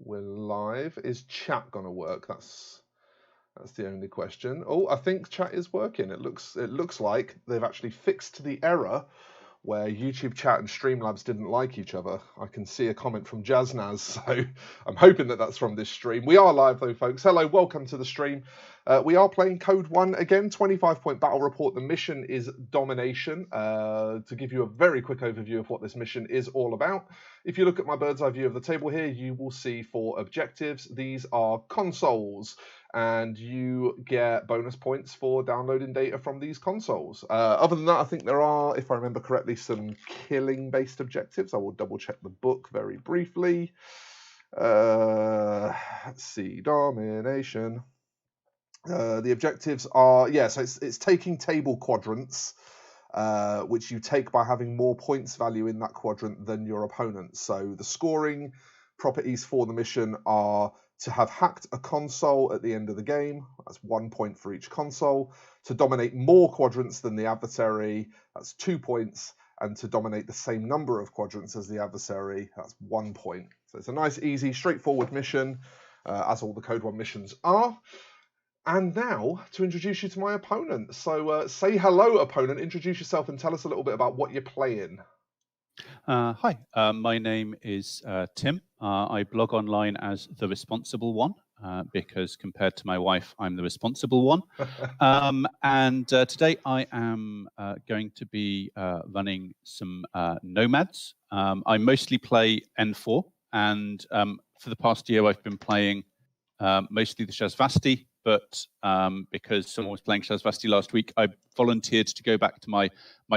we're live. Is chat gonna work? That's the only question. Oh, I think chat is working. It looks like they've actually fixed the error where YouTube chat and Streamlabs didn't like each other. I can see a comment from Jaznaz, so I'm hoping that that's from this stream. We are live though, folks. Hello, welcome to the stream. We are playing Code 1 again, 25-point battle report. The mission is Domination. To give you a very quick overview of what this mission is all about, if you look at my bird's eye view of the table here, you will see 4 objectives. These are consoles, and you get bonus points for downloading data from these consoles. Other than that, I think there are, if I remember correctly, some killing-based objectives. I will double-check the book very briefly. Let's see, Domination. The objectives are, so it's taking table quadrants, which you take by having more points value in that quadrant than your opponent. So the scoring properties for the mission are to have hacked a console at the end of the game, that's 1 point for each console, to dominate more quadrants than the adversary, that's 2 points, and to dominate the same number of quadrants as the adversary, that's 1 point. So it's a nice, easy, straightforward mission, as all the Code 1 missions are. And now, to introduce you to my opponent. So say hello, opponent, introduce yourself and tell us a little bit about what you're playing. Hi, my name is Tim. I blog online as The Responsible One, because compared to my wife, I'm the responsible one. And today I am going to be running some Nomads. I mostly play N4, and for the past year I've been playing mostly the Shazvasti, but because someone was playing Shazvasti last week, I volunteered to go back to my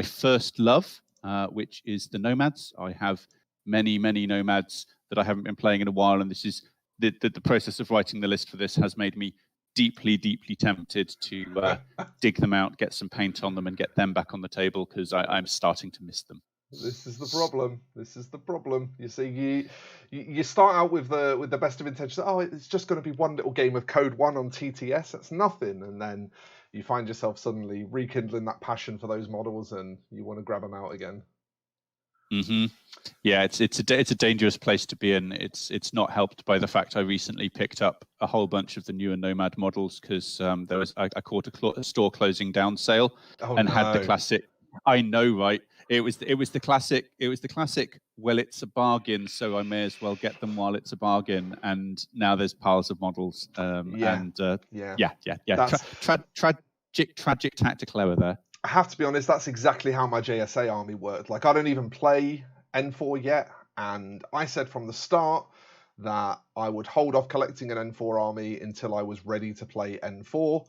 first love, which is the Nomads. I have many Nomads that I haven't been playing in a while, and this is the process of writing the list for this has made me deeply tempted to dig them out, get some paint on them, and get them back on the table, because I'm starting to miss them. This is the problem. This is the problem. You see, you start out with the best of intentions. Oh, it's just going to be one little game of Code 1 on TTS. That's nothing, and then you find yourself suddenly rekindling that passion for those models, and you want to grab them out again. Mm-hmm. Yeah, it's a dangerous place to be in. It's not helped by the fact I recently picked up a whole bunch of the newer Nomad models, because I caught a store closing down sale had the classic. I know, right? It was the classic. Well, it's a bargain, so I may as well get them while it's a bargain. And now there's piles of models. Tragic tactical error there. I have to be honest, that's exactly how my JSA army worked. Like, I don't even play N4 yet, and I said from the start that I would hold off collecting an N4 army until I was ready to play N4.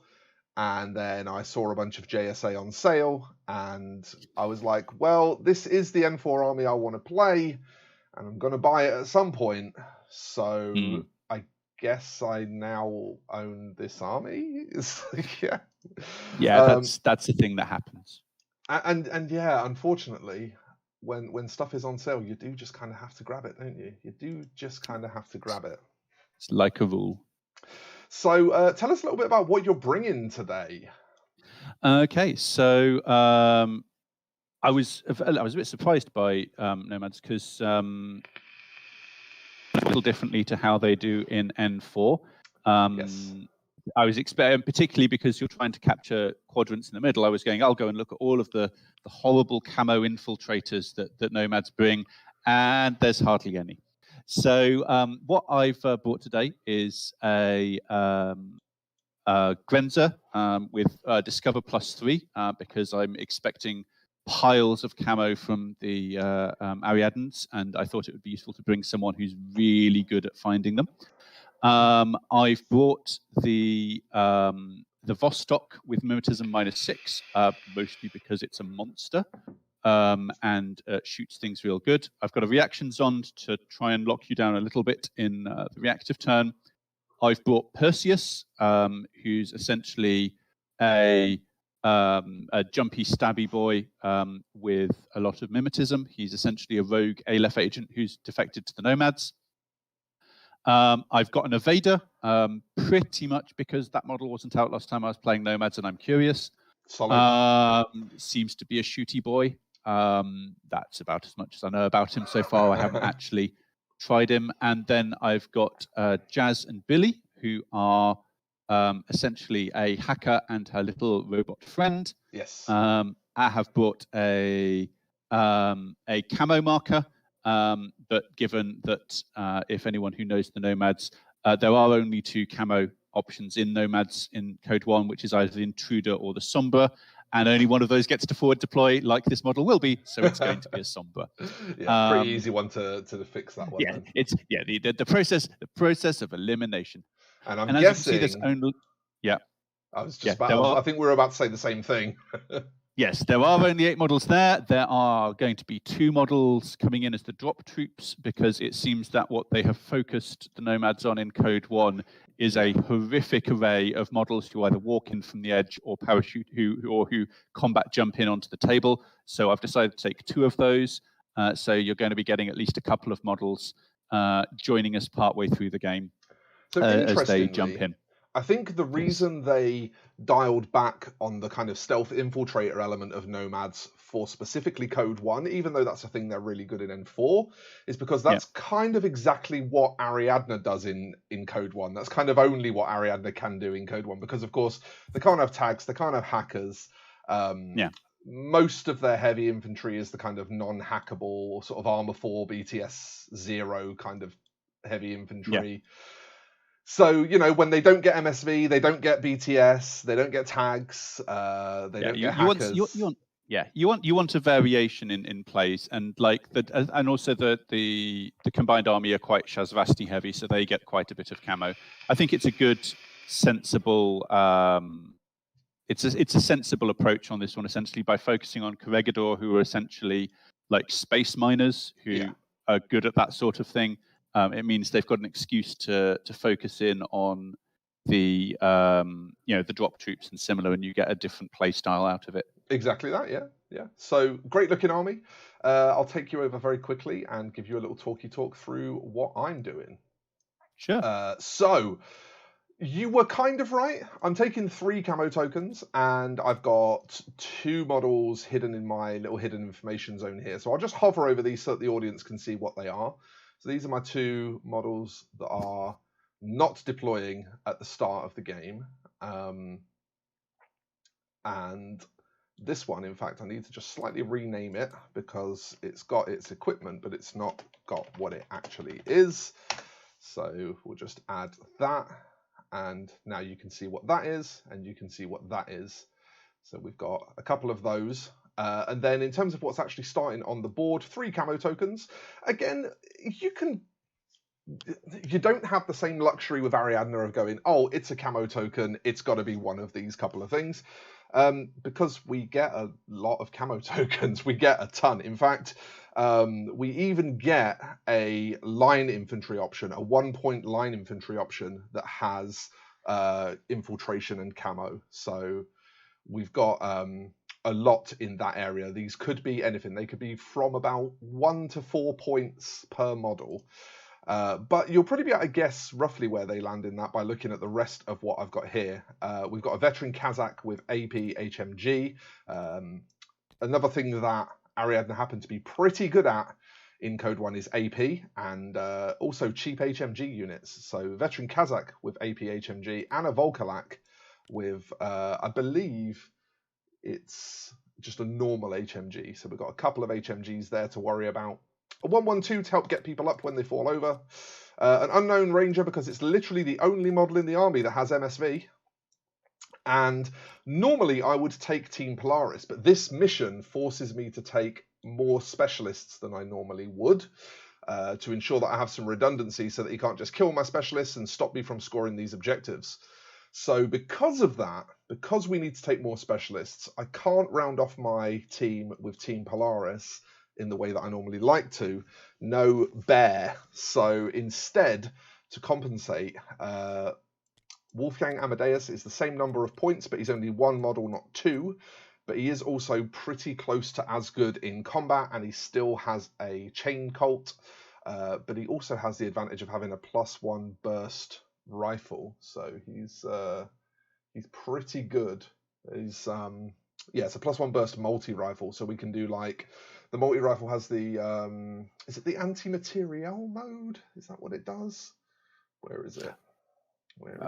And then I saw a bunch of JSA on sale, and I was like, well, this is the N4 army I want to play, and I'm going to buy it at some point. So I guess I now own this army. That's the thing that happens. And yeah, unfortunately, when stuff is on sale, you do just kind of have to grab it, don't you? You do just kind of have to grab it. It's like a rule. So tell us a little bit about what you're bringing today. Okay, so I was a bit surprised by Nomads, because a little differently to how they do in N4. Yes. I was expecting, particularly because you're trying to capture quadrants in the middle, I'll go and look at all of the horrible camo infiltrators that Nomads bring, and there's hardly any. So what I've brought today is a Grenzer with Discover +3, because I'm expecting piles of camo from the Ariadnes, and I thought it would be useful to bring someone who's really good at finding them. I've brought the Vostok with Mimetism -6, mostly because it's a monster. And shoots things real good. I've got a reaction Zond to try and lock you down a little bit in the reactive turn. I've brought Perseus, who's essentially a jumpy, stabby boy with a lot of mimetism. He's essentially a rogue Aleph agent who's defected to the Nomads. I've got an Evader, pretty much because that model wasn't out last time I was playing Nomads, and I'm curious. Solid. Seems to be a shooty boy. That's about as much as I know about him so far. I haven't actually tried him. And then I've got Jazz and Billy, who are essentially a hacker and her little robot friend. Yes. I have brought a camo marker, but given that if anyone who knows the Nomads, there are only 2 camo options in Nomads in Code 1, which is either the Intruder or the Sombra, and only one of those gets to forward deploy like this model will be, so it's going to be a Sombra. Yeah, pretty easy one to fix that one. Yeah, then. it's the process of elimination. And I'm and as guessing. you can see, there's only I was just about. I think we were about to say the same thing. Yes, there are only 8 models there. There are going to be 2 models coming in as the drop troops, because it seems that what they have focused the Nomads on in Code 1 is a horrific array of models who either walk in from the edge or parachute, who combat jump in onto the table. So I've decided to take 2 of those. So you're going to be getting at least a couple of models joining us partway through the game as they jump in. I think the reason they dialed back on the kind of stealth infiltrator element of Nomads for specifically Code 1, even though that's a thing they're really good in N4, is because that's kind of exactly what Ariadna does in Code 1. That's kind of only what Ariadna can do in Code 1, because, of course, they can't have tags, they can't have hackers. Most of their heavy infantry is the kind of non-hackable, sort of Armor 4, BTS 0 kind of heavy infantry. Yeah. So, when they don't get MSV, they don't get BTS, they don't get tags, they don't get hackers. You want a variation in plays, and and also the combined army are quite Shazvasti heavy, so they get quite a bit of camo. I think it's a good, sensible. It's a sensible approach on this one, essentially by focusing on Corregidor, who are essentially like space miners who are good at that sort of thing. It means they've got an excuse to focus in on the the drop troops and similar, and you get a different play style out of it. Exactly that, yeah. So great looking army. I'll take you over very quickly and give you a little talk through what I'm doing. Sure. So you were kind of right. I'm taking 3 camo tokens, and I've got 2 models hidden in my little hidden information zone here. So I'll just hover over these so that the audience can see what they are. So these are my 2 models that are not deploying at the start of the game. And this one, in fact, I need to just slightly rename it because it's got its equipment, but it's not got what it actually is. So we'll just add that. And now you can see what that is, and you can see what that is. So we've got a couple of those. And then in terms of what's actually starting on the board, 3 camo tokens. Again, you don't have the same luxury with Ariadna of going, oh, it's a camo token, it's got to be one of these couple of things. Because we get a lot of camo tokens, we get a ton. In fact, we even get a line infantry option, a 1-point line infantry option that has infiltration and camo. So we've got a lot in that area. These could be anything. They could be from about 1 to 4 points per model. But you'll probably be able to guess roughly where they land in that by looking at the rest of what I've got here. We've got a veteran Kazakh with AP HMG. Another thing that Ariadna happened to be pretty good at in Code 1 is AP, and also cheap HMG units. So veteran Kazakh with AP HMG, and a Volkolak with, I believe it's just a normal HMG. So we've got a couple of HMGs there to worry about. A 112 to help get people up when they fall over. An unknown ranger, because it's literally the only model in the army that has MSV. And normally I would take Team Polaris, but this mission forces me to take more specialists than I normally would, to ensure that I have some redundancy so that he can't just kill my specialists and stop me from scoring these objectives. So because of that, because we need to take more specialists, I can't round off my team with Team Polaris in the way that I normally like to. No bear. So instead, to compensate, Wolfgang Amadeus is the same number of points, but he's only 1 model, not 2. But he is also pretty close to as good in combat, and he still has a chain colt. But he also has the advantage of having a +1 burst rifle, so he's pretty good. He's it's a +1 burst multi rifle, so we can do like The multi-rifle has the, is it the anti-materiel mode? Is that what it does? Where is it?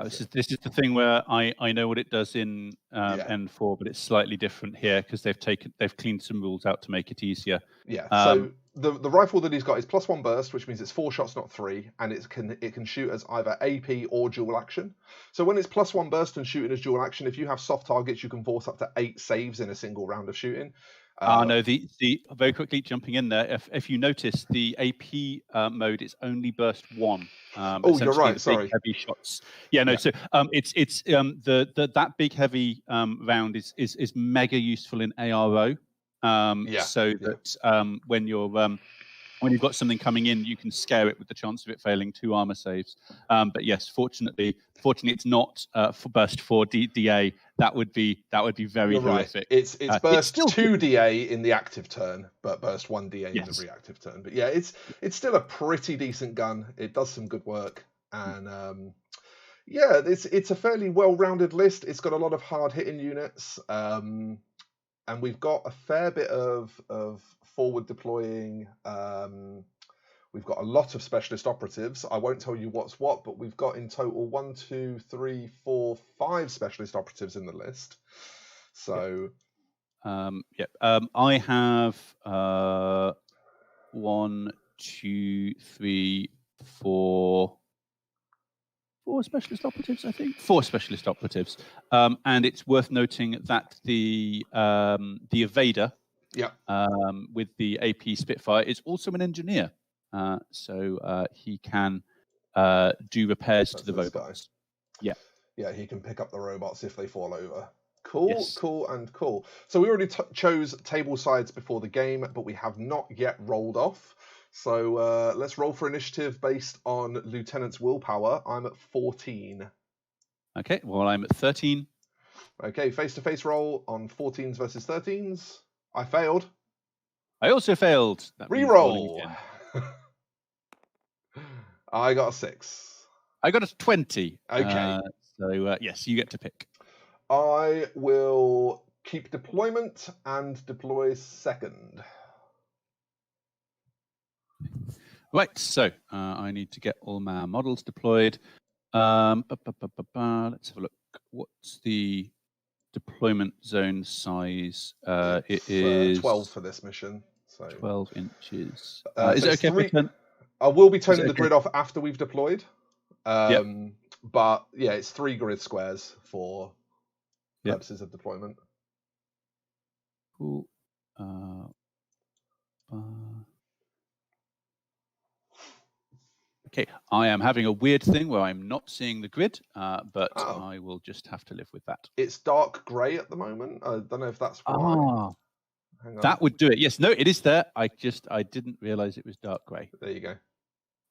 This is the thing where I know what it does in Yeah. N4, but it's slightly different here because they've cleaned some rules out to make it easier. Yeah. So the rifle that he's got is +1 burst, which means it's 4 shots, not 3, and it can shoot as either AP or dual action. So when it's +1 burst and shooting as dual action, if you have soft targets, you can force up to 8 saves in a single round of shooting. No, the very quickly jumping in there. If you notice, the AP mode is only burst 1. Oh, you're right. Sorry. Big, heavy shots. Yeah, no. Yeah. So it's that big heavy round is mega useful in ARO. So that when you've got something coming in, you can scare it with the chance of it failing 2 armor saves. But yes, fortunately, it's not for burst 4 DA. That would be very horrific. Right. It's burst 2 DA in the active turn, but burst 1 DA in the reactive turn. But yeah, it's still a pretty decent gun. It does some good work, and yeah, it's a fairly well-rounded list. It's got a lot of hard-hitting units. And we've got a fair bit of forward deploying. We've got a lot of specialist operatives. I won't tell you what's what, but we've got in total 1, 2, 3, 4, 5 specialist operatives in the list. So, I have 1, 2, 3, 4. 4 specialist operatives, I think. 4 specialist operatives, and it's worth noting that the evader, with the AP Spitfire, is also an engineer, so he can do repairs to the robots. Yeah, he can pick up the robots if they fall over. Cool, cool. So we already chose table sides before the game, but we have not yet rolled off. So let's roll for initiative based on Lieutenant's willpower. I'm at 14. Okay, well, I'm at 13. Okay, face-to-face roll on 14s versus 13s. I failed. I also failed. Reroll. I got a 6. I got a 20. Okay. So yes, you get to pick. I will keep deployment and deploy second. Right, so I need to get all my models deployed. Let's have a look. What's the deployment zone size? It is 12 for this mission. So 12 inches. So is it okay? I will be turning the grid off after we've deployed. But yeah, it's 3 grid squares for purposes of deployment. Cool. Okay, I am having a weird thing where I'm not seeing the grid, but I will just have to live with that. It's dark grey at the moment. I don't know if that's why. Hang on. That would do it. Yes, no, it is there. I didn't realize it was dark grey. There you go.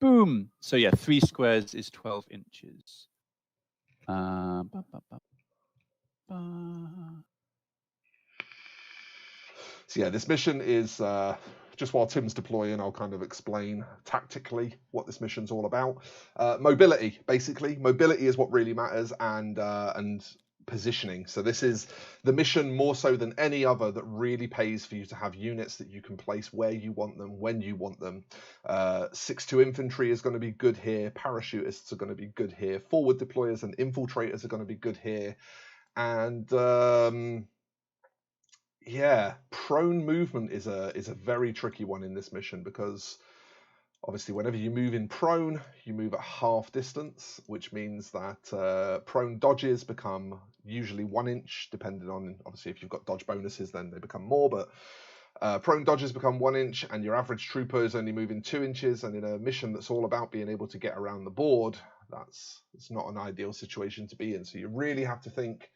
Boom. So yeah, 3 squares is 12 inches. So yeah, this mission is just while Tim's deploying, I'll kind of explain tactically what this mission's all about. Mobility, basically. Mobility is what really matters, and positioning. So this is the mission more so than any other that really pays for you to have units that you can place where you want them, when you want them. 6-2 infantry is going to be good here. Parachutists are going to be good here. Forward deployers and infiltrators are going to be good here. And yeah, prone movement is a very tricky one in this mission, because obviously whenever you move in prone, you move at half distance, which means that prone dodges become usually 1 inch, depending on, obviously if you've got dodge bonuses then they become more, but prone dodges become 1 inch, and your average trooper is only moving 2 inches, and in a mission that's all about being able to get around the board, it's not an ideal situation to be in. So you really have to think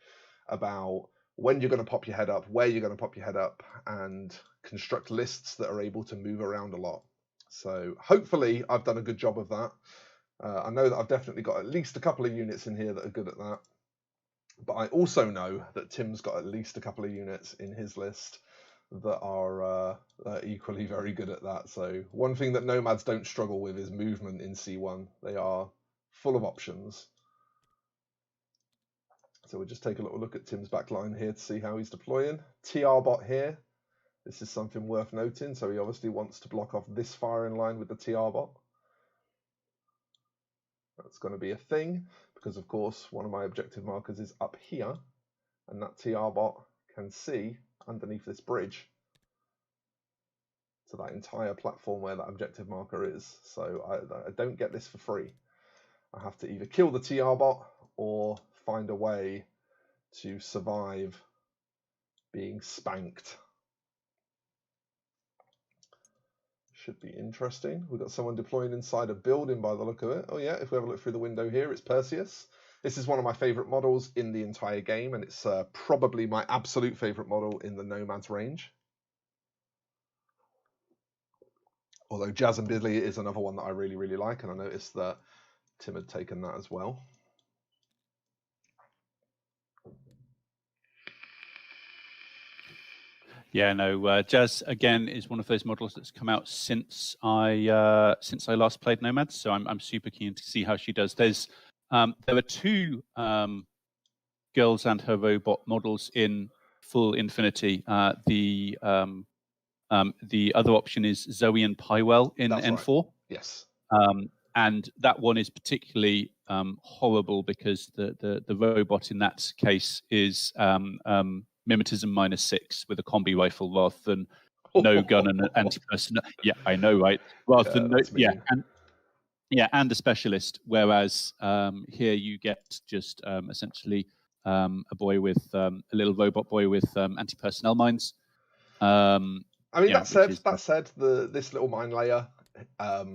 about when you're going to pop your head up, where you're going to pop your head up, and construct lists that are able to move around a lot. So hopefully I've done a good job of that. I know that I've definitely got at least a couple of units in here that are good at that. But I also know that Tim's got at least a couple of units in his list that are equally very good at that. So one thing that Nomads don't struggle with is movement in C1. They are full of options. So we'll just take a little look at Tim's backline here to see how he's deploying. TR bot here This is something worth noting. So he obviously wants to block off this firing line with the TR bot. That's going to be a thing because, of course, one of my objective markers is up here, and that TR bot can see underneath this bridge to that entire platform where that objective marker is. So I don't get this for free. I have to either kill the TR bot or find a way to survive being spanked. Should be interesting. We've got someone deploying inside a building by the look of it. Oh yeah, if we have a look through the window here, it's Perseus. This is one of my favorite models in the entire game, and it's probably my absolute favorite model in the Nomads range. Although Jazz and Billy is another one that I really, really like, and I noticed that Tim had taken that as well. Yeah, no, Jazz again is one of those models that's come out since I last played Nomads, so I'm super keen to see how she does. There are two girls and her robot models in full Infinity. The other option is Zoe and Pywell in That's N4. Right. Yes. And that one is particularly horrible because the robot in that case is mimetism -6 with a combi rifle rather than no gun and anti-personnel. Yeah, I know, right? Rather than and a specialist. Whereas here you get just essentially a boy with a little robot boy with anti-personnel mines. I mean, that said, this little mine layer,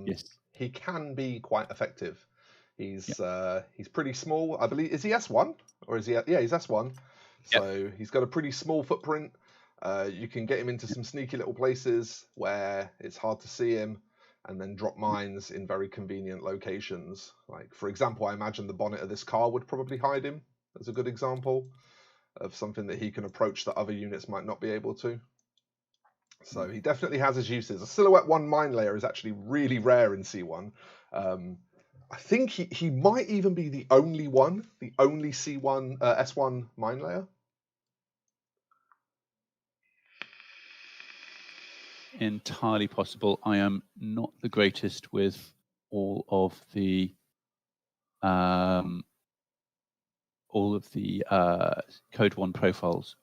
yes, he can be quite effective. He's pretty small. I believe, is he S1 or is he? Yeah, he's S1. So he's got a pretty small footprint. You can get him into some sneaky little places where it's hard to see him, and then drop mines in very convenient locations. Like, for example, I imagine the bonnet of this car would probably hide him as a good example of something that he can approach that other units might not be able to. So he definitely has his uses. A silhouette 1 mine layer is actually really rare in C1. I think he might even be the only C1 S1 mine layer. Entirely possible. I am not the greatest with all of the Code 1 profiles.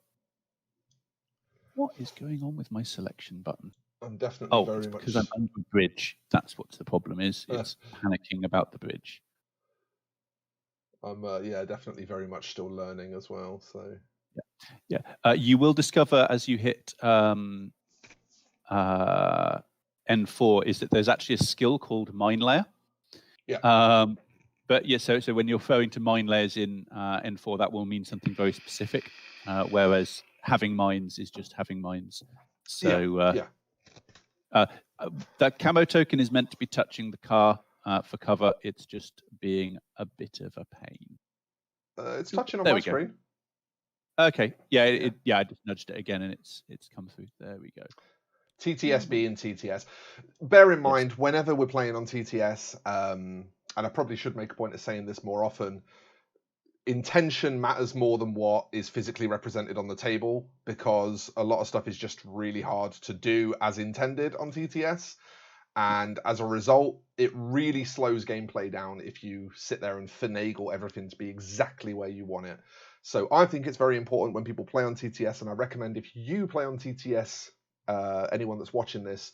What is going on with my selection button? I'm definitely very much because I'm under a bridge. That's what the problem is. It's panicking about the bridge. I'm definitely very much still learning as well. So you will discover as you hit N4 is that there's actually a skill called mine layer. Yeah. But yeah, so when you're referring to mine layers in N4, that will mean something very specific, whereas having mines is just having mines. So that camo token is meant to be touching the car for cover. It's just being a bit of a pain. It's touching on my screen. Okay, I just nudged it again, and it's come through. There we go. TTSB and TTS. Bear in mind, whenever we're playing on TTS, and I probably should make a point of saying this more often, intention matters more than what is physically represented on the table, because a lot of stuff is just really hard to do as intended on TTS. And as a result, it really slows gameplay down if you sit there and finagle everything to be exactly where you want it. So I think it's very important when people play on TTS, and I recommend if you play on TTS, anyone that's watching this,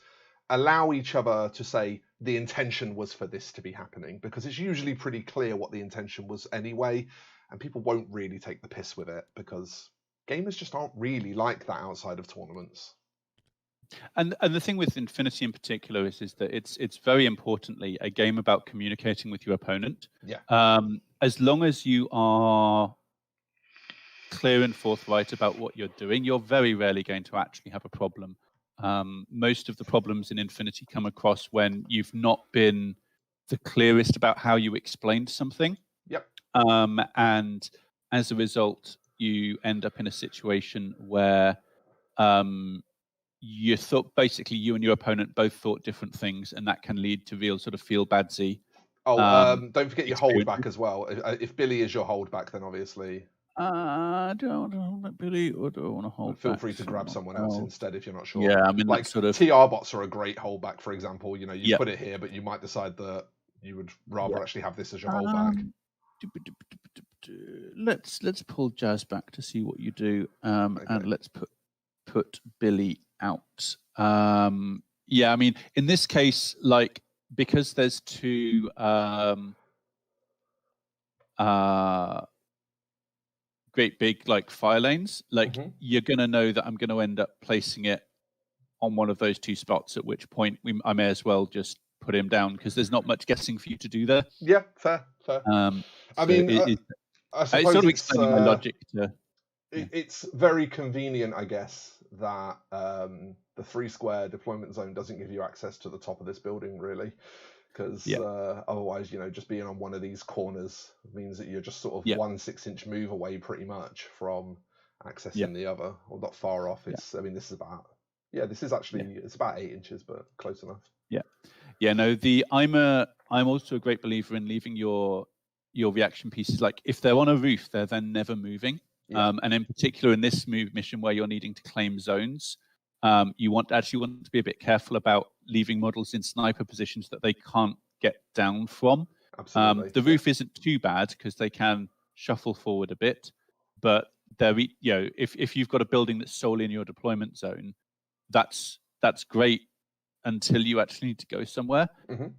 allow each other to say the intention was for this to be happening, because it's usually pretty clear what the intention was anyway, and people won't really take the piss with it, because gamers just aren't really like that outside of tournaments. And the thing with Infinity in particular is that it's very importantly a game about communicating with your opponent. Yeah. As long as you are clear and forthright about what you're doing, you're very rarely going to actually have a problem. Most of the problems in Infinity come across when you've not been the clearest about how you explained something. Yep. And as a result, you end up in a situation where you thought basically you and your opponent both thought different things, and that can lead to real sort of feel badsy. Don't forget your holdback as well. If Billy is your holdback, then obviously. Do I want to hold that Billy, or do I want to hold Feel back free to grab someone else instead if you're not sure. Yeah, I mean, Like that's sort of TR bots are a great holdback, for example. You know, you yeah, put it here, but you might decide that you would rather yeah. actually have this as your holdback. Let's pull Jazz back to see what you do, Okay. and let's put Billy out. Yeah, I mean, in this case, like, because there's two great big like fire lanes, like you're gonna know that I'm gonna end up placing it on one of those two spots, at which point I may as well just put him down, because there's not much guessing for you to do there. Yeah, fair. I mean, I it's suppose sort of it's explaining my logic to. it's very convenient, I guess, that the 3-square deployment zone doesn't give you access to the top of this building, really, because otherwise, you know, just being on one of these corners means that you're just sort of 1 6-inch move away, pretty much, from accessing the other, or not far off. It's, I mean, this is about, this is actually it's about 8 inches, but close enough. No, I'm also a great believer in leaving your reaction pieces, like if they're on a roof, they're then never moving. And in particular in this mission where you're needing to claim zones, you want to be a bit careful about leaving models in sniper positions that they can't get down from. Absolutely. The roof isn't too bad because they can shuffle forward a bit, but if you've got a building that's solely in your deployment zone, that's great until you actually need to go somewhere.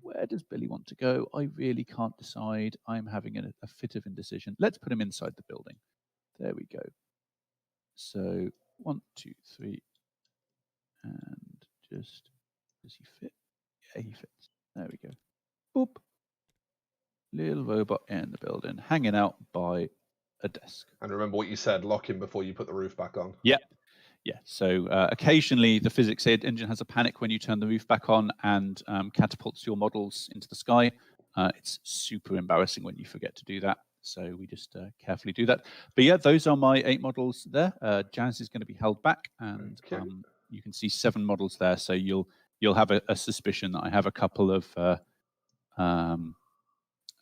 Where does Billy want to go? I really can't decide. I'm having a fit of indecision. Let's put him inside the building. There we go. So 1, 2, 3, and just, does he fit? Yeah, he fits. There we go. Boop. Little robot in the building, hanging out by a desk. And remember what you said, lock him before you put the roof back on. Yeah. So occasionally the physics engine has a panic when you turn the roof back on and catapults your models into the sky. It's super embarrassing when you forget to do that. So we just carefully do that. But yeah, those are my 8 models there. Jazz is going to be held back, and you can see 7 models there. So you'll have a suspicion that I have a couple of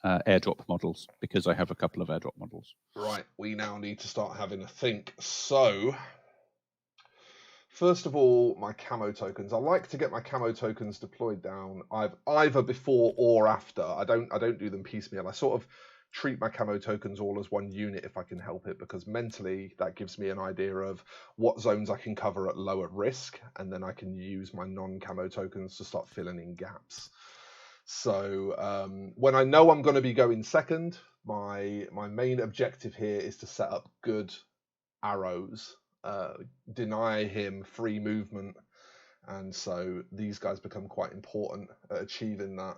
airdrop models, because I have a couple of airdrop models. Right, we now need to start having a think. So, first of all, my camo tokens. I like to get my camo tokens deployed down either before or after. I don't do them piecemeal. I sort of treat my camo tokens all as one unit if I can help it, because mentally that gives me an idea of what zones I can cover at lower risk, and then I can use my non-camo tokens to start filling in gaps. So when I know I'm going to be going second, my main objective here is to set up good arrows, deny him free movement, and so these guys become quite important at achieving that.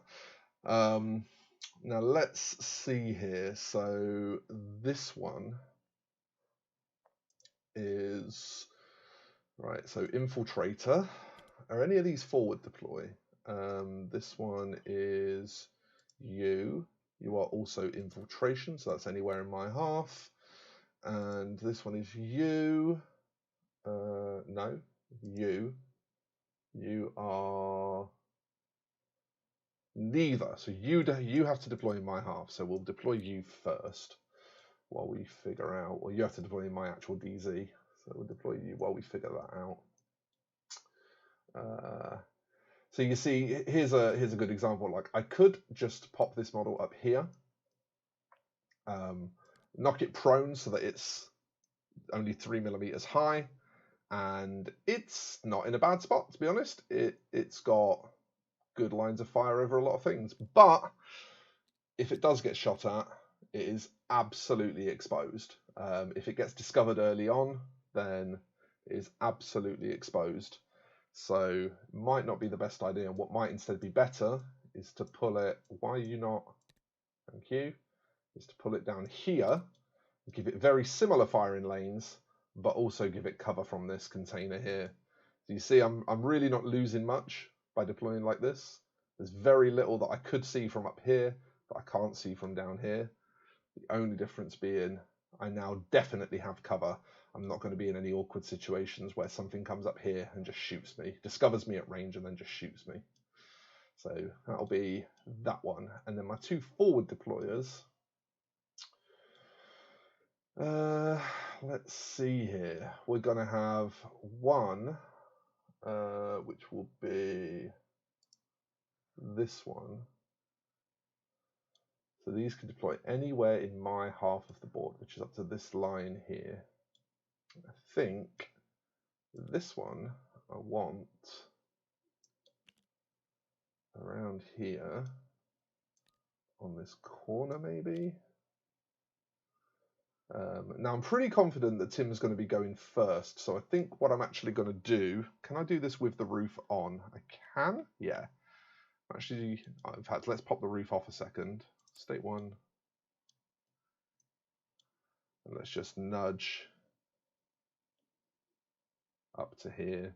Now let's see here. So this one is right. So infiltrator. Are any of these forward deploy? This one is you. You are also infiltration, so that's anywhere in my half. And this one is you. No, you. You are neither. So you have to deploy in my half. So we'll deploy you first while we figure out. Or you have to deploy in my actual DZ. So we'll deploy you while we figure that out. So you see, here's a good example. Like, I could just pop this model up here, knock it prone so that it's only 3 millimeters high, and it's not in a bad spot, to be honest. It's got good lines of fire over a lot of things, but if it does get shot at, it is absolutely exposed. If it gets discovered early on, then it is absolutely exposed. So might not be the best idea. And what might instead be better is to pull it. Why are you not? Thank you. Is to pull it down here, give it very similar firing lanes, but also give it cover from this container here. So you see, I'm really not losing much by deploying like this. There's very little that I could see from up here that I can't see from down here. The only difference being I now definitely have cover. I'm not going to be in any awkward situations where something comes up here and just shoots me, discovers me at range and then just shoots me. So that'll be that one. And then my 2 forward deployers. Let's see here. We're going to have one, which will be this one. So these can deploy anywhere in my half of the board, which is up to this line here. I think this one I want around here on this corner maybe. Now I'm pretty confident that Tim's going to be going first, so I think what I'm actually going to do, can I do this with the roof on? I can, yeah. Actually, in fact, let's pop the roof off a second. State 1. And let's just nudge up to here.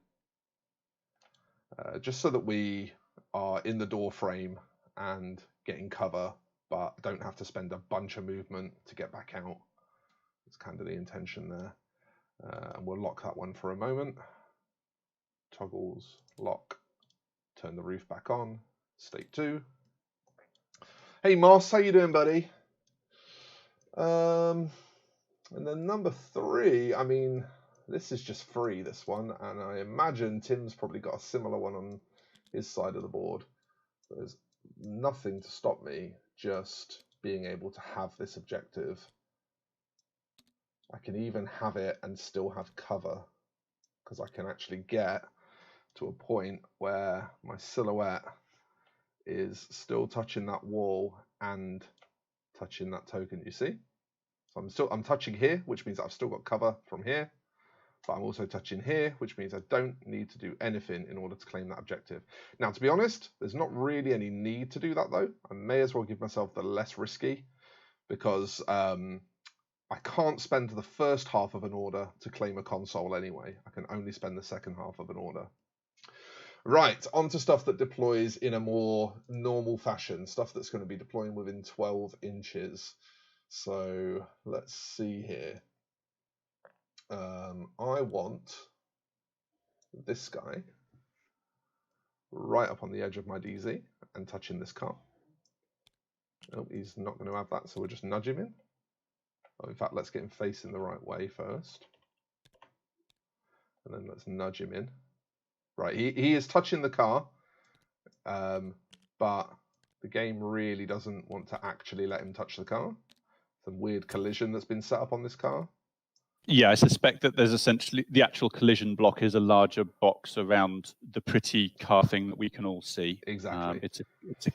Just so that we are in the door frame and getting cover, but don't have to spend a bunch of movement to get back out. That's kind of the intention there. And we'll lock that one for a moment. Toggles, lock, turn the roof back on. State 2. Hey Moss, how you doing, buddy? And then number 3, I mean, this is just free, this one, and I imagine Tim's probably got a similar one on his side of the board. There's nothing to stop me just being able to have this objective. I can even have it and still have cover, because I can actually get to a point where my silhouette is still touching that wall and touching that token, you see? So I'm touching here, which means I've still got cover from here, but I'm also touching here, which means I don't need to do anything in order to claim that objective. Now, to be honest, there's not really any need to do that though. I may as well give myself the less risky, because I can't spend the first half of an order to claim a console anyway. I can only spend the second half of an order. Right, on to stuff that deploys in a more normal fashion, stuff that's going to be deploying within 12 inches. So let's see here. I want this guy right up on the edge of my DZ and touching this car. Oh, he's not going to have that, so we'll just nudge him in. Oh, in fact, let's get him facing the right way first. And then let's nudge him in. Right, he is touching the car, but the game really doesn't want to actually let him touch the car. Some weird collision that's been set up on this car. Yeah, I suspect that there's essentially the actual collision block is a larger box around the pretty car thing that we can all see. Exactly.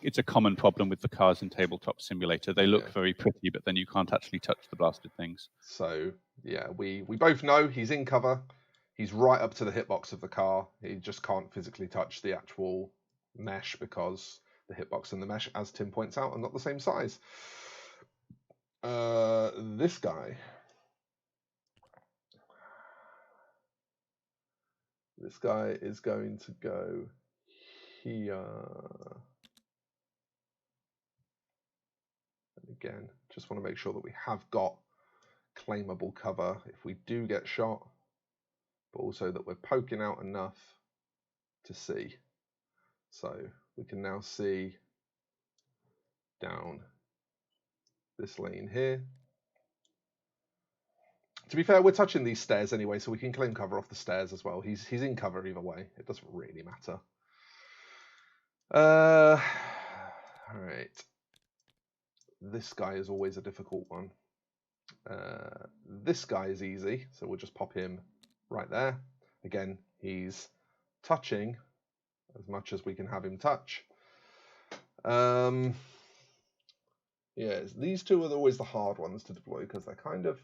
It's a common problem with the cars in Tabletop Simulator. They look very pretty, but then you can't actually touch the blasted things. So yeah, we both know he's in cover. He's right up to the hitbox of the car. He just can't physically touch the actual mesh because the hitbox and the mesh, as Tim points out, are not the same size. This guy. This guy is going to go here. And again, just want to make sure that we have got claimable cover if we do get shot, but also that we're poking out enough to see. So we can now see down this lane here. To be fair, we're touching these stairs anyway, so we can claim cover off the stairs as well. He's in cover either way. It doesn't really matter. All right. This guy is always a difficult one. This guy is easy, so we'll just pop him right there. Again, he's touching as much as we can have him touch. Yeah, these two are always the hard ones to deploy because they kind of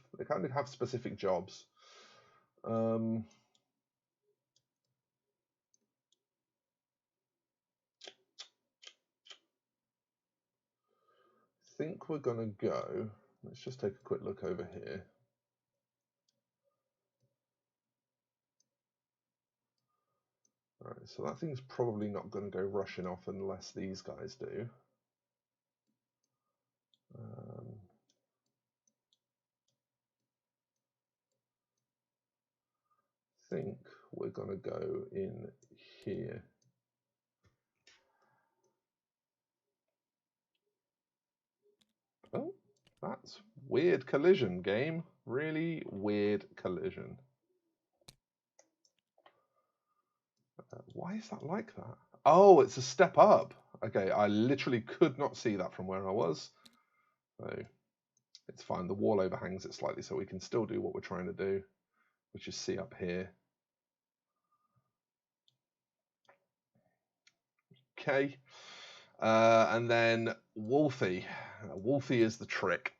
have specific jobs. I think we're gonna go. Let's just take a quick look over here. All right, so that thing's probably not going to go rushing off unless these guys do. I think we're going to go in here. Oh, that's weird collision, game. Really weird collision. Why is that like that? Oh, it's a step up. Okay, I literally could not see that from where I was. So it's fine. The wall overhangs it slightly, so we can still do what we're trying to do, which is see up here. Okay. And then Wolfie. Wolfie is the trick.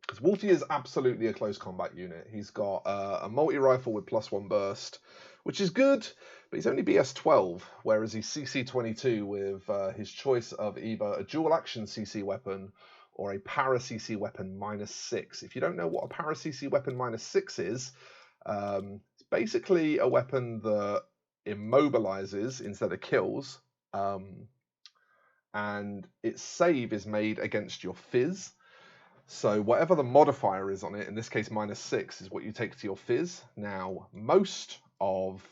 Because Wolfie is absolutely a close combat unit. He's got a multi-rifle with +1 burst, which is good, but he's only BS12, whereas he's CC22 with his choice of either a dual-action CC weapon or a para-CC weapon -6. If you don't know what a para-CC weapon -6 is, it's basically a weapon that immobilizes instead of kills, and its save is made against your fizz. So whatever the modifier is on it, in this case -6, is what you take to your fizz. Now, most of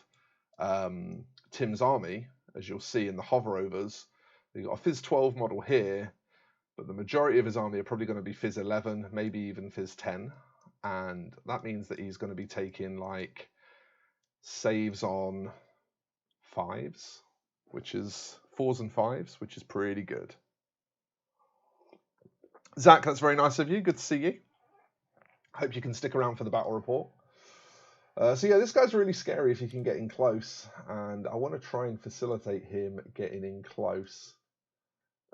Tim's army, as you'll see in the hoverovers, you've got a fizz 12 model here, but the majority of his army are probably going to be fizz 11, maybe even fizz 10. And that means that he's going to be taking like saves on 5s, which is 4s and 5s, which is pretty good. Zach, that's very nice of you. Good to see you. Hope you can stick around for the battle report. So yeah, this guy's really scary if he can get in close, and I want to try and facilitate him getting in close.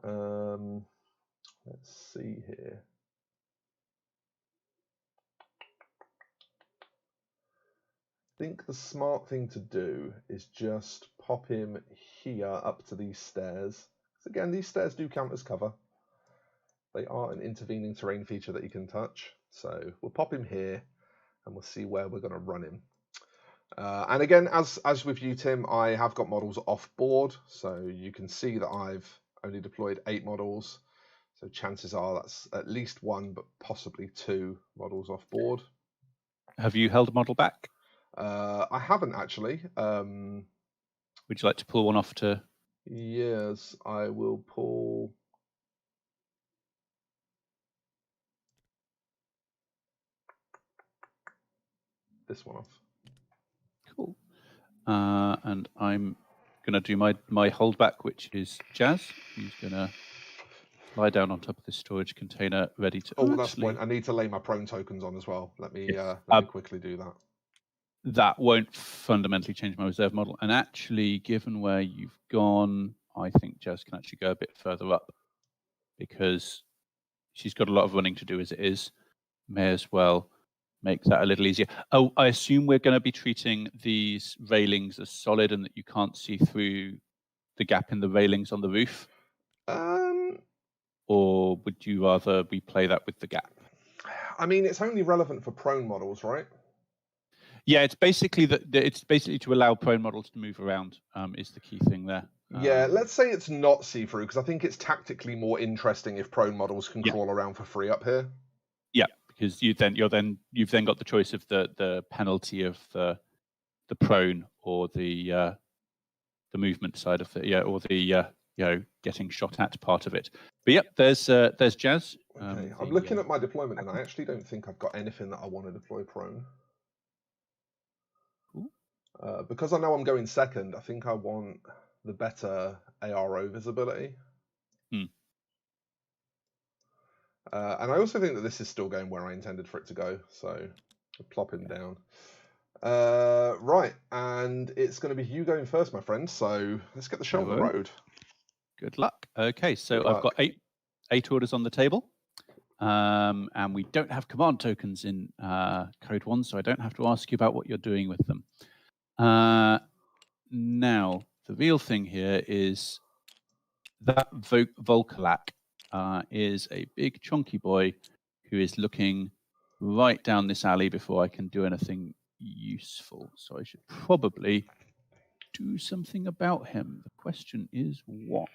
Let's see here. I think the smart thing to do is just pop him here up to these stairs. So again, these stairs do count as cover. They are an intervening terrain feature that you can touch. So we'll pop him here and we'll see where we're going to run him. And again, as with you, Tim, I have got models off board. So you can see that I've only deployed 8 models. So chances are that's at least 1, but possibly 2 models off board. Have you held a model back? I haven't actually. Would you like to pull one off to? Yes, I will pull. This one off. Cool. And I'm going to do my holdback, which is Jazz. He's going to lie down on top of the storage container, ready to. Oh, that's point. I need to lay my prone tokens on as well. Let me quickly do that. That won't fundamentally change my reserve model. And actually, given where you've gone, I think Jazz can actually go a bit further up because she's got a lot of running to do as it is. May as well make that a little easier. Oh, I assume we're going to be treating these railings as solid and that you can't see through the gap in the railings on the roof? Or would you rather we play that with the gap? I mean, it's only relevant for prone models, right? Yeah, it's basically it's basically to allow prone models to move around is the key thing there. Yeah, let's say it's not see-through because I think it's tactically more interesting if prone models can crawl around for free up here. Yeah, because you've then got the choice of the penalty of the prone or the movement side of it, or the getting shot at part of it. But yep, there's Jazz. Okay, I'm looking at my deployment and I actually don't think I've got anything that I want to deploy prone. Because I know I'm going second, I think I want the better ARO visibility. And I also think that this is still going where I intended for it to go, so I'll plop him down. Right, and it's going to be you going first, my friend, so let's get the show on the road. Good luck. Okay, so I've got eight orders on the table, and we don't have command tokens in Code 1, so I don't have to ask you about what you're doing with them. Now, the real thing here is that Volkalak is a big chunky boy who is looking right down this alley before I can do anything useful. So I should probably do something about him. The question is what?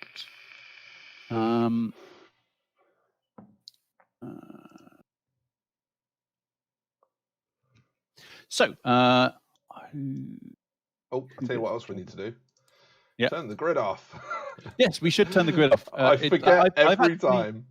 I'll tell you what else we need to do. Yeah. Turn the grid off. Yes, we should turn the grid off. I forget every time.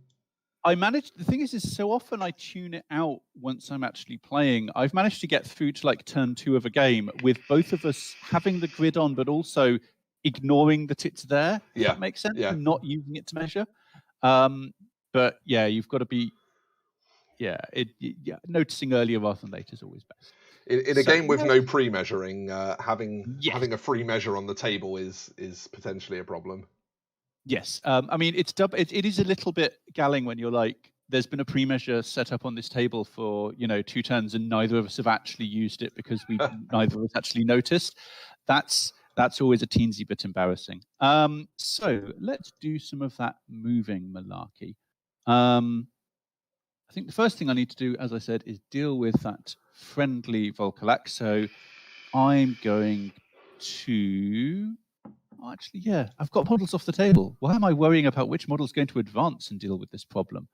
The thing is so often I tune it out once I'm actually playing. I've managed to get through to like turn 2 of a game with both of us having the grid on, but also ignoring that it's there. If that makes sense. Yeah. Not using it to measure. But yeah, you've got to be, noticing earlier rather than later is always best. In a game with no pre-measuring, having a free measure on the table is potentially a problem. Yes, I mean it is a little bit galling when you're like, there's been a pre-measure set up on this table for 2 turns, and neither of us have actually used it because neither of us actually noticed. That's always a teensy bit embarrassing. So let's do some of that moving malarkey. I think the first thing I need to do, as I said, is deal with that friendly Volcalac. So I'm going to... Actually, yeah, I've got models off the table. Why am I worrying about which model is going to advance and deal with this problem?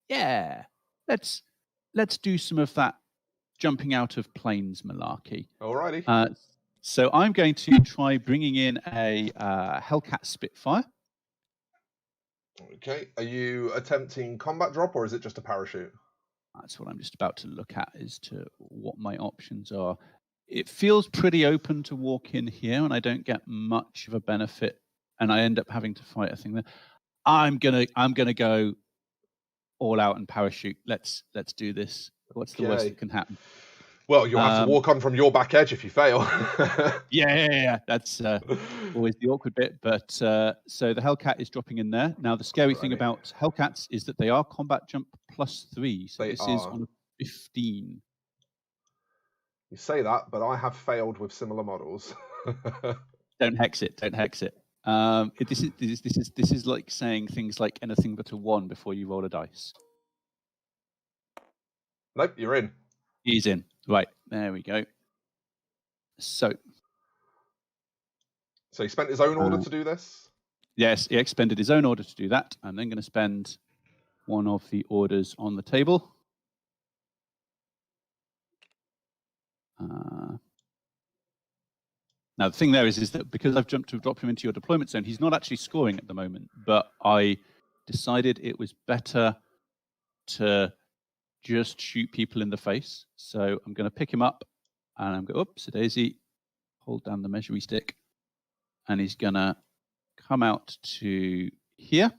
Yeah, let's do some of that jumping out of planes malarkey. Alrighty. So I'm going to try bringing in a Hellcat Spitfire. Okay, are you attempting combat drop or is it just a parachute? That's what I'm just about to look at as to what my options are. It feels pretty open to walk in here, and I don't get much of a benefit, and I end up having to fight a thing there. I'm gonna go all out and parachute. Let's do this. What's the worst that can happen? Well, you'll have to walk on from your back edge if you fail. Yeah. That's always the awkward bit. But so the Hellcat is dropping in there. Now, the scary thing about Hellcats is that they are combat jump +3. So this is on a 15. You say that, but I have failed with similar models. Don't hex it. This is like saying things like anything but a 1 before you roll a dice. Nope, you're in. He's in. Right, there we go. So he spent his own order to do this? Yes, he expended his own order to do that. I'm then going to spend one of the orders on the table. Now, the thing there is that because I've jumped to drop him into your deployment zone, he's not actually scoring at the moment, but I decided it was better to just shoot people in the face. So I'm going to pick him up, and I'm going, oops, daisy, hold down the measuring stick, and he's going to come out to here.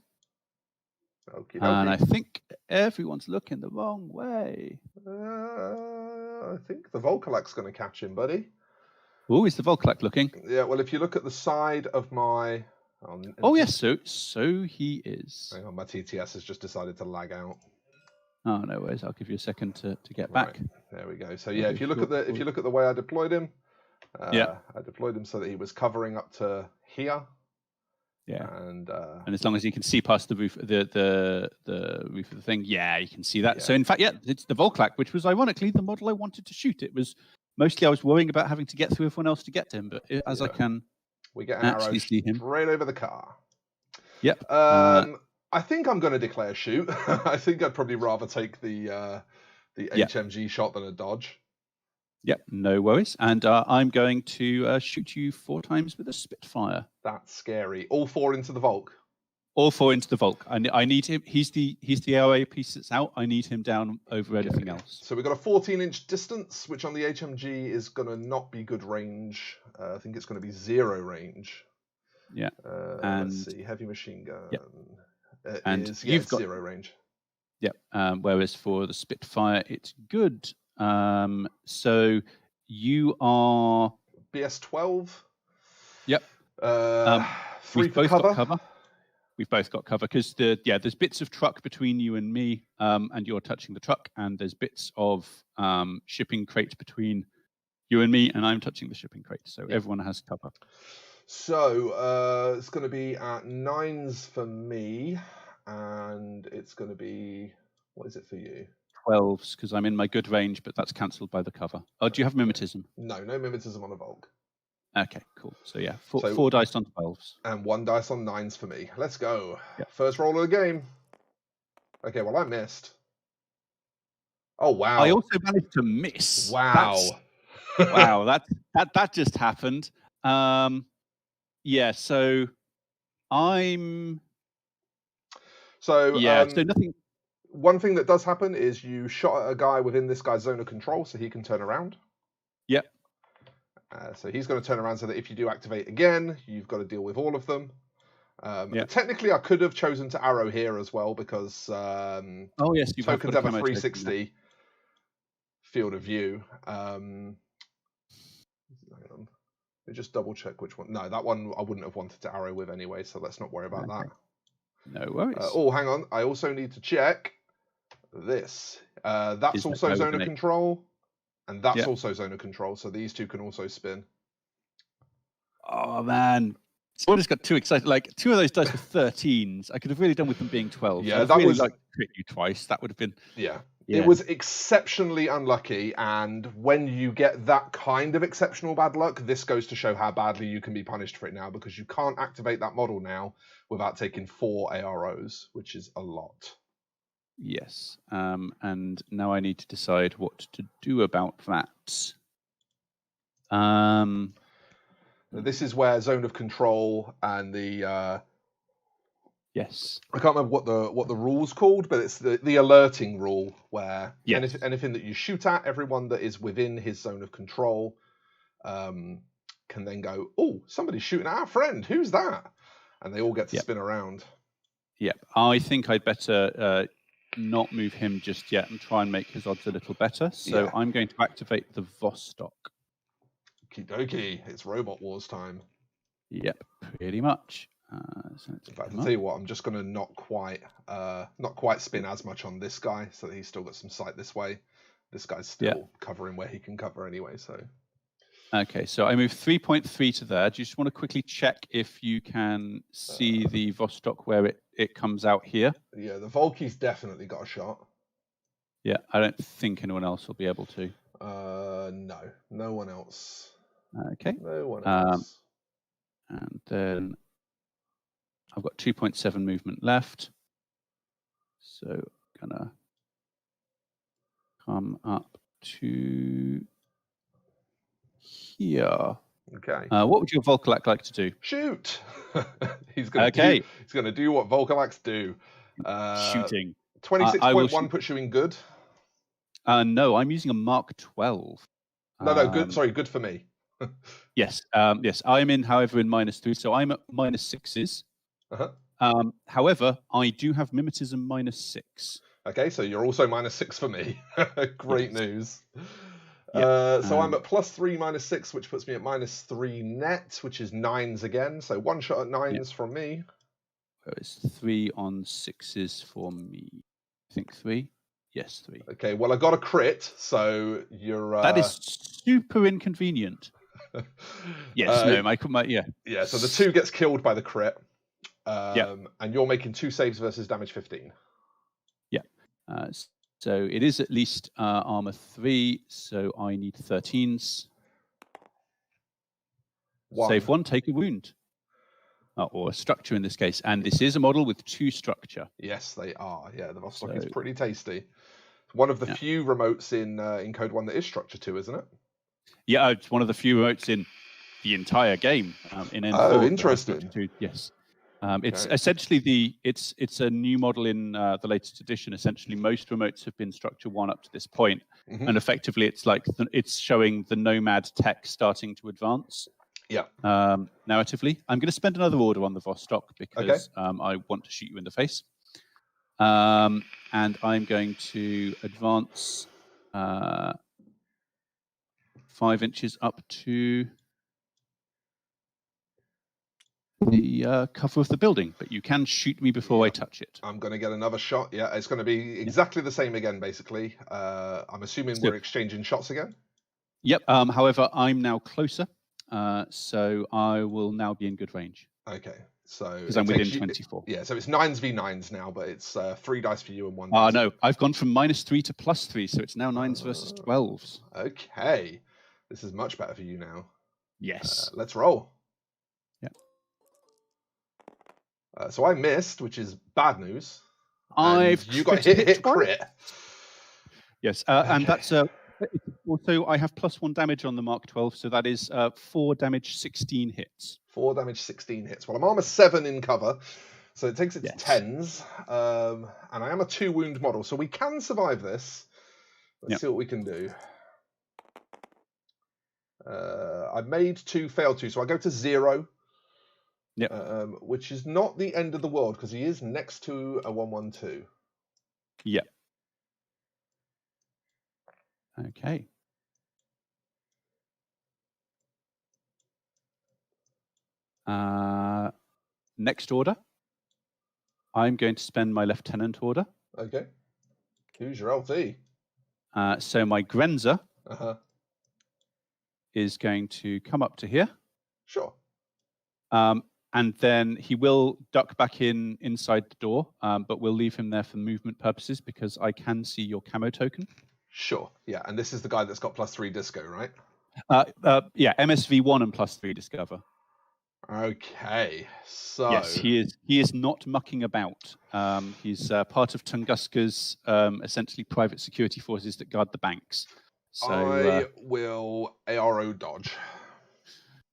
Okey-dokey. And I think everyone's looking the wrong way. I think the Volcalac's going to catch him, buddy. Oh, is the Volcalac looking? Yeah, well, if you look at the side of my... Oh, yes, so he is. Hang on, my TTS has just decided to lag out. Oh, no worries. I'll give you a second to get back. There we go. So yeah, if you look at the way I deployed him, I deployed him so that he was covering up to here. Yeah. And as long as you can see past the roof, the roof of the thing, yeah, you can see that. Yeah. So in fact, yeah, it's the Volcalac, which was ironically the model I wanted to shoot. It was mostly I was worrying about having to get through everyone else to get to him, but as I can, we get an arrow straight over the car. Yep. I think I'm going to declare shoot. I think I'd probably rather take the HMG shot than a dodge. Yep, no worries. And I'm going to shoot you 4 times with a Spitfire. That's scary. All 4 into the Volk. All 4 into the Volk. I need him. He's the AOA piece that's out. I need him down over anything else. So we've got a 14-inch distance, which on the HMG is going to not be good range. I think it's going to be 0 range. Yeah. Let's see. Heavy machine gun. Yep. You've got 0 range. Yep. Whereas for the Spitfire, it's good. So you are BS12. Yep. We've both got cover. We've both got cover because there's bits of truck between you and me, and you're touching the truck, and there's bits of shipping crate between you and me, and I'm touching the shipping crate. So everyone has cover. So it's going to be at 9s for me, and it's going to be, what is it for you? 12s because I'm in my good range, but that's cancelled by the cover. Oh, do you have mimetism? No mimetism on a Volk. Okay, cool. So yeah, 4 dice on 12s. And 1 dice on 9s for me. Let's go. Yep. First roll of the game. Okay, well, I missed. Oh, wow. I also managed to miss. Wow. Wow, that just happened. Yeah, so I'm So Yeah. So nothing. one thing that does happen is you shot at a guy within this guy's zone of control, so he can turn around. Yep. So he's going to turn around so that if you do activate again, you've got to deal with all of them. Technically, I could have chosen to arrow here as well because Oh yes, you've tokens got have a camo token, 360 field of view. Hang on. Let me just double check which one. No, that one I wouldn't have wanted to arrow with anyway, so let's not worry about that. No worries. Oh, hang on. I also need to check this. That's also zone of control, and that's also zone of control, so these two can also spin. Oh, man. Someone just got too excited. Like, 2 of those dice were 13s. I could have really done with them being 12s. Yeah, that really was... like, crit you twice. That would have been... Yeah. It was exceptionally unlucky, and when you get that kind of exceptional bad luck, this goes to show how badly you can be punished for it now, because you can't activate that model now without taking 4 AROs, which is a lot. Yes, and now I need to decide what to do about that. This is where zone of control and the... Yes. I can't remember what the rule's called, but it's the alerting rule, where anything that you shoot at, everyone that is within his zone of control can then go, oh, somebody's shooting at our friend. Who's that? And they all get to spin around. Yep. I think I'd better not move him just yet and try and make his odds a little better. So I'm going to activate the Vostok. Okie dokie. It's Robot Wars time. Yep, pretty much. So in fact, I'll tell you what, I'm just going to not quite spin as much on this guy, so that he's still got some sight this way. This guy's still covering where he can cover anyway. So. Okay, so I move 3.3 to there. Do you just want to quickly check if you can see the Vostok where it comes out here? Yeah, the Volky's definitely got a shot. Yeah, I don't think anyone else will be able to. No one else. Okay. No one else. And then I've got 2.7 movement left. So gonna come up to here. Okay. What would your Volkalak like to do? Shoot. He's gonna do what Volkalaks do. Shooting. 26.1 puts you in good. No, I'm using a Mark 12. No, good. Sorry, good for me. Yes. Yes, I'm in, however, in -3, so I'm at -6s. However, I do have mimetism -6. Okay, so you're also -6 for me. Great news. So I'm at +3 -6, which puts me at -3 net, which is 9s again. So one shot at 9s from me. It's 3 on 6s for me. I think 3. Yes, 3. Okay, well I got a crit, so you're. That is super inconvenient. Yes, Yeah, so the 2 gets killed by the crit. And you're making 2 saves versus damage 15. Yeah. So it is at least armor 3, so I need 13s. Save 1, take a wound. Or a structure in this case. And this is a model with 2 structure. Yes, they are. Yeah, the Vostok is pretty tasty. One of the few remotes in Code 1 that is structure 2, isn't it? Yeah, it's one of the few remotes in the entire game. In N4, oh, interesting. Yes. It's essentially it's a new model in the latest edition. Essentially, most remotes have been structure 1 up to this point, and effectively, it's like it's showing the Nomad tech starting to advance. Yeah. Narratively, I'm going to spend another order on the Vostok because I want to shoot you in the face, and I'm going to advance 5 inches up to the cover of the building, but you can shoot me before I touch it. I'm going to get another shot. Yeah, it's going to be exactly the same again, basically. I'm assuming we're exchanging shots again? Yep. However, I'm now closer, so I will now be in good range. Okay. So because I'm within 24. Yeah, so it's 9s v 9s now, but it's 3 dice for you and 1 dice. No, I've gone from -3 to +3, so it's now 9s versus 12s. Okay. This is much better for you now. Yes. Let's roll. So I missed, which is bad news. You got hit crit. Yes, and that's also I have +1 damage on the Mark 12, so that is 4 damage, 16 hits. 4 damage, 16 hits. Well, I'm armor 7 in cover, So it takes it to tens, and I am a 2-wound model, so we can survive this. Let's see what we can do. I made 2, failed 2, so I go to 0. Yep. Which is not the end of the world because he is next to a 1-1-2. Yep. Okay. Next order. I'm going to spend my lieutenant order. Okay. Who's your LT? So my Grenzer is going to come up to here. Sure. And then he will duck back inside the door, but we'll leave him there for movement purposes because I can see your camo token. Sure. Yeah, and this is the guy that's got +3 disco, right? Yeah, MSV1 and +3 discover. Okay, so yes, he is not mucking about. He's part of Tunguska's essentially private security forces that guard the banks. So I will ARO dodge.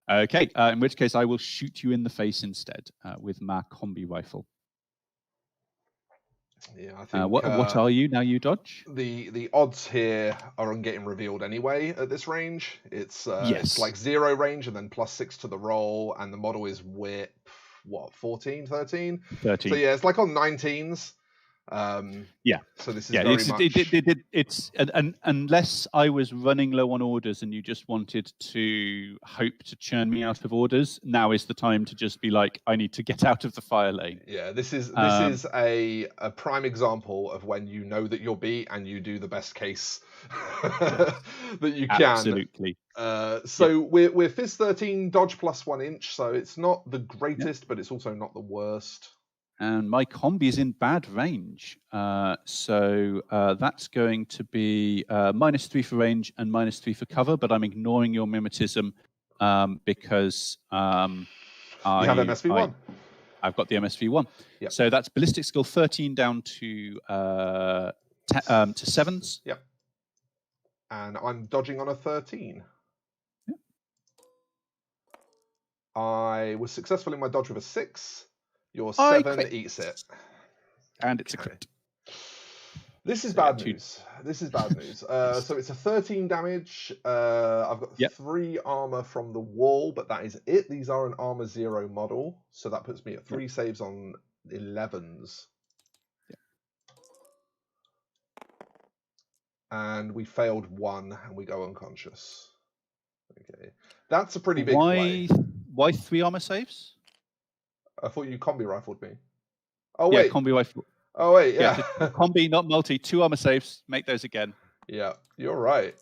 Okay, in which case I will shoot you in the face instead with my combi rifle. Yeah, I think. What are you now? You dodge. The odds here are on getting revealed anyway at this range. It's yes. It's like 0 range and then +6 to the roll, and the model is whip 14, 13? 13. So yeah, it's like on 19s. Yeah. So this is very much. It's unless I was running low on orders and you just wanted to hope to churn me out of orders, now is the time to just be like, I need to get out of the fire lane. Yeah, this is a prime example of when you know that you're beat and you do the best case that you can. Absolutely. So we're Fizz 13, dodge +1 inch, so it's not the greatest, but it's also not the worst. And my combi is in bad range. So that's going to be -3 for range and -3 for cover, but I'm ignoring your mimetism because you have MSV1. I've got the MSV1. Yep. So that's ballistic skill 13 down to 7s. Yep. And I'm dodging on a 13. Yep. I was successful in my dodge with a 6. Your 7 eats it. And it's a crit. This is bad news. This is bad news. So it's a 13 damage. I've got 3 armor from the wall, but that is it. These are an armor 0 model. So that puts me at 3 saves on 11s. And we failed 1 and we go unconscious. Okay. That's a pretty big play. Why 3 armor saves? I thought you combi rifled me. Oh wait, yeah, combi rifle. Oh wait, yeah. Combi, not multi. 2 armor saves. Make those again. Yeah, you're right.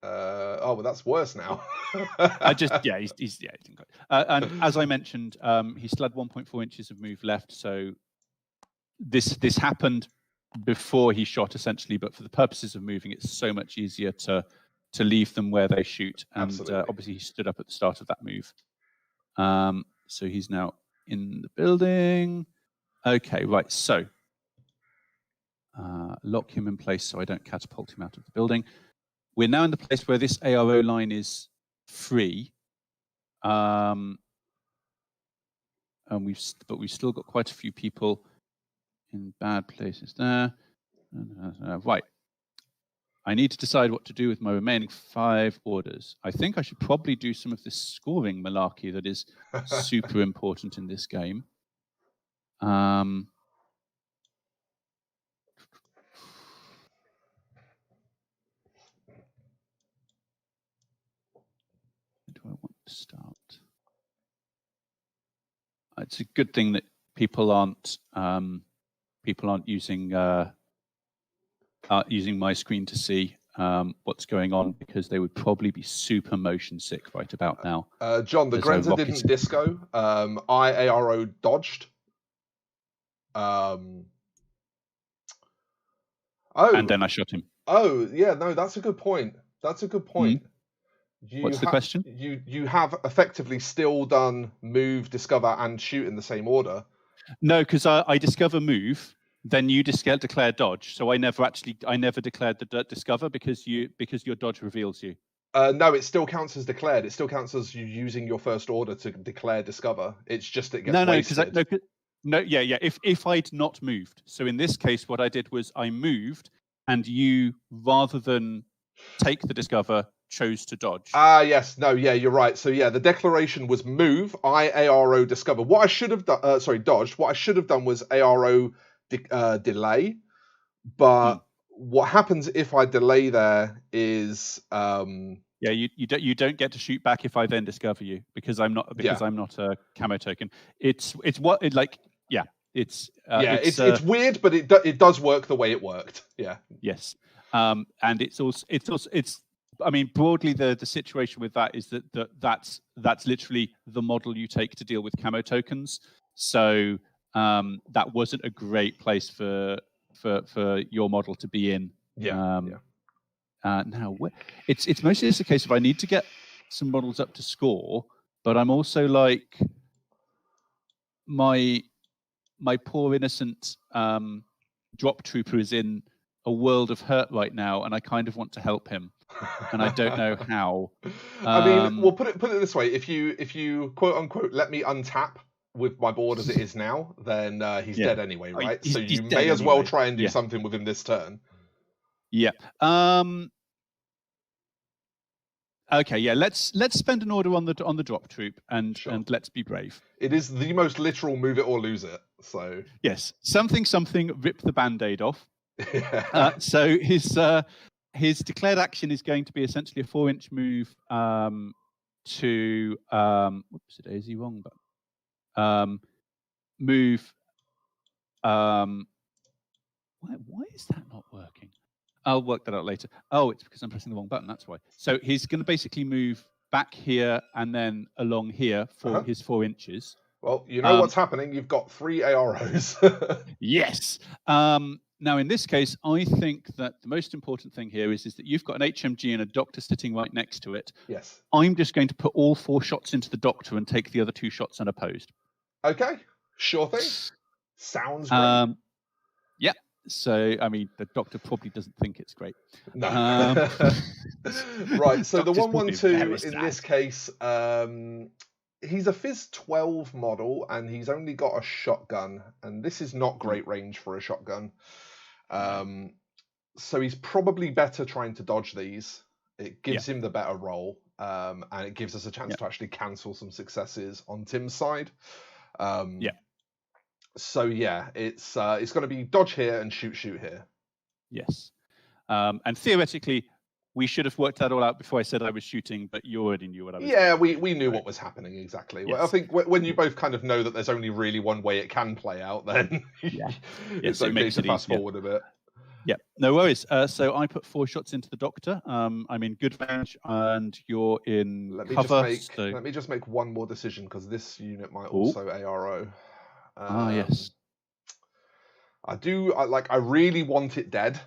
Oh, well, that's worse now. He's and as I mentioned, he still had 1.4 inches of move left. So this happened before he shot, essentially. But for the purposes of moving, it's so much easier to leave them where they shoot. And obviously, he stood up at the start of that move. So he's now in the building. Okay, right. So lock him in place so I don't catapult him out of the building. We're now in the place where this ARO line is free, and we've still got quite a few people in bad places there. Right. I need to decide what to do with my remaining 5 orders. I think I should probably do some of this scoring malarkey that is super important in this game. Do I want to start? It's a good thing that people aren't using my screen to see what's going on, because they would probably be super motion sick right about now. John, the Grenzer didn't disco. I ARO dodged. And then I shot him. Oh, yeah, no, that's a good point. That's a good point. What's the question? You have effectively still done move, discover, and shoot in the same order. No, because I discover move, then you declare dodge. So I never declared the discover because your dodge reveals you. No, it still counts as declared. It still counts as you using your first order to declare discover. It's just it gets wasted. If I'd not moved. So in this case, what I did was I moved, and you, rather than take the discover, chose to dodge. Yes. No, yeah, you're right. So yeah, the declaration was move, I ARO discover. What I should have done, dodged. What I should have done was ARO delay. But what happens if I delay there is you don't get to shoot back if I then discover you, because I'm not a camo token. It's weird, but it does work the way it worked. Yeah. Yes. And it's I mean, broadly, the situation with that is that's literally the model you take to deal with camo tokens. So that wasn't a great place for your model to be in. Now it's mostly just a case of I need to get some models up to score, but I'm also like my poor innocent drop trooper is in a world of hurt right now, and I kind of want to help him, and I don't know how. I mean, well, put it this way: if you quote unquote let me untap with my board as it is now, then he's dead anyway, right? So you may as well try and do something with him this turn. Yeah. Okay. Yeah. Let's spend an order on the drop troop and let's be brave. It is the most literal move it or lose it. So yes, something. Rip the band-aid off. So his declared action is going to be essentially a 4-inch move to whoops, daisy wrong button. Move. Why is that not working? I'll work that out later. Oh, it's because I'm pressing the wrong button. That's why. So he's going to basically move back here and then along here for his 4 inches. Well, you know what's happening. You've got 3 AROs. Yes. Now, in this case, I think that the most important thing here is that you've got an HMG and a doctor sitting right next to it. Yes. I'm just going to put all 4 shots into the doctor and take the other 2 shots unopposed. Okay. Sure thing. Sounds great. Yeah. So, I mean, the doctor probably doesn't think it's great. No. Right. So the 112 in this case, he's a Phys 12 model, and he's only got a shotgun, and this is not great range for a shotgun. So he's probably better trying to dodge these. It gives him the better roll, and it gives us a chance to actually cancel some successes on Tim's side. So yeah, it's going to be dodge here and shoot here. Yes, and theoretically, we should have worked that all out before I said I was shooting, but you already knew what I was doing. Yeah, we knew what was happening exactly. Yes. Well, I think when you both kind of know that there's only really one way it can play out, then it's okay to fast forward a bit. Yeah, no worries. So I put 4 shots into the doctor. I'm in good range, and you're in cover. Let me just make one more decision, because this unit might also ARO. Yes. I really want it dead.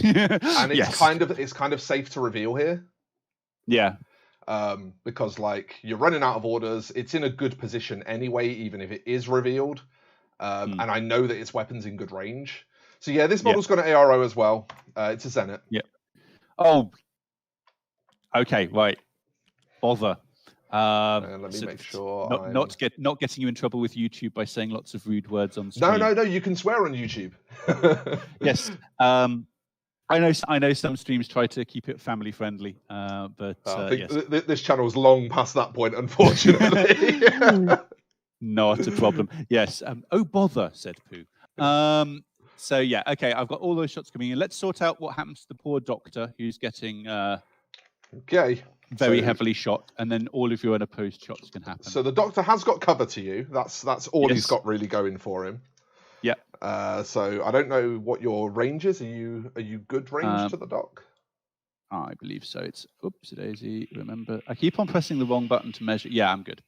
And it's kind of safe to reveal here. Yeah. Because you're running out of orders. It's in a good position anyway, even if it is revealed. And I know that its weapon's in good range. So yeah, this model's got an ARO as well. It's a Zenit. Yeah. Oh. Okay. Right. Bother. Let me make sure. Not getting you in trouble with YouTube by saying lots of rude words on stream. No. You can swear on YouTube. Yes. I know some streams try to keep it family friendly, but I think this channel's long past that point, unfortunately. Not a problem. Yes. Oh bother, said Pooh. So yeah, okay. I've got all those shots coming in. Let's sort out what happens to the poor doctor who's getting very heavily shot, and then all of your unopposed shots can happen. So the doctor has got cover to you. That's all he's got really going for him. Yeah. So I don't know what your range is. Are you good range to the doc? I believe so. It's oopsie daisy. Remember, I keep on pressing the wrong button to measure. Yeah, I'm good.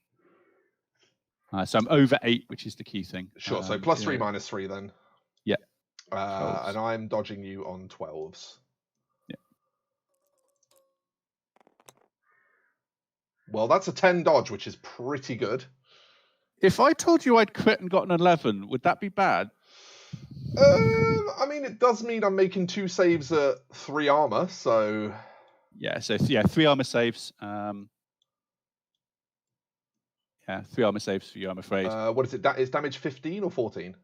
So I'm over 8, which is the key thing. Sure. So +3, -3 then. Yeah. And I'm dodging you on 12s. Yeah. Well, that's a 10 dodge, which is pretty good. If I told you I'd crit and got an 11, would that be bad? I mean, it does mean I'm making 2 saves at 3 armor, so... Yeah, so yeah, 3 armor saves. Yeah, 3 armor saves for you, I'm afraid. What is it? Is damage 15 or 14?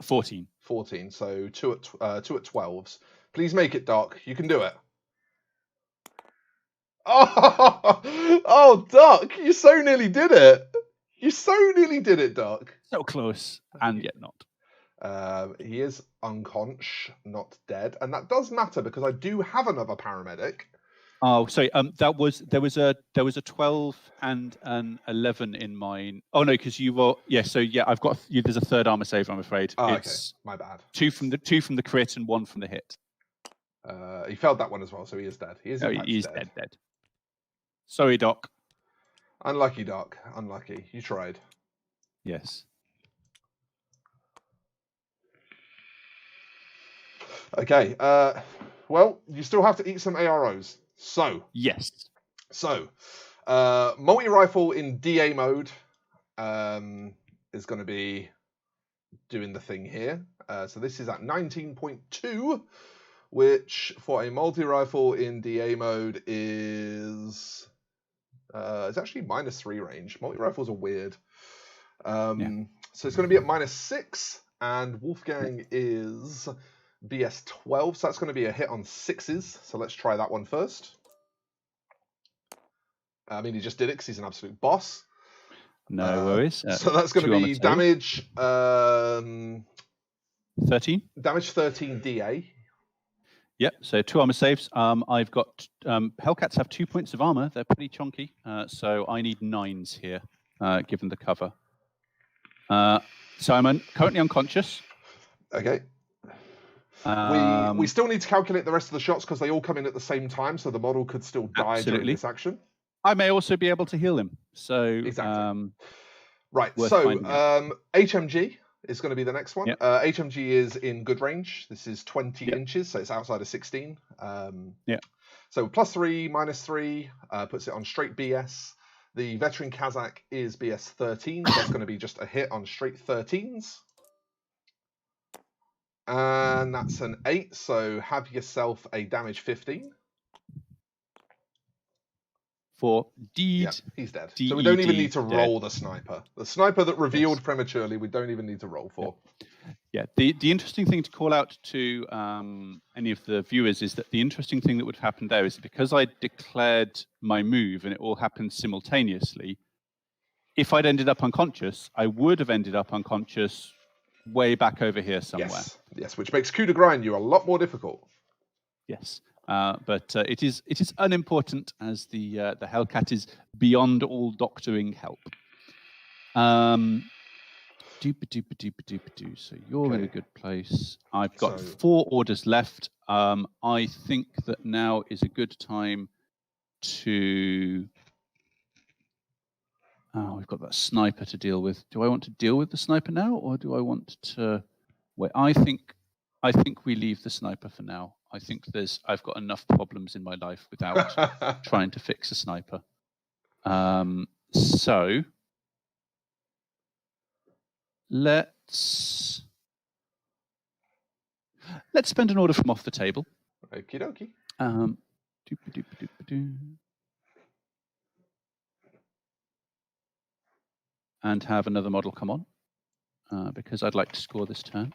14. 14. So 2 at 12s. Please make it, Doc. You can do it. Oh, oh, Doc! You so nearly did it. You so nearly did it, Doc. So close, and yet not. He is unconscious, not dead, and that does matter because I do have another paramedic. Oh, sorry. There was a 12 and an 11 in mine. Oh no, because you were So yeah, I've got there's a 3rd armor save. I'm afraid. Oh, it's okay. My bad. 2 from the crit and 1 from the hit. He failed that one as well, so he is dead. He is dead. Sorry, Doc. Unlucky, Doc. Unlucky. You tried. Yes. Okay. Well, you still have to eat some AROs. So. Yes. So, multi-rifle in DA mode is going to be doing the thing here. So this is at 19.2, which for a multi-rifle in DA mode is it's actually -3 range. Multi-rifles are weird. So it's going to be at -6, and Wolfgang is BS 12, so that's going to be a hit on 6s. So let's try that one first. I mean, he just did it because he's an absolute boss. No worries. So that's going to be damage 13. Damage 13 DA. Yep. So 2 armor saves. I've got Hellcats have 2 points of armor. They're pretty chunky. So I need 9s here, given the cover. So I'm currently unconscious. Okay. We still need to calculate the rest of the shots because they all come in at the same time, so the model could still die during this action. I may also be able to heal him. So exactly. Right. So HMG is going to be the next one. Yep. HMG is in good range. This is 20 inches, so it's outside of 16. So +3, -3 puts it on straight BS. The veteran Kazakh is BS 13. So that's going to be just a hit on straight 13s. And that's an 8. So have yourself a damage 15. For deed. Yeah, he's dead. So we don't even need to roll the sniper. The sniper that revealed prematurely, we don't even need to roll for. Yeah. The interesting thing to call out to any of the viewers is that the interesting thing that would happen there is because I declared my move and it all happened simultaneously, if I'd ended up unconscious, I would have ended up unconscious way back over here somewhere. Yes, which makes coup de grace you a lot more difficult. Yes. But it is unimportant as the Hellcat is beyond all doctoring help. So you're in a good place. I've got 4 orders left. I think that now is a good time to. Oh, we've got that sniper to deal with. Do I want to deal with the sniper now, or do I want to wait? I think we leave the sniper for now. I think I've got enough problems in my life without trying to fix a sniper. So let's spend an order from off the table. Okie dokie. And have another model come on because I'd like to score this turn.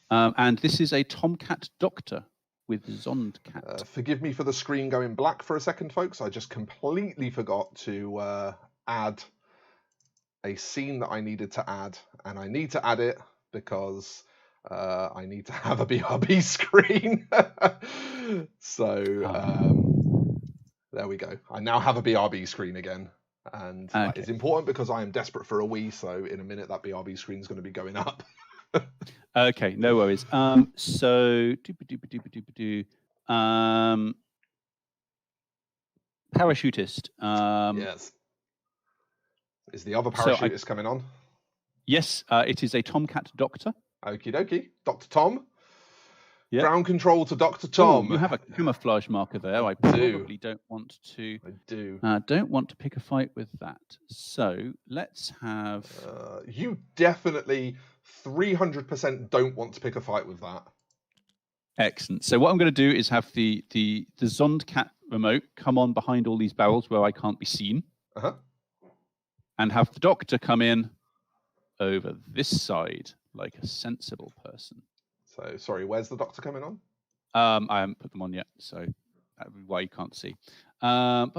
And this is a Tomcat Doctor with Zondcat. Forgive me for the screen going black for a second, folks. I just completely forgot to add a scene that I needed to add, and I need to add it because I need to have a BRB screen. So there we go. I now have a BRB screen again, and that is important because I am desperate for a Wii, so in a minute that BRB screen is going to be going up. Okay, no worries. So parachutist. Yes. Is the other parachutist coming on? Yes, it is a Tomcat Doctor. Okie dokie. Dr. Tom. Yep. Ground control to Dr. Tom. Ooh, you have a camouflage marker there. I probably don't want to. I do. Don't want to pick a fight with that. So let's have. You definitely 300% don't want to pick a fight with that. Excellent. So what I'm going to do is have the Zondcat remote come on behind all these barrels where I can't be seen, and have the doctor come in over this side like a sensible person. So, sorry, where's the doctor coming on? I haven't put them on yet, so that's why you can't see. Over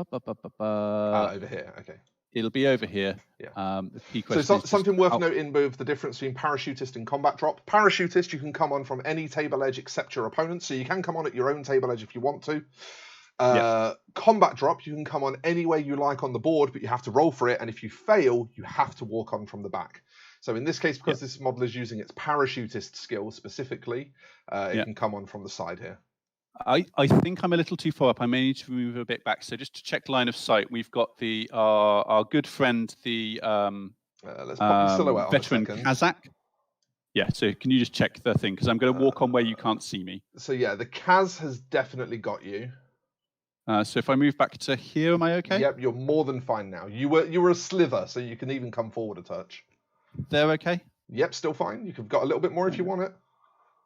here, okay. It'll be over here. Yeah. The key question so is something worth noting with the difference between parachutist and combat drop. Parachutist, you can come on from any table edge except your opponent, so you can come on at your own table edge if you want to. Combat drop, you can come on anywhere you like on the board, but you have to roll for it, and if you fail, you have to walk on from the back. So in this case, because this model is using its parachutist skill specifically, it can come on from the side here. I think I'm a little too far up. I may need to move a bit back. So just to check line of sight, we've got our good friend, the let's pop the silhouette veteran on a second. Kazakh. Yeah, so can you just check the thing? Because I'm going to walk on where you can't see me. So yeah, the Kaz has definitely got you. So if I move back to here, am I okay? Yep, you're more than fine now. You were a sliver, so you can even come forward a touch. They're okay? Yep, still fine. You've got a little bit more if you want it.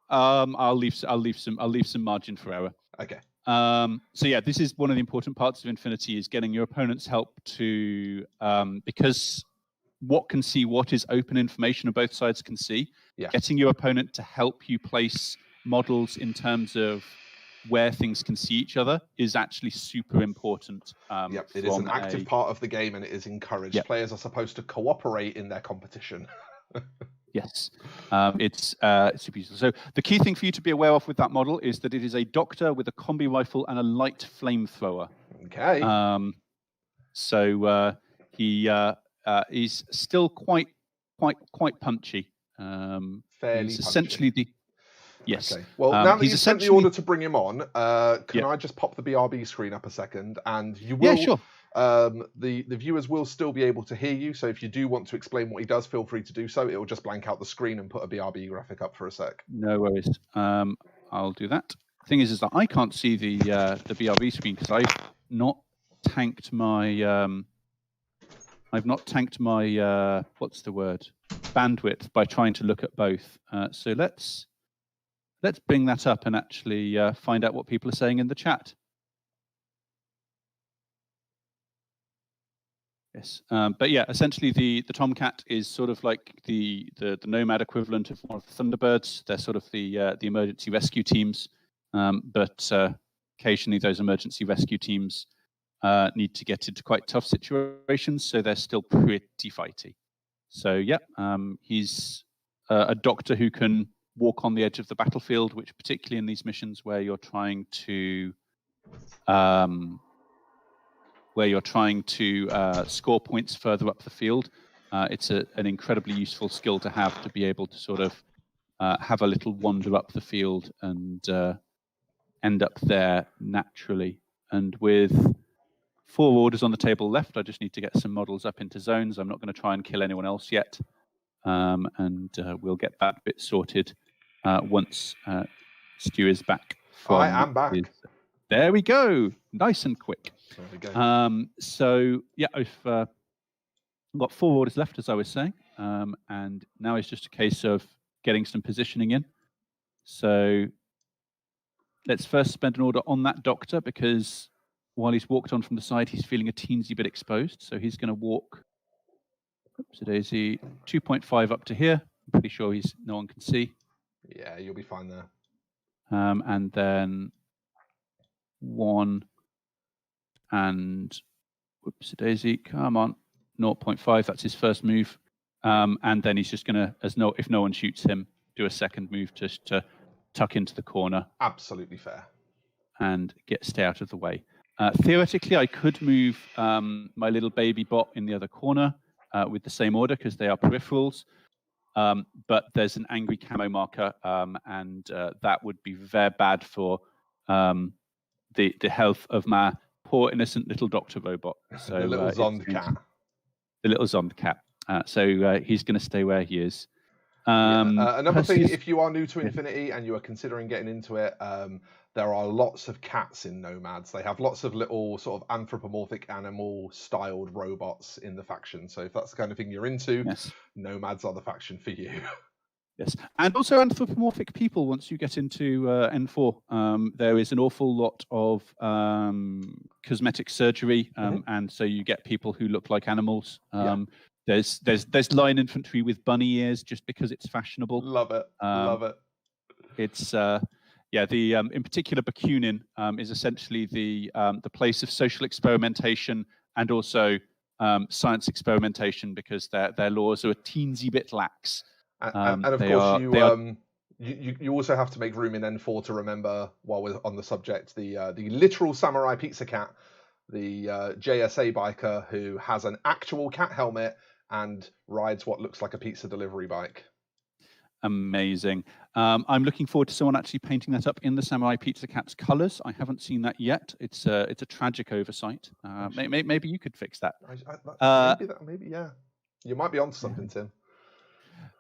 I'll leave some margin for error. Okay. So yeah, this is one of the important parts of Infinity, is getting your opponent's help to because what can see what is open information, and both sides can see. Yeah. Getting your opponent to help you place models in terms of where things can see each other is actually super important. Yep, it is an active part of the game, and it is encouraged. Yep. Players are supposed to cooperate in their competition. Yes, it's super useful. So the key thing for you to be aware of with that model is that it is a doctor with a combi rifle and a light flamethrower. Okay. So he is still quite punchy. Fairly he's essentially punchy. Yes. Okay. Well, now that you've sent the order to bring him on, can I just pop the BRB screen up a second? And you will. Yeah, sure. The viewers will still be able to hear you. So if you do want to explain what he does, feel free to do so. It will just blank out the screen and put a BRB graphic up for a sec. No worries. I'll do that. The thing is that I can't see the BRB screen because I've not tanked my what's the word, bandwidth by trying to look at both. So let's bring that up and actually find out what people are saying in the chat. Yes, but yeah, essentially the Tomcat is sort of like the Nomad equivalent of one of the Thunderbirds. They're sort of the emergency rescue teams, but occasionally those emergency rescue teams need to get into quite tough situations, so they're still pretty fighty. So yeah, he's a doctor who can walk on the edge of the battlefield, which particularly in these missions where you're trying to score points further up the field, it's an incredibly useful skill to have, to be able to sort of have a little wander up the field and end up there naturally. And with 4 orders on the table left, I just need to get some models up into zones. I'm not going to try and kill anyone else yet, and we'll get that bit sorted once Stu is back. I am back. There we go. Nice and quick. There we go. So yeah, I've got 4 orders left, as I was saying, and now it's just a case of getting some positioning in. So let's first spend an order on that doctor, because while he's walked on from the side, he's feeling a teensy bit exposed. So he's going to walk, oopsie-daisy, 2.5 up to here. I'm pretty sure no one can see. Yeah, you'll be fine there. And then 1 and whoopsie-daisy, come on, 0.5. That's his first move. And then he's just going to, if no one shoots him, do a second move just to tuck into the corner. Absolutely fair. And stay out of the way. Theoretically, I could move my little baby bot in the other corner with the same order, because they are peripherals. But there's an angry camo marker, and that would be very bad for the health of my poor innocent little doctor robot. So the little Zond cat. The little Zond cat. So he's going to stay where he is. Another thing, if you are new to Infinity and you are considering getting into it, there are lots of cats in Nomads. They have lots of little sort of anthropomorphic animal-styled robots in the faction. So if that's the kind of thing you're into, yes, Nomads are the faction for you. Yes, and also anthropomorphic people. Once you get into N4, there is an awful lot of cosmetic surgery, and so you get people who look like animals. There's line infantry with bunny ears just because it's fashionable. Love it. Love it. It's in particular Bakunin is essentially the place of social experimentation and also science experimentation because their laws are a teensy bit lax. And of course, you also have to make room in N4 to remember, while we're on the subject, the literal samurai pizza cat, the JSA biker who has an actual cat helmet and rides what looks like a pizza delivery bike. Amazing. I'm looking forward to someone actually painting that up in the Samurai Pizza Cat's colours. I haven't seen that yet. It's a tragic oversight. Maybe you could fix that. Maybe, yeah. You might be onto something, Tim.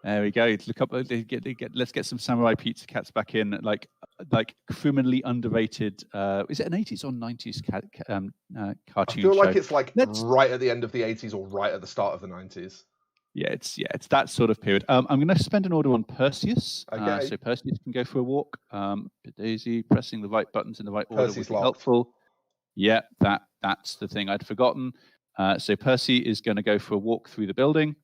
There we go. Look up. Let's get some Samurai Pizza Cats back in, like criminally underrated. Is it an 80s or 90s cartoon? I feel like it's like right at the end of the 80s or right at the start of the 90s. Yeah, it's that sort of period. I'm going to spend an order on Perseus. Okay. So Perseus can go for a walk. Daisy pressing the right buttons in the right order Percy's would be helpful. Yeah, that's the thing I'd forgotten. So Percy is going to go for a walk through the building.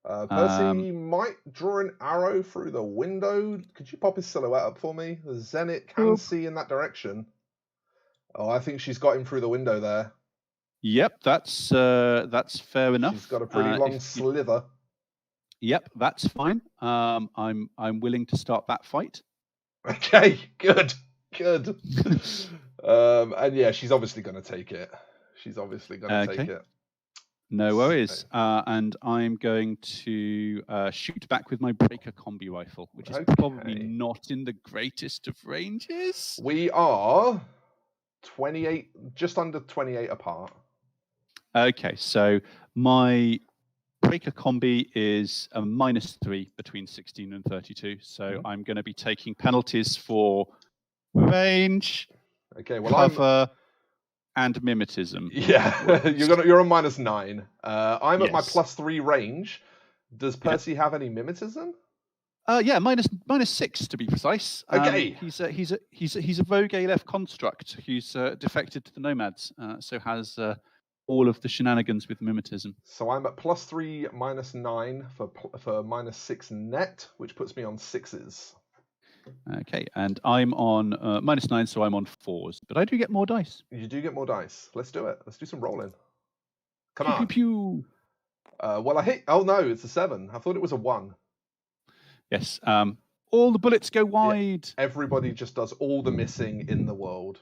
Percy might draw an arrow through the window. Could you pop his silhouette up for me? The Zenit can see in that direction. Oh, I think she's got him through the window there. Yep, that's fair enough. She's got a pretty long slither. Yep, that's fine. I'm willing to start that fight. Okay, good. And yeah, she's obviously going to take it. Take it. No worries. And I'm going to shoot back with my breaker combi rifle, which is probably not in the greatest of ranges. We are 28, just under 28 apart. Okay, so my breaker combi is a -3 between 16 and 32. So I'm going to be taking penalties for range, cover, and mimetism. Yeah, you're on -9. I'm at my +3 range. Does Percy have any mimetism? Yeah, -6 to be precise. Okay. He's a Rogue ALF construct who's defected to the Nomads, so has all of the shenanigans with mimetism. So I'm at +3 -9 for -6 net, which puts me on 6s. Okay, and I'm on -9, so I'm on 4s. But I do get more dice. You do get more dice. Let's do it. Let's do some rolling. Come on. Pew. Well, I hit. Oh no, it's a 7. I thought it was a 1. Yes. All the bullets go wide. Yeah, everybody just does all the missing in the world.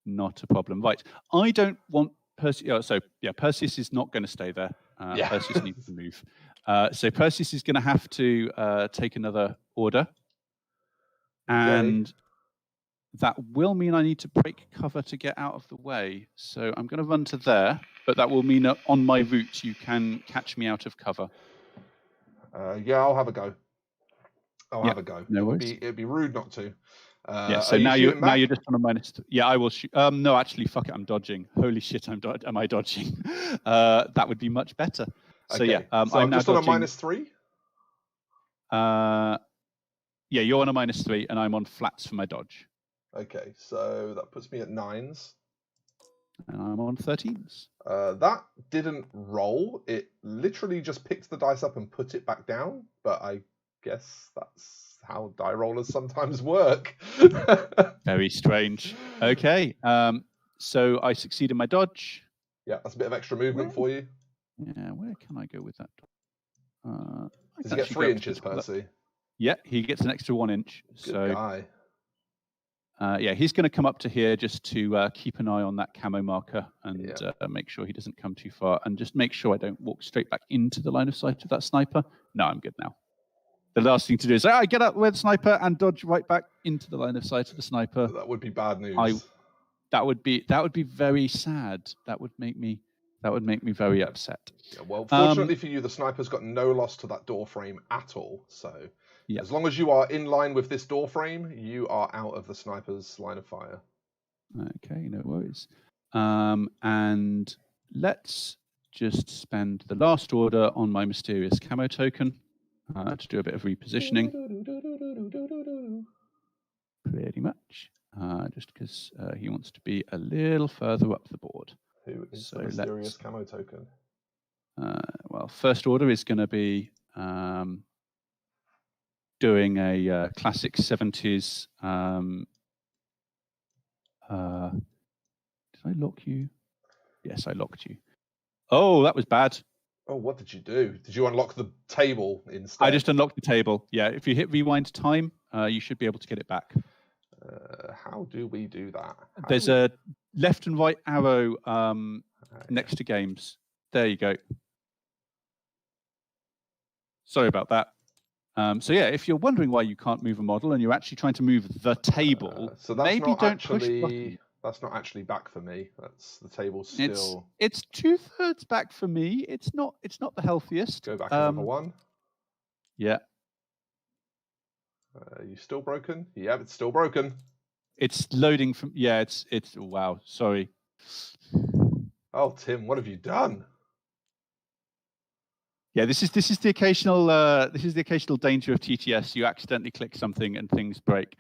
Not a problem. Right. I don't want Perseus. Perseus is not going to stay there. Perseus needs to move. So Perseus is going to have to take another order. And that will mean I need to break cover to get out of the way. So I'm going to run to there, but that will mean that on my route you can catch me out of cover. Yeah, I'll have a go. Have a go. No worries. It'd be rude not to. So now you're just on a -3. Yeah, I will shoot. No, actually, fuck it. I'm dodging. Holy shit, am I dodging? That would be much better. So okay. I'm now just dodging. On a -3. Yeah, you're on a -3, and I'm on flats for my dodge. Okay, so that puts me at 9s. And I'm on 13s. That didn't roll. It literally just picked the dice up and put it back down. But I guess that's how die rollers sometimes work. Very strange. Okay, so I succeed in my dodge. Yeah, that's a bit of extra movement for you. Yeah, where can I go with that? Does he get 3 inches, Percy? Yeah, he gets an extra 1 inch. Good guy. Yeah, he's going to come up to here just to keep an eye on that camo marker and make sure he doesn't come too far, and just make sure I don't walk straight back into the line of sight of that sniper. No, I'm good now. The last thing to do is I get up with the sniper and dodge right back into the line of sight of the sniper. That would be bad news. That would be very sad. That would make me very upset. Yeah, well, fortunately for you, the sniper's got no loss to that door frame at all. So as long as you are in line with this door frame, you are out of the sniper's line of fire. Okay, no worries. And let's just spend the last order on my mysterious camo token. to do a bit of repositioning. Pretty much. Just because he wants to be a little further up the board. Who is the mysterious camo token? Well, first order is going to be doing a classic 70s. Did I lock you? Yes, I locked you. Oh, that was bad. Oh, what did you do? Did you unlock the table instead? I just unlocked the table. Yeah, if you hit rewind time, you should be able to get it back. How do we do that? There's a left and right arrow next to games. There you go. Sorry about that. So yeah, if you're wondering why you can't move a model and you're actually trying to move the table, so that's maybe not don't actually, push button. That's not actually back for me. That's the table still. It's 2/3 back for me. It's not the healthiest. Go back another one. Yeah. You still broken? Yeah, it's still broken. It's loading from. Yeah, it's. Wow. Sorry. Oh, Tim, what have you done? Yeah, this is the occasional danger of TTS. You accidentally click something and things break.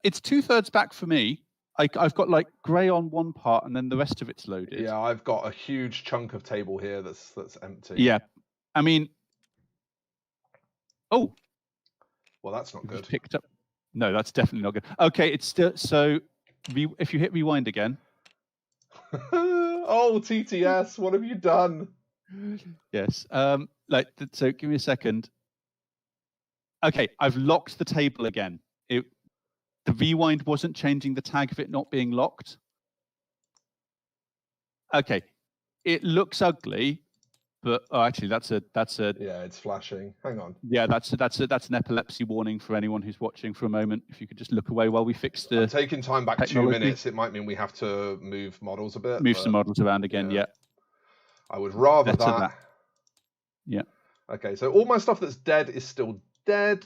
It's 2/3 back for me. I've got like grey on one part and then the rest of it's loaded. Yeah, I've got a huge chunk of table here that's empty. Yeah, I mean, oh, well, that's not good. Picked up. No, that's definitely not good. Okay, it's still so. If you hit rewind again. Oh, TTS, what have you done? Yes. So give me a second. Okay, I've locked the table again. The rewind wasn't changing the tag of it not being locked. Okay, it looks ugly, but actually that's a yeah, it's flashing. Hang on. Yeah, that's an epilepsy warning for anyone who's watching for a moment. If you could just look away while we fix the. I'm taking time back technology. 2 minutes. It might mean we have to move models a bit. Move some models around again. Yeah. I would rather that. Yeah. Okay, so all my stuff that's dead is still dead.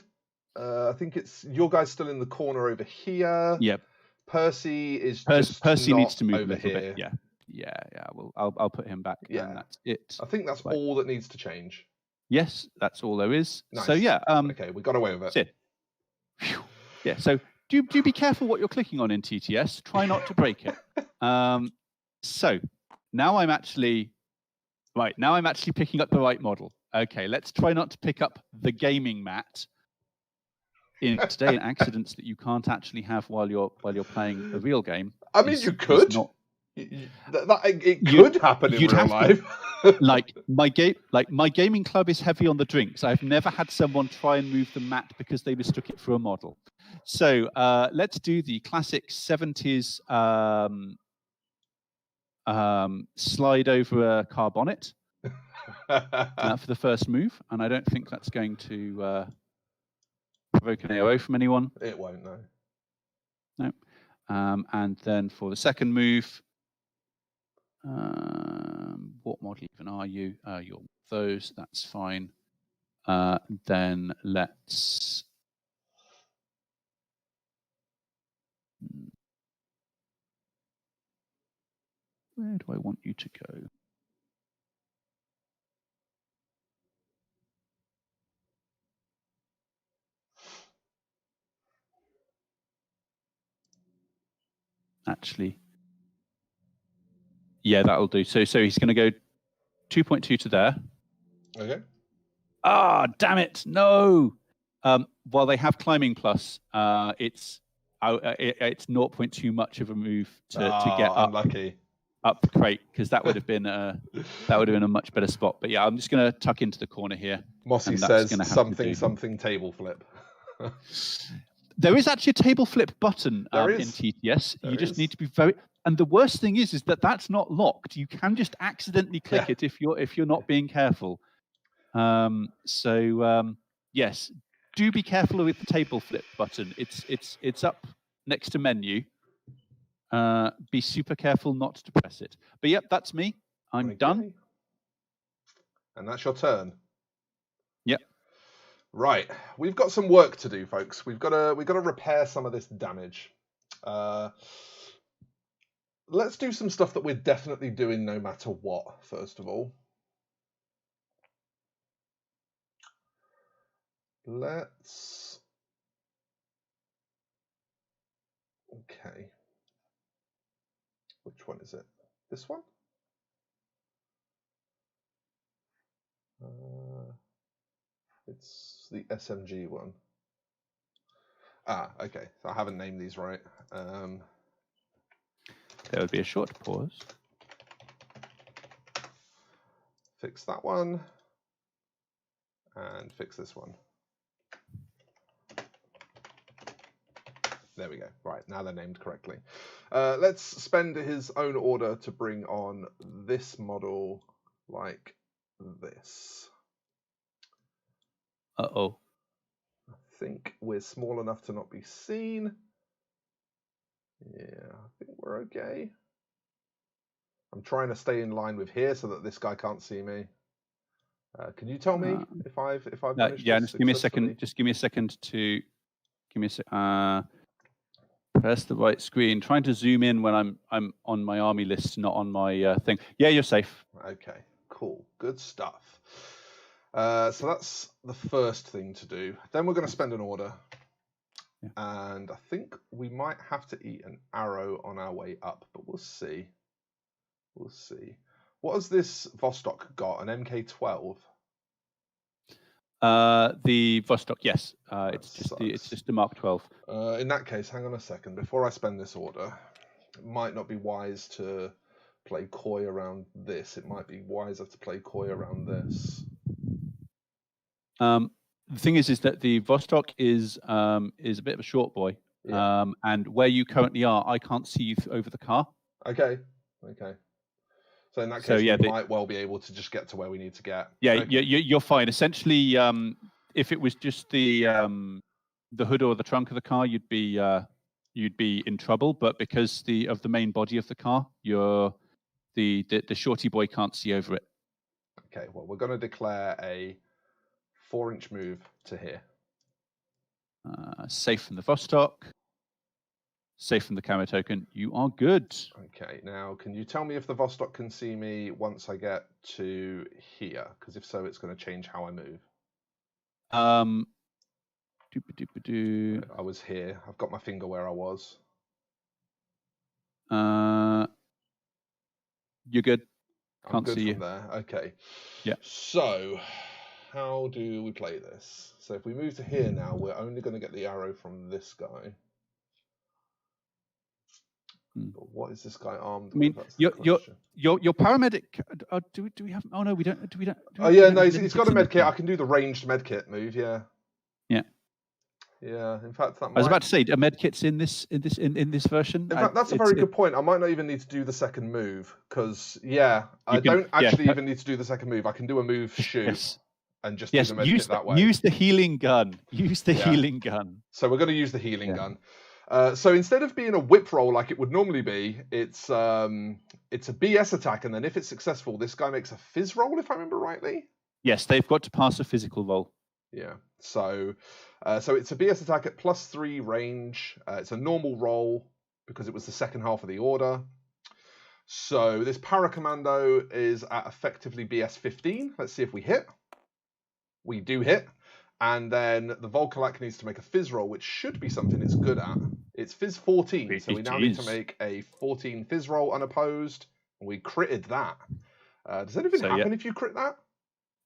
I think it's your guy's still in the corner over here. Yep. Percy is Percy needs to move over a little here. bit. Yeah. Well, I'll put him back. Yeah, and that's it. I think that's all that needs to change. Yes, that's all there is. Nice. So yeah. Okay, we got away with it. Yeah. So do be careful what you're clicking on in TTS. Try not to break it. So now I'm actually picking up the right model. Okay, let's try not to pick up the gaming mat in today in accidents that you can't actually have while you're playing a real game. I mean, you could. It could happen in real life. like my gaming club is heavy on the drinks. I've never had someone try and move the mat because they mistook it for a model. So let's do the classic 70s slide over a car bonnet. For the first move, and I don't think that's going to provoke an AOO from anyone. It won't, no. No. And then for the second move, what model even are you? You're those, that's fine. Then let's... Where do I want you to go? Actually, yeah, that'll do. So he's going to go 2.2 to there. Okay. Ah, damn it! No. While they have climbing plus, it's 0.2 much of a move to get up. Unlucky. Up the crate, because that would have been a much better spot. But yeah, I'm just going to tuck into the corner here. Mossy says something table flip. There is actually a table flip button in TTS. You just need to be very. And the worst thing is that that's not locked. You can just accidentally click it if you're not being careful. Yes, do be careful with the table flip button. It's up next to menu. Be super careful not to press it. But yep, that's me. I'm done. And that's your turn. Yep. Right, we've got some work to do, folks. We've got to repair some of this damage. Let's do some stuff that we're definitely doing no matter what. First of all, Let's... Okay. Which one is it? This one? It's the SMG one. Okay. So I haven't named these right. There would be a short pause. Fix that one. And fix this one. There we go. Right, now they're named correctly. Let's spend his own order to bring on this model like this. Uh-oh. I think we're small enough to not be seen. Yeah, I think we're okay. I'm trying to stay in line with here so that this guy can't see me. Can you tell me if I've managed yeah, this just give me a second. Just give me a second to press the right screen. Trying to zoom in when I'm on my army list, not on my thing. Yeah, you're safe. Okay, cool, good stuff. So that's the first thing to do. Then we're going to spend an order. Yeah. And I think we might have to eat an arrow on our way up, but we'll see. We'll see. What has this Vostok got? An MK12? The Vostok, yes. It's just the Mark 12. In that case, hang on a second. Before I spend this order, it might not be wise to play coy around this. It might be wiser to play coy around this. The thing is that the Vostok is a bit of a short boy. Yeah. And where you currently are, I can't see you over the car. Okay. So in that case, we might well be able to just get to where we need to get. Yeah, okay. you're fine. Essentially, if it was just the hood or the trunk of the car, you'd be in trouble. But because of the main body of the car, the shorty boy can't see over it. Okay. Well, we're going to declare a 4-inch move to here. Safe from the Vostok. Safe from the camo token. You are good. Okay, now can you tell me if the Vostok can see me once I get to here? Because if so, it's going to change how I move. I was here. I've got my finger where I was. You're good. I'm good from there. Okay. Yeah. So, how do we play this? So if we move to here now, we're only going to get the arrow from this guy. But what is this guy armed with? That's the question. Your paramedic. Do we have? Oh no, we don't. Do we don't? Oh yeah, no, he's got a medkit. I can do the ranged medkit move. Yeah. Yeah. Yeah. In fact, that I was about to say, a medkit's in this version. In fact, that's a very good point. I might not even need to do the second move because I don't actually even need to do the second move. I can do a move shoot. And just do the medkit that way. Use the healing gun. Use the healing gun. So we're going to use the healing gun. So instead of being a whip roll like it would normally be, it's a BS attack, and then if it's successful, this guy makes a fizz roll, if I remember rightly. Yes, they've got to pass a physical roll. Yeah. So it's a BS attack at +3 range. It's a normal roll because it was the second half of the order. So this Paracommando is at effectively BS 15. Let's see if we hit. We do hit. And then the Volkolak needs to make a fizz roll, which should be something it's good at. It's fizz 14, so we now need to make a 14 fizz roll unopposed. And we critted that. Does anything happen if you crit that?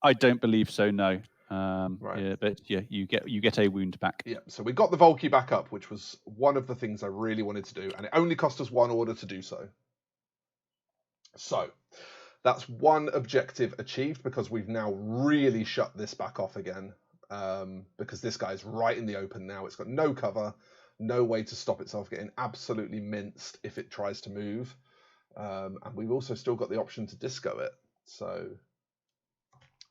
I don't believe so, no. Right. Yeah, but yeah, you get a wound back. Yeah, so we got the Volky back up, which was one of the things I really wanted to do, and it only cost us 1 order to do so. So that's 1 objective achieved because we've now really shut this back off again. Because this guy's right in the open now. It's got no cover, no way to stop itself getting absolutely minced if it tries to move. And we've also still got the option to disco it. So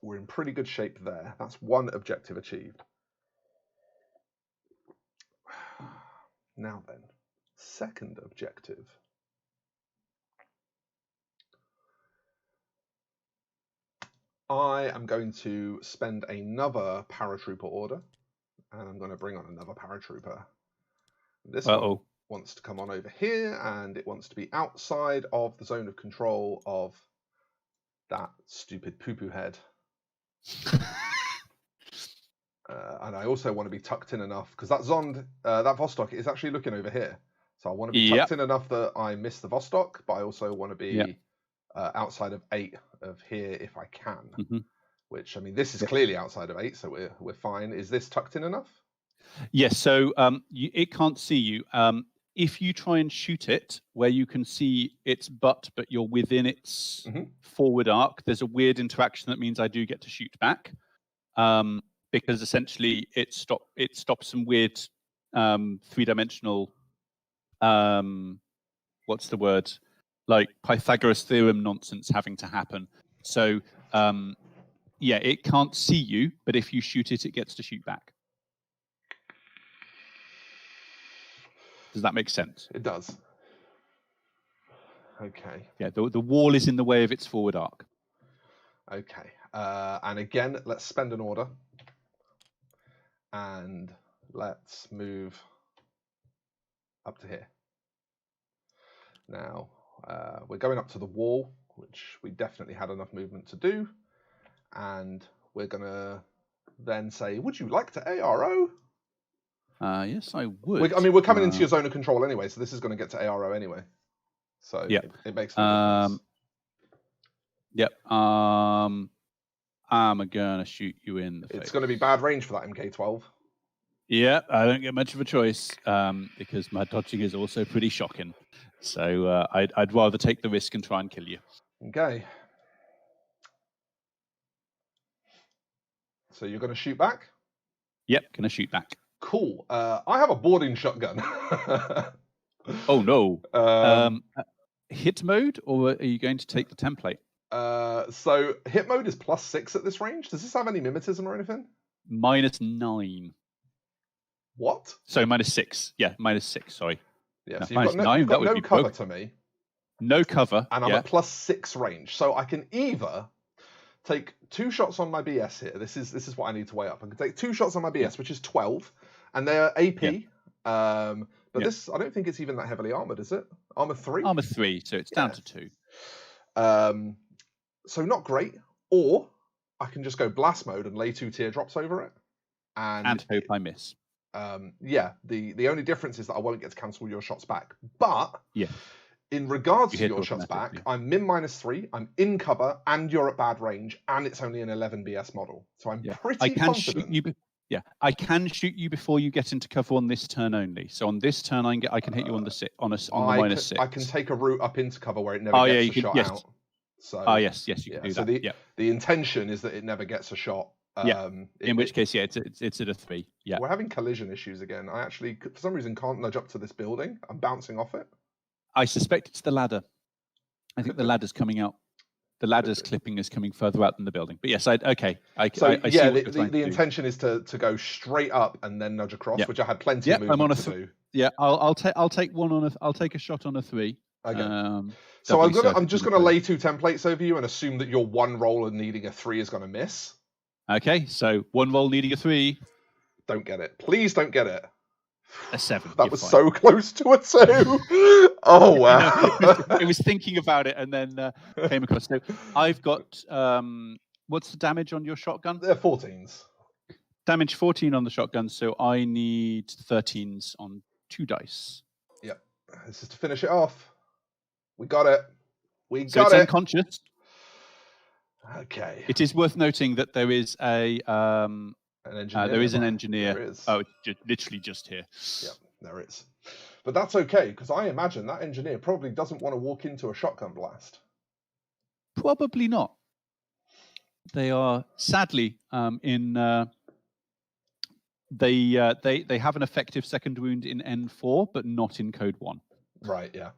we're in pretty good shape there. That's 1 objective achieved. Now then, second objective. I am going to spend another paratrooper order, and I'm going to bring on another paratrooper. This one wants to come on over here, and it wants to be outside of the zone of control of that stupid poo-poo head. And I also want to be tucked in enough, because that Zond, that Vostok is actually looking over here. So I want to be tucked in enough that I miss the Vostok, but I also want to be outside of 8 of here if I can. Which, I mean, this is clearly outside of 8, so we're fine. Is this tucked in enough? Yes, so it can't see you. If you try and shoot it where you can see its butt, but you're within its forward arc, there's a weird interaction that means I do get to shoot back. Because essentially it stops some weird 3-dimensional, what's the word? Like Pythagoras theorem nonsense having to happen. So, yeah, it can't see you, but if you shoot it, it gets to shoot back. Does that make sense? It does. Okay. Yeah, the wall is in the way of its forward arc. Okay. And again, let's spend an order. And let's move up to here. Now, we're going up to the wall, which we definitely had enough movement to do. And we're going to then say, would you like to ARO? Yes, I would. I mean, we're coming into your zone of control anyway, so this is going to get to ARO anyway. So it makes no difference. Yep. I'm going to shoot you in the face. It's going to be bad range for that MK12. Yeah, I don't get much of a choice because my dodging is also pretty shocking. So I'd rather take the risk and try and kill you. Okay. So you're going to shoot back? Yep, going to shoot back. Cool. I have a boarding shotgun. Oh, no. Hit mode, or are you going to take the template? So hit mode is +6 at this range. Does this have any mimetism or anything? -9. What? So -6. Yeah, -6, sorry. Yeah, no, so you've got no cover to me. No cover. And I'm at +6 range. So I can either take 2 shots on my BS here. This is what I need to weigh up. I can take 2 shots on my BS, which is 12, and they're AP. But this, I don't think it's even that heavily armored, is it? Armor 3? Armor 3, so it's down to 2. So not great. Or I can just go blast mode and lay 2 teardrops over it. And hope I miss. Yeah, the only difference is that I won't get to cancel your shots back. But in regards to your shots back, I'm min -3, I'm in cover, and you're at bad range, and it's only an 11 BS model. So I'm pretty confident. I can shoot you before you get into cover on this turn only. So on this turn, I can hit you on the -6. I can take a route up into cover where it never gets a shot out. So yes, you can do that. So the intention is that it never gets a shot. In which case, it's at a 3. Yeah. We're having collision issues again. I actually, for some reason, can't nudge up to this building. I'm bouncing off it. I suspect it's the ladder. I think the ladder's coming out. The ladder's clipping is coming further out than the building. But yes, okay. The intention is to go straight up and then nudge across, which I had plenty of movement to do. Yeah, I'll take one on I'll take a shot on a 3. Okay. So I'm just gonna lay 2 templates over you and assume that your one roll and needing a 3 is gonna miss. Okay, so one roll needing a 3. Don't get it. Please don't get it. A 7. That was so close to a 2. Oh wow. It was thinking about it and then came across. So I've got what's the damage on your shotgun? They're 14s. Damage 14 on the shotgun, so I need 13s on 2 dice. Yep. This is to finish it off. We got it. So it's unconscious. Okay. It is worth noting that there is an engineer. There is an engineer. There is. Oh, it's literally just here. Yeah, there is. But that's okay, because I imagine that engineer probably doesn't want to walk into a shotgun blast. Probably not. They are sadly they have an effective second wound in N4, but not in Code 1. Right. Yeah.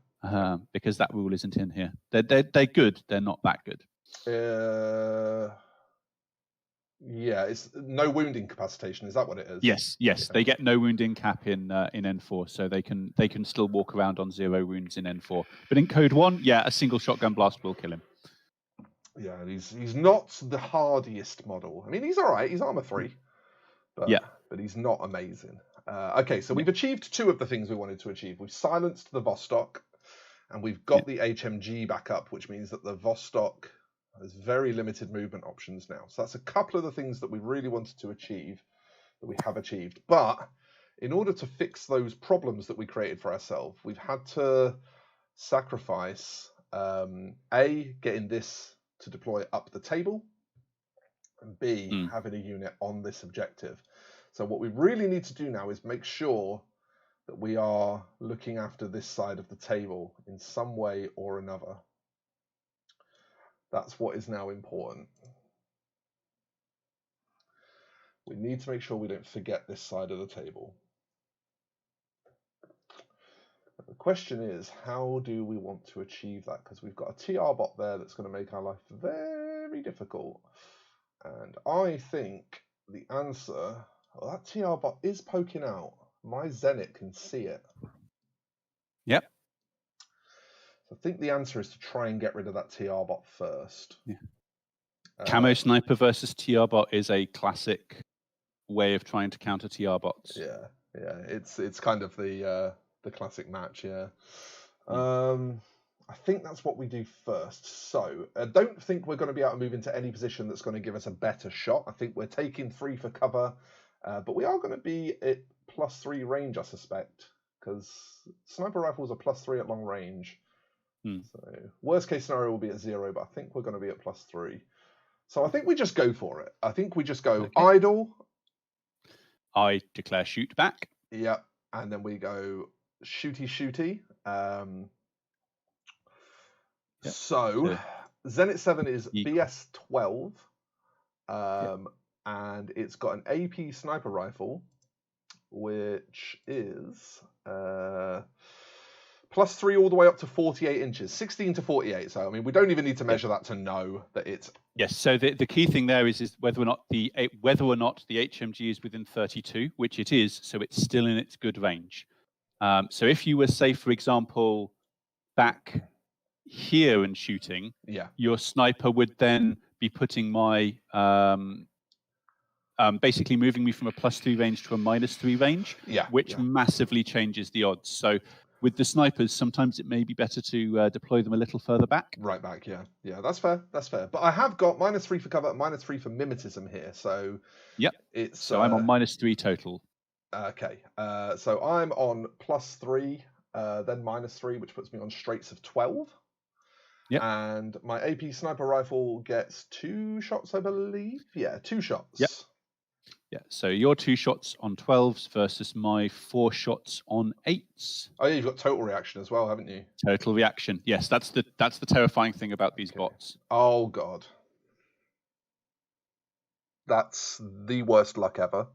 Because that rule isn't in here. They're good. They're not that good. Yeah, it's no wound incapacitation. Is that what it is? Yes. Yeah. They get no wounding cap in N4, so they can still walk around on 0 wounds in N4. But in Code 1, a single shotgun blast will kill him. Yeah, he's not the hardiest model. I mean, he's all right. He's armor 3, but he's not amazing. Okay, so we've achieved 2 of the things we wanted to achieve. We've silenced the Vostok, and we've got the HMG back up, which means that the Vostok has very limited movement options now. So that's a couple of the things that we really wanted to achieve. that we have achieved. But in order to fix those problems that we created for ourselves, we've had to sacrifice getting this to deploy up the table, and B, having a unit on this objective. So what we really need to do now is make sure that we are looking after this side of the table in some way or another. That's what is now important. We need to make sure we don't forget this side of the table. The question is, how do we want to achieve that? Because we've got a TR bot there that's going to make our life very difficult. And I think the answer, well, that TR bot is poking out. My Zenit can see it. Yep. So I think the answer is to try and get rid of that TR bot first. Yeah. Camo sniper versus TR bot is a classic way of trying to counter TR bots. Yeah, it's kind of the classic match. Yeah. I think that's what we do first. So I don't think we're going to be able to move into any position that's going to give us a better shot. I think we're taking 3 for cover, but we are going to be at +3 range, I suspect, because sniper rifles are +3 at long range. So worst case scenario will be at 0, but I think we're going to be at +3. So I think we just go for it. I think we just go idle. I declare shoot back. Yep, and then we go shooty. So Zenit 7 is BS 12, and it's got an AP sniper rifle, which is +3 all the way up to 48 inches, 16 to 48. So I mean, we don't even need to measure that to know that it's. Yes. So the key thing there is whether or not the HMG is within 32, which it is. So it's still in its good range. So if you were, say, for example, back here and shooting, your sniper would then be putting my basically moving me from a +3 range to a -3 range, which massively changes the odds. So with the snipers, sometimes it may be better to deploy them a little further back. Right back, yeah, that's fair. But I have got -3 for cover, -3 for mimetism here, so it's. So I'm on -3 total. Okay, so I'm on +3, then -3, which puts me on straights of 12. Yep. And my AP sniper rifle gets 2 shots, I believe. Yeah, 2 shots. Yep. Yeah, so your 2 shots on 12s versus my 4 shots on 8s. Oh yeah, you've got total reaction as well, haven't you? Total reaction. Yes, that's the terrifying thing about these bots. Oh god. That's the worst luck ever.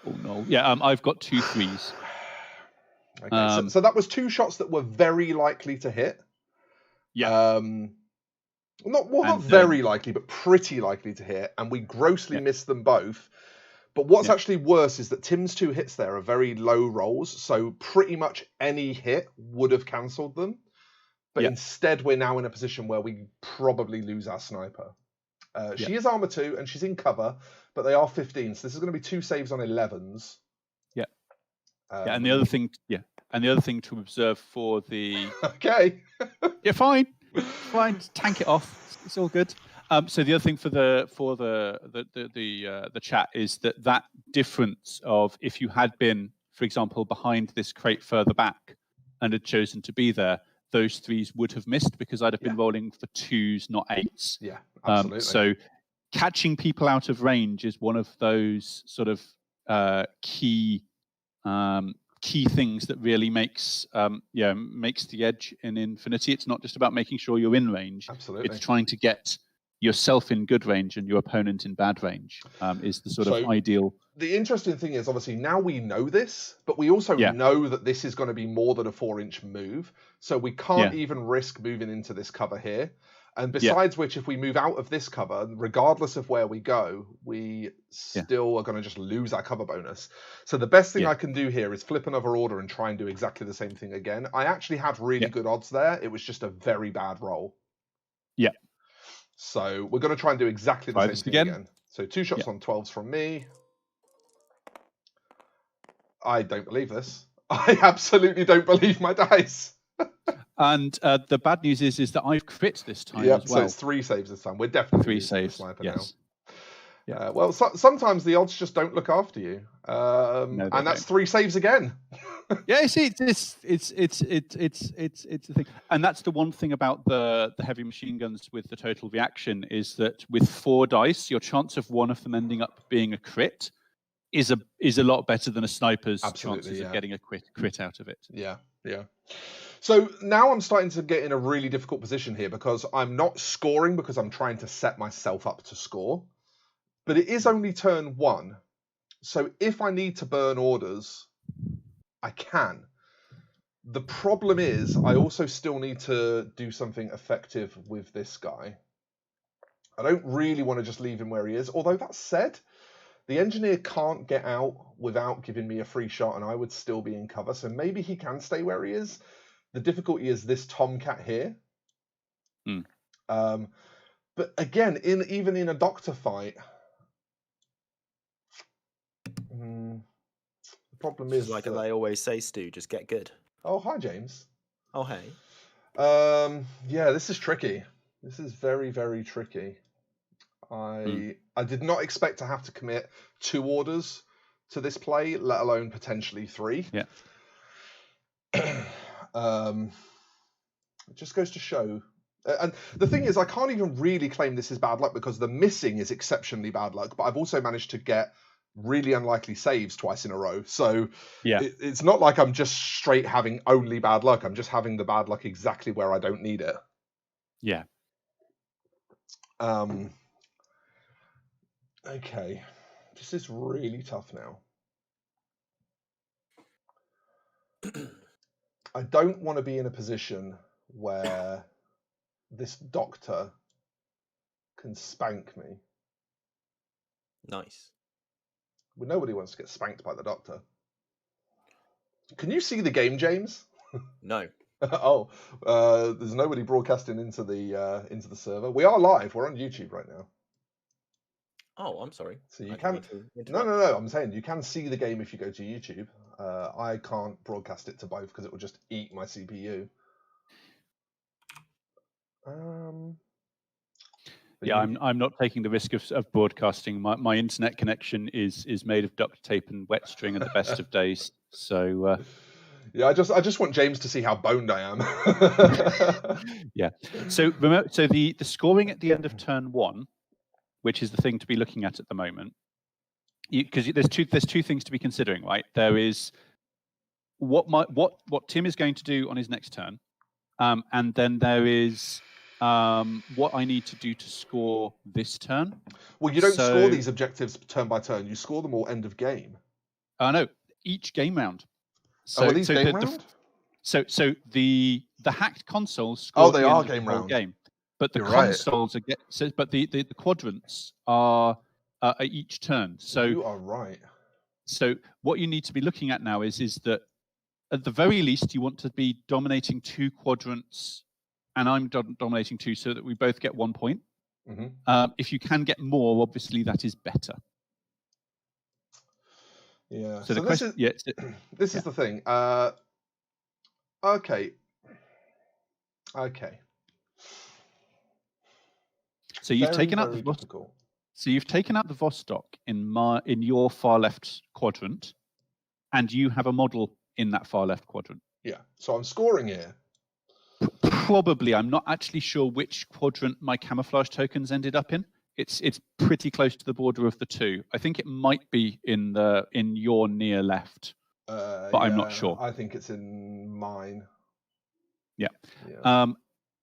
Oh no. Yeah, I've got 2 3s. Okay, so that was 2 shots that were very likely to hit. Yeah. Not very likely, but pretty likely to hit, and we grossly missed them both. But what's actually worse is that Tim's 2 hits there are very low rolls, so pretty much any hit would have cancelled them. But instead, we're now in a position where we probably lose our sniper. She is armor 2, and she's in cover, but they are 15, so this is going to be 2 saves on 11s. Yeah. And the other thing, to observe for the. Okay. Yeah, fine. Tank it off. It's all good. So the other thing for the chat is that difference of if you had been, for example, behind this crate further back and had chosen to be there, those 3s would have missed because I'd have been rolling for 2s, not 8s. Yeah, absolutely. So catching people out of range is one of those sort of key things that really makes the edge in Infinity. It's not just about making sure you're in range. Absolutely. It's trying to get yourself in good range and your opponent in bad range is the sort of ideal. The interesting thing is, obviously, now we know this, but we also know that this is going to be more than a 4-inch move. So we can't even risk moving into this cover here. And besides which, if we move out of this cover, regardless of where we go, we still are going to just lose our cover bonus. So the best thing I can do here is flip another order and try and do exactly the same thing again. I actually had really good odds there. It was just a very bad roll. Yeah. So we're going to try and do exactly the same thing again. So 2 shots on 12s from me. I don't believe this. I absolutely don't believe my dice. And the bad news is that I've crit this time as well. So it's 3 saves this time. We're definitely 3 saves. Sniper now. Yeah. Well, sometimes the odds just don't look after you, No, they and that's don't. 3 saves again. Yeah, see, it's the thing, and that's the one thing about the heavy machine guns with the total reaction is that with 4 dice, your chance of one of them ending up being a crit is a lot better than a sniper's Absolutely, chances yeah. of getting a crit out of it. Yeah. So now I'm starting to get in a really difficult position here because I'm not scoring because I'm trying to set myself up to score, but it is only turn 1. So if I need to burn orders, I can. The problem is I also still need to do something effective with this guy. I don't really want to just leave him where he is. Although that said, the engineer can't get out without giving me a free shot and I would still be in cover. So maybe he can stay where he is. The difficulty is this Tomcat here. But again, even in a doctor fight, the problem is like they always say, Stu, just get good. Oh, hi, James. Oh, hey. Yeah, this is tricky. This is very, very tricky. I did not expect to have to commit 2 orders to this play, let alone potentially 3. Yeah. It just goes to show. And the thing is, I can't even really claim this is bad luck because the missing is exceptionally bad luck, but I've also managed to get really unlikely saves twice in a row. So yeah, it's not like I'm just straight having only bad luck. I'm just having the bad luck exactly where I don't need it. Yeah. Okay. This is really tough now. I don't want to be in a position where this doctor can spank me. Nice. Well, nobody wants to get spanked by the doctor. Can you see the game, James? No. There's nobody broadcasting into the server. We are live. We're on YouTube right now. Oh, I'm sorry. So you can. No. I'm saying you can see the game if you go to YouTube. I can't broadcast it to both because it will just eat my CPU. Yeah, I'm not taking the risk of broadcasting. My internet connection is made of duct tape and wet string at the best of days. So yeah, I just want James to see how boned I am. Yeah. So the scoring at the end of turn 1, which is the thing to be looking at the moment, because there's two things to be considering, right? There is what Tim is going to do on his next turn, and then there is what I need to do to score this turn. Well, you don't score these objectives turn by turn. You score them all end of game. No, each game round. So are these game round? So the hacked consoles score they are game round. Game, but the You're consoles are but the quadrants are at each turn. So you are right. So what you need to be looking at now is that at the very least you want to be dominating 2 quadrants, and I'm dominating 2, so that we both get 1 point. Mm-hmm. If you can get more, obviously that is better. Yeah. So the question, this is the thing. Okay. So you've taken out the difficult. So you've taken out the Vostok in your far left quadrant, and you have a model in that far left quadrant. Yeah. So I'm scoring here. Probably, I'm not actually sure which quadrant my camouflage tokens ended up in. It's pretty close to the border of the 2. I think it might be in your near left, but I'm not sure. I think it's in mine. Yeah.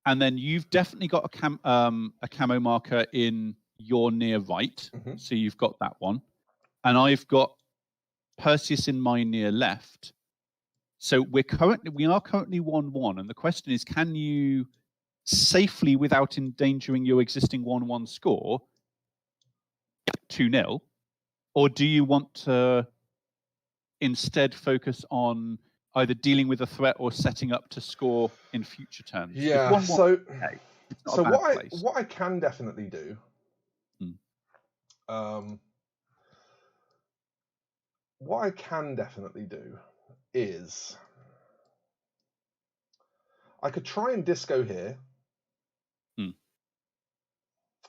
And then you've definitely got a camo marker in your near right, so you've got that one, and I've got Perseus in my near left. So we are currently 1-1, and the question is, can you safely, without endangering your existing 1-1 score, 2-0, or do you want to instead focus on either dealing with a threat or setting up to score in future turns? Yeah. So what I can definitely do. What I can definitely do is I could try and disco here.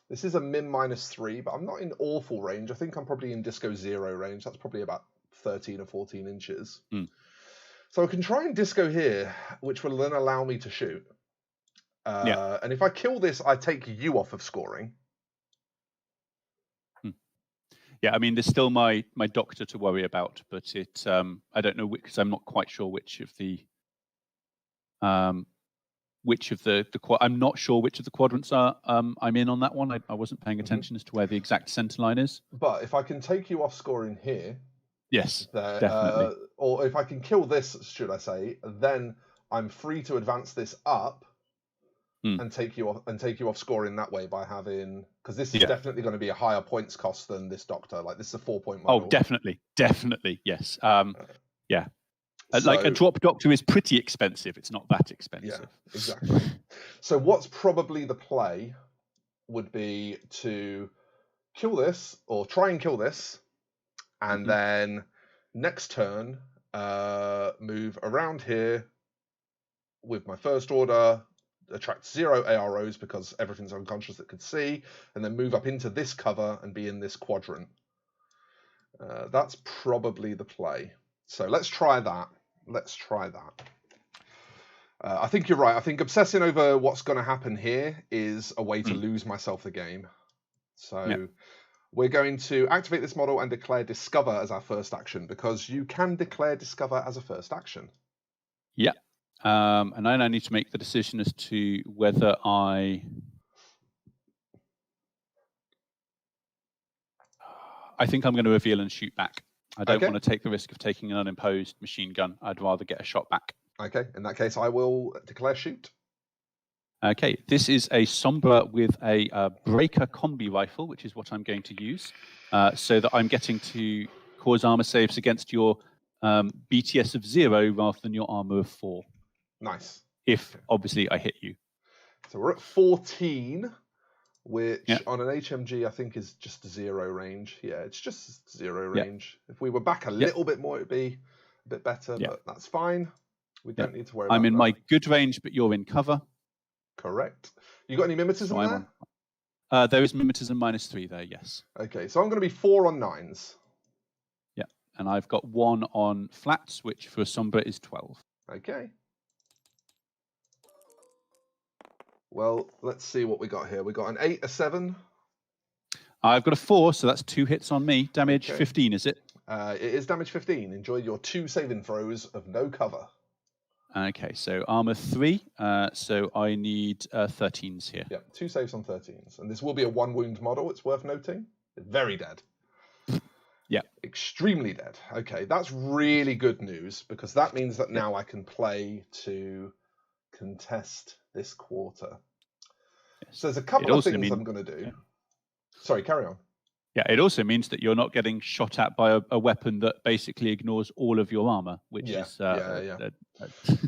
This is a min -3, but I'm not in awful range. I think I'm probably in disco 0 range. That's probably about 13 or 14 inches. So I can try and disco here, which will then allow me to shoot. And if I kill this, I take you off of scoring. Yeah, I mean, there's still my doctor to worry about, but it I don't know, because I'm not quite sure which of the I'm not sure which of the quadrants are I'm in on that one. I wasn't paying attention as to where the exact center line is. But if I can take you off scoring here, yes, definitely. Or if I can kill this, should I say, then I'm free to advance this up and take you off scoring that way by having, because this is definitely going to be a higher points cost than this doctor. Like, this is a 4-point model. Oh, definitely, yes. Yeah. Like, a drop doctor is pretty expensive. It's not that expensive. Yeah, exactly. So what's probably the play would be to kill this, or try and kill this, and then next turn move around here with my first order, attract 0 AROs because everything's unconscious that could see, and then move up into this cover and be in this quadrant. That's probably the play. So let's try that. I think you're right. I think obsessing over what's going to happen here is a way to lose myself the game. So we're going to activate this model and declare Discover as our first action, because you can declare Discover as a first action. Yeah. And I now need to make the decision as to whether I think I'm going to reveal and shoot back. I don't want to take the risk of taking an unimposed machine gun. I'd rather get a shot back. Okay, in that case, I will declare shoot. Okay, this is a Sombra with a breaker combi rifle, which is what I'm going to use, so that I'm getting to cause armor saves against your BTS of 0 rather than your armor of 4. Nice. If, obviously, I hit you. So we're at 14, which on an HMG I think is just 0 range. Yeah, it's just 0 range. If we were back a little bit more, it'd be a bit better, but that's fine. We don't need to worry about I'm in that. my good range, but you're in cover. Correct. You got any mimetism there? There is mimetism -3 there, yes. Okay, so I'm going to be 4 on 9s. Yeah, and I've got 1 on flats, which for a Sombra is 12. Okay. Well, let's see what we got here. We got an 8, a 7. I've got a 4, so that's 2 hits on me. Damage 15, is it? It is damage 15. Enjoy your 2 saving throws of no cover. Okay, so armor 3. So I need 13s here. Yeah, 2 saves on 13s. And this will be a 1 wound model, it's worth noting. Very dead. Yeah. Extremely dead. Okay, that's really good news, because that means that now I can play to contest this quarter. So there's a couple of things I'm going to do. Sorry, carry on. Yeah, it also means that you're not getting shot at by a weapon that basically ignores all of your armor, which is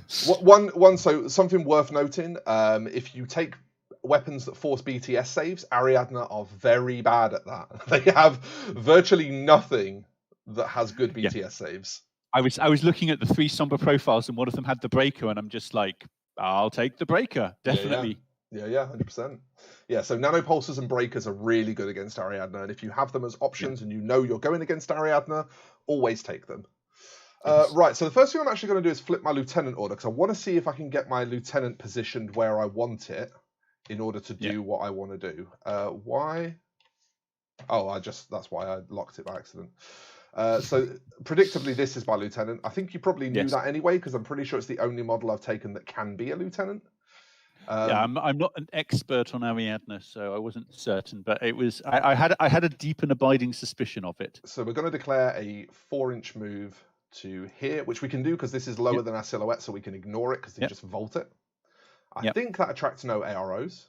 so something worth noting. If you take weapons that force BTS saves, Ariadna are very bad at that. They have virtually nothing that has good BTS saves. I was looking at the 3 Sombra profiles, and one of them had the breaker, and I'm just like, I'll take the breaker, definitely. Yeah, 100%. Yeah, so nanopulsers and breakers are really good against Ariadna, and if you have them as options and you know you're going against Ariadna, always take them. Right, so the first thing I'm actually going to do is flip my lieutenant order, because I want to see if I can get my lieutenant positioned where I want it in order to do what I want to do. Why? Oh, that's why I locked it by accident. So predictably, this is my lieutenant. I think you probably knew that anyway, because I'm pretty sure it's the only model I've taken that can be a lieutenant. I'm not an expert on Ariadna, so I wasn't certain, but it was. I had a deep and abiding suspicion of it. So we're going to declare a 4-inch move to here, which we can do because this is lower than our silhouette, so we can ignore it because they just vault it. I think that attracts no AROs.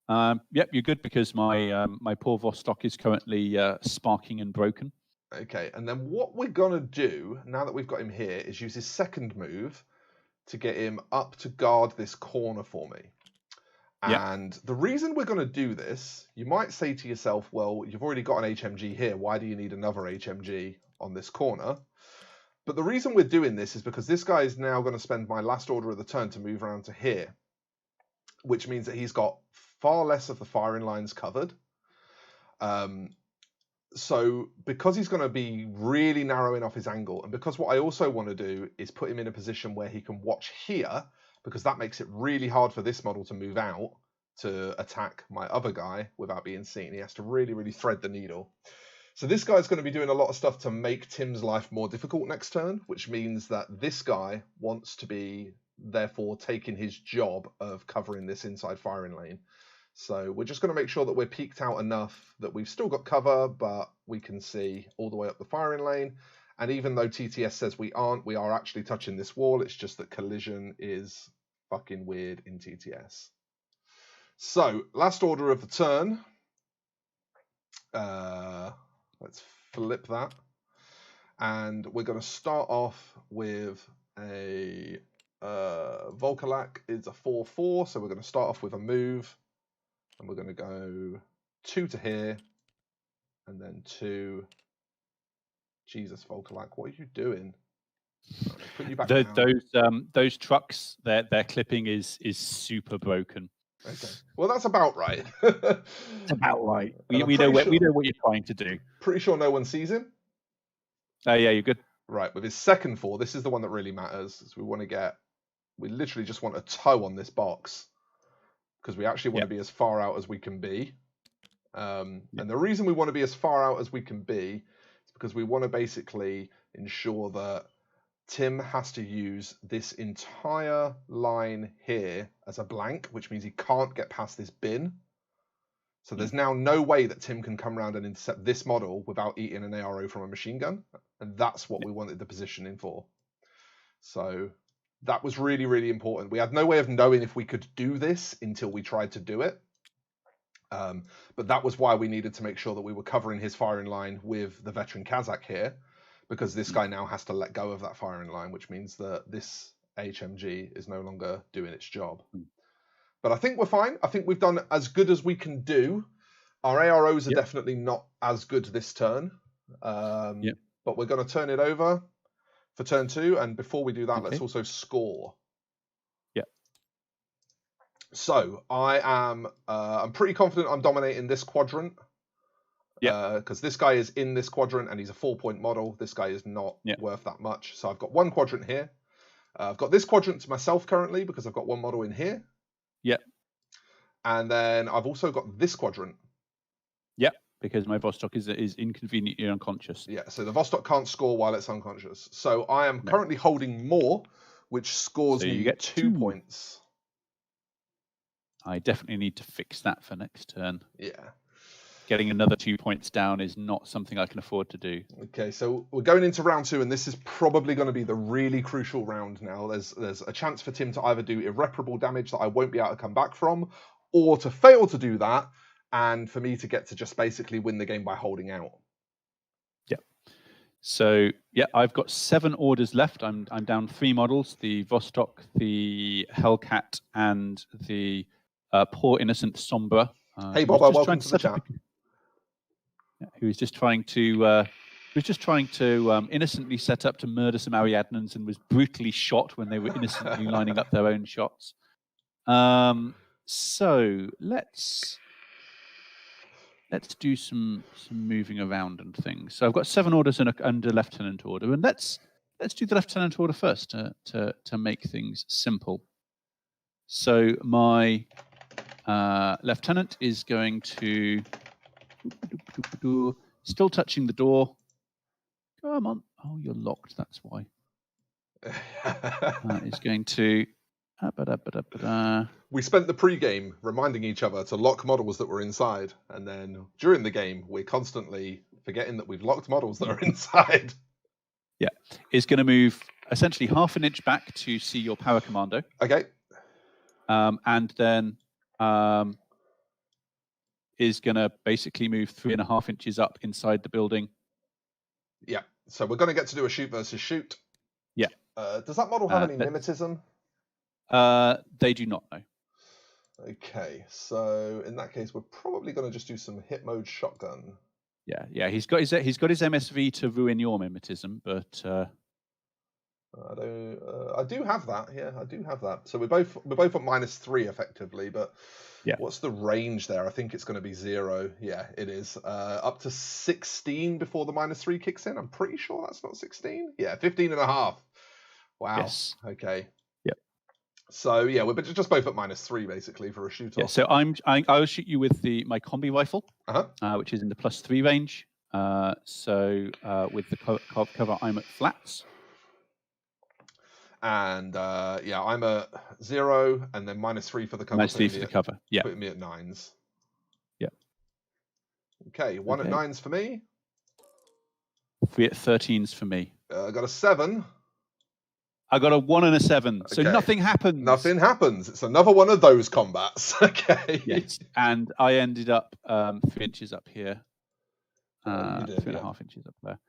Yep, you're good, because my my poor Vostok is currently sparking and broken. Okay, and then what we're going to do, now that we've got him here, is use his second move to get him up to guard this corner for me. And the reason we're going to do this, you might say to yourself, well, you've already got an HMG here. Why do you need another HMG on this corner? But the reason we're doing this is because this guy is now going to spend my last order of the turn to move around to here, which means that he's got far less of the firing lines covered. So because he's going to be really narrowing off his angle, and because what I also want to do is put him in a position where he can watch here, because that makes it really hard for this model to move out to attack my other guy without being seen. He has to really, really thread the needle. So this guy's going to be doing a lot of stuff to make Tim's life more difficult next turn, which means that this guy wants to be, therefore, taking his job of covering this inside firing lane. So we're just going to make sure that we're peaked out enough that we've still got cover, but we can see all the way up the firing lane. And even though TTS says we aren't, we are actually touching this wall. It's just that collision is fucking weird in TTS. So, last order of the turn. Let's flip that. And we're going to start off with a Volkalak is a 4/4, so we're going to start off with a move. And we're going to go 2 to here, and then 2. Jesus, Volkalak, what are you doing? Put you back down. Those trucks, their clipping is super broken. Okay. Well, that's about right. It's about right. We know what you're trying to do. Pretty sure no one sees him. Oh yeah, you're good. Right, with his second 4, this is the one that really matters. Is we literally just want a toe on this box, because we actually want to be as far out as we can be. And the reason we want to be as far out as we can be is because we want to basically ensure that Tim has to use this entire line here as a blank, which means he can't get past this bin. So there's now no way that Tim can come around and intercept this model without eating an ARO from a machine gun. And that's what we wanted the positioning for. So that was really, really important. We had no way of knowing if we could do this until we tried to do it. But that was why we needed to make sure that we were covering his firing line with the veteran Kazakh here, because this guy now has to let go of that firing line, which means that this HMG is no longer doing its job. But I think we're fine. I think we've done as good as we can do. Our AROs are definitely not as good this turn. But we're going to turn it over for turn 2. And before we do that, let's also score. So I'm pretty confident I'm dominating this quadrant. Because this guy is in this quadrant and he's a 4-point model. This guy is not worth that much. So I've got one quadrant here. I've got this quadrant to myself currently because I've got one model in here. And then I've also got this quadrant. Because my Vostok is inconveniently unconscious. So the Vostok can't score while it's unconscious. So I am currently holding more, which scores me 2 points. I definitely need to fix that for next turn. Yeah. Getting another 2 points down is not something I can afford to do. Okay, so we're going into round 2, and this is probably going to be the really crucial round now. There's a chance for Tim to either do irreparable damage that I won't be able to come back from, or to fail to do that, and for me to get to just basically win the game by holding out. So, I've got 7 orders left. I'm down 3 models, the Vostok, the Hellcat, and the poor innocent Sombra. Hey, Bob, welcome to the chat. Who was just trying to innocently set up to murder some Ariadnans and was brutally shot when they were innocently lining up their own shots. So let's do some moving around and things. So I've got 7 orders and a lieutenant order, and let's do the lieutenant order first to make things simple. So my lieutenant is going to still touching the door. Come on! Oh, you're locked. That's why. Is going to. We spent the pre-game reminding each other to lock models that were inside, and then during the game we're constantly forgetting that we've locked models that are inside. Is going to move essentially half an inch back to see your power commando. Okay. And then is going to basically move 3.5 inches up inside the building. So we're going to get to do a shoot versus shoot. Does that model have any mimetism? They do not know. Okay, so in that case, we're probably going to just do some hit mode shotgun. He's got his MSV to ruin your mimetism, but I do have that. I do have that. So we're both at -3 effectively, but Yeah. What's the range there? I think it's going to be 0. Yeah, it is. Up to 16 before the -3 kicks in. I'm pretty sure that's not 16. Yeah, 15.5. Wow. Yes. Okay. Yep. So yeah, we're just both at -3 basically for a shoot off. Yeah. So I will shoot you with my combi rifle, which is in the +3 range. So with the cover, I'm at flats. And yeah, I'm at 0, and then -3 for the cover. -3 for the cover. Yeah. Putting me at 9s. Yeah. Okay, 1 at 9s for me. 3 at 13s for me. I got a 7. I got a 1 and a 7. So nothing happens. Nothing happens. It's another one of those combats. Okay. Yes. And I ended up 3 inches up here. 3.5 inches up there.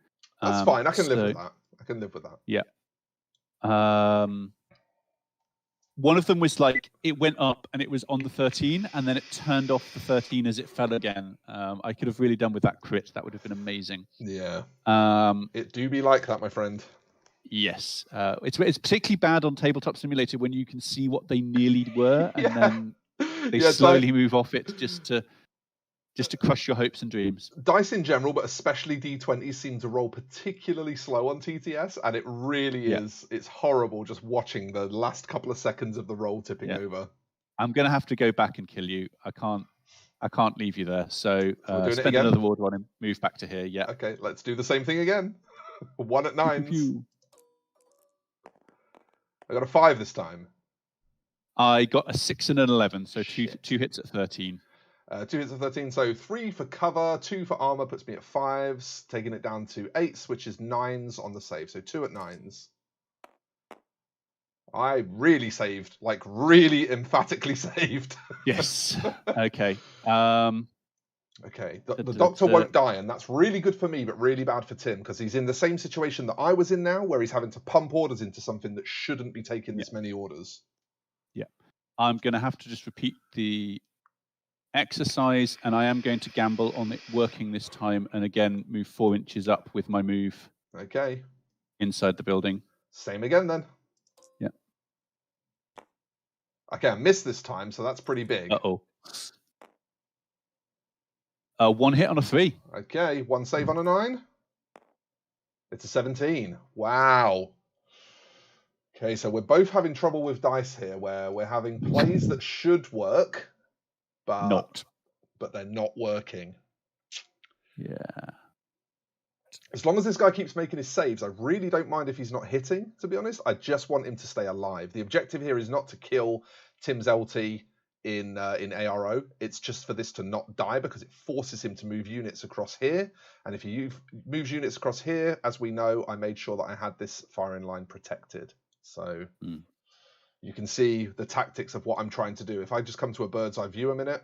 That's fine. I can live with that. I can live with that. Yeah. One of them was like, it went up and it was on the 13, and then it turned off the 13 as it fell again. I could have really done with that crit. That would have been amazing. Yeah. It do be like that, my friend. Yes. It's particularly bad on Tabletop Simulator when you can see what they nearly were, and then they slowly move off it just to crush your hopes and dreams. Dice in general, but especially D20s, seem to roll particularly slow on TTS, and it really is. It's horrible just watching the last couple of seconds of the roll tipping over. I'm going to have to go back and kill you. I can't leave you there. So spend another order on him. Move back to here. Yeah. Okay, let's do the same thing again. 1 at 9s. I got a 5 this time. I got a 6 and an 11, so two hits at 13. 2 hits at 13, so 3 for cover, 2 for armor puts me at 5s, taking it down to 8s, which is 9s on the save, so 2 at 9s. I really saved, like really emphatically saved. Yes. Okay. Okay, the doctor won't die, and that's really good for me, but really bad for Tim, because he's in the same situation that I was in now, where he's having to pump orders into something that shouldn't be taking this many orders. Yeah. I'm going to have to just repeat the exercise, and I am going to gamble on it working this time, and again move 4 inches up with my move. Okay. Inside the building. Same again then. Yeah. Okay, I missed this time, so that's pretty big. Uh-oh. 1 hit on a 3. Okay, 1 save on a 9. It's a 17. Wow. Okay, so we're both having trouble with dice here, where we're having plays that should work, but they're not working. Yeah. As long as this guy keeps making his saves, I really don't mind if he's not hitting, to be honest. I just want him to stay alive. The objective here is not to kill Tim's LT in ARO. It's just for this to not die, because it forces him to move units across here. And if he moves units across here, as we know, I made sure that I had this firing line protected. So you can see the tactics of what I'm trying to do. If I just come to a bird's eye view a minute,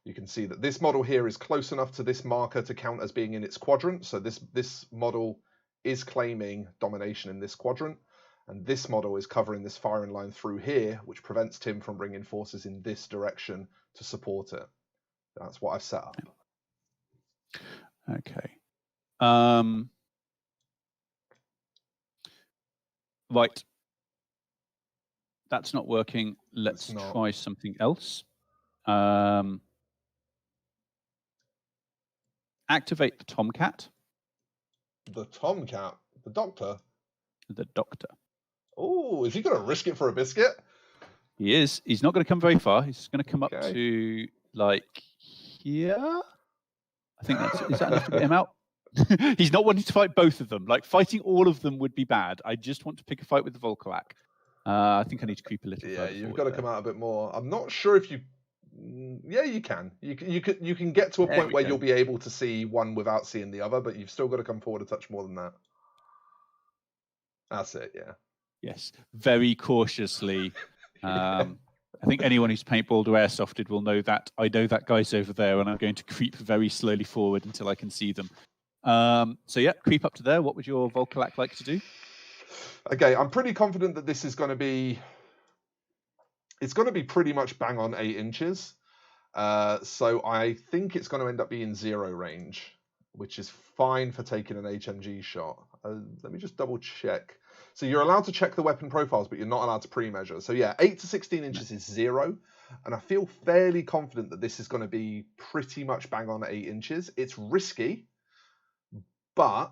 you can see that this model here is close enough to this marker to count as being in its quadrant. So this model is claiming domination in this quadrant. And this model is covering this firing line through here, which prevents Tim from bringing forces in this direction to support it. That's what I've set up. Okay. Right. That's not working. Let's try something else. Activate the Tomcat. The Tomcat? The Doctor? The Doctor. Oh, is he going to risk it for a biscuit? He is. He's not going to come very far. He's going to come up to, like, here. I think is that enough to get him out? He's not wanting to fight both of them. Like, fighting all of them would be bad. I just want to pick a fight with the Volkolak. I think I need to creep a little further. Yeah, you've got to come out a bit more. I'm not sure if you... Yeah, you can. You can get to a point where you'll be able to see one without seeing the other, but you've still got to come forward a touch more than that. That's it, yeah. Yes, very cautiously. I think anyone who's paintballed or airsofted will know that. I know that guy's over there, and I'm going to creep very slowly forward until I can see them. So yeah, creep up to there. What would your Volkolak like to do? Okay, I'm pretty confident that this is going to be... It's going to be pretty much bang on 8 inches. So I think it's going to end up being 0 range. which is fine for taking an HMG shot. Let me just double check. So you're allowed to check the weapon profiles, but you're not allowed to pre-measure. So yeah, 8 to 16 inches is 0. And I feel fairly confident that this is going to be pretty much bang on at 8 inches. It's risky, but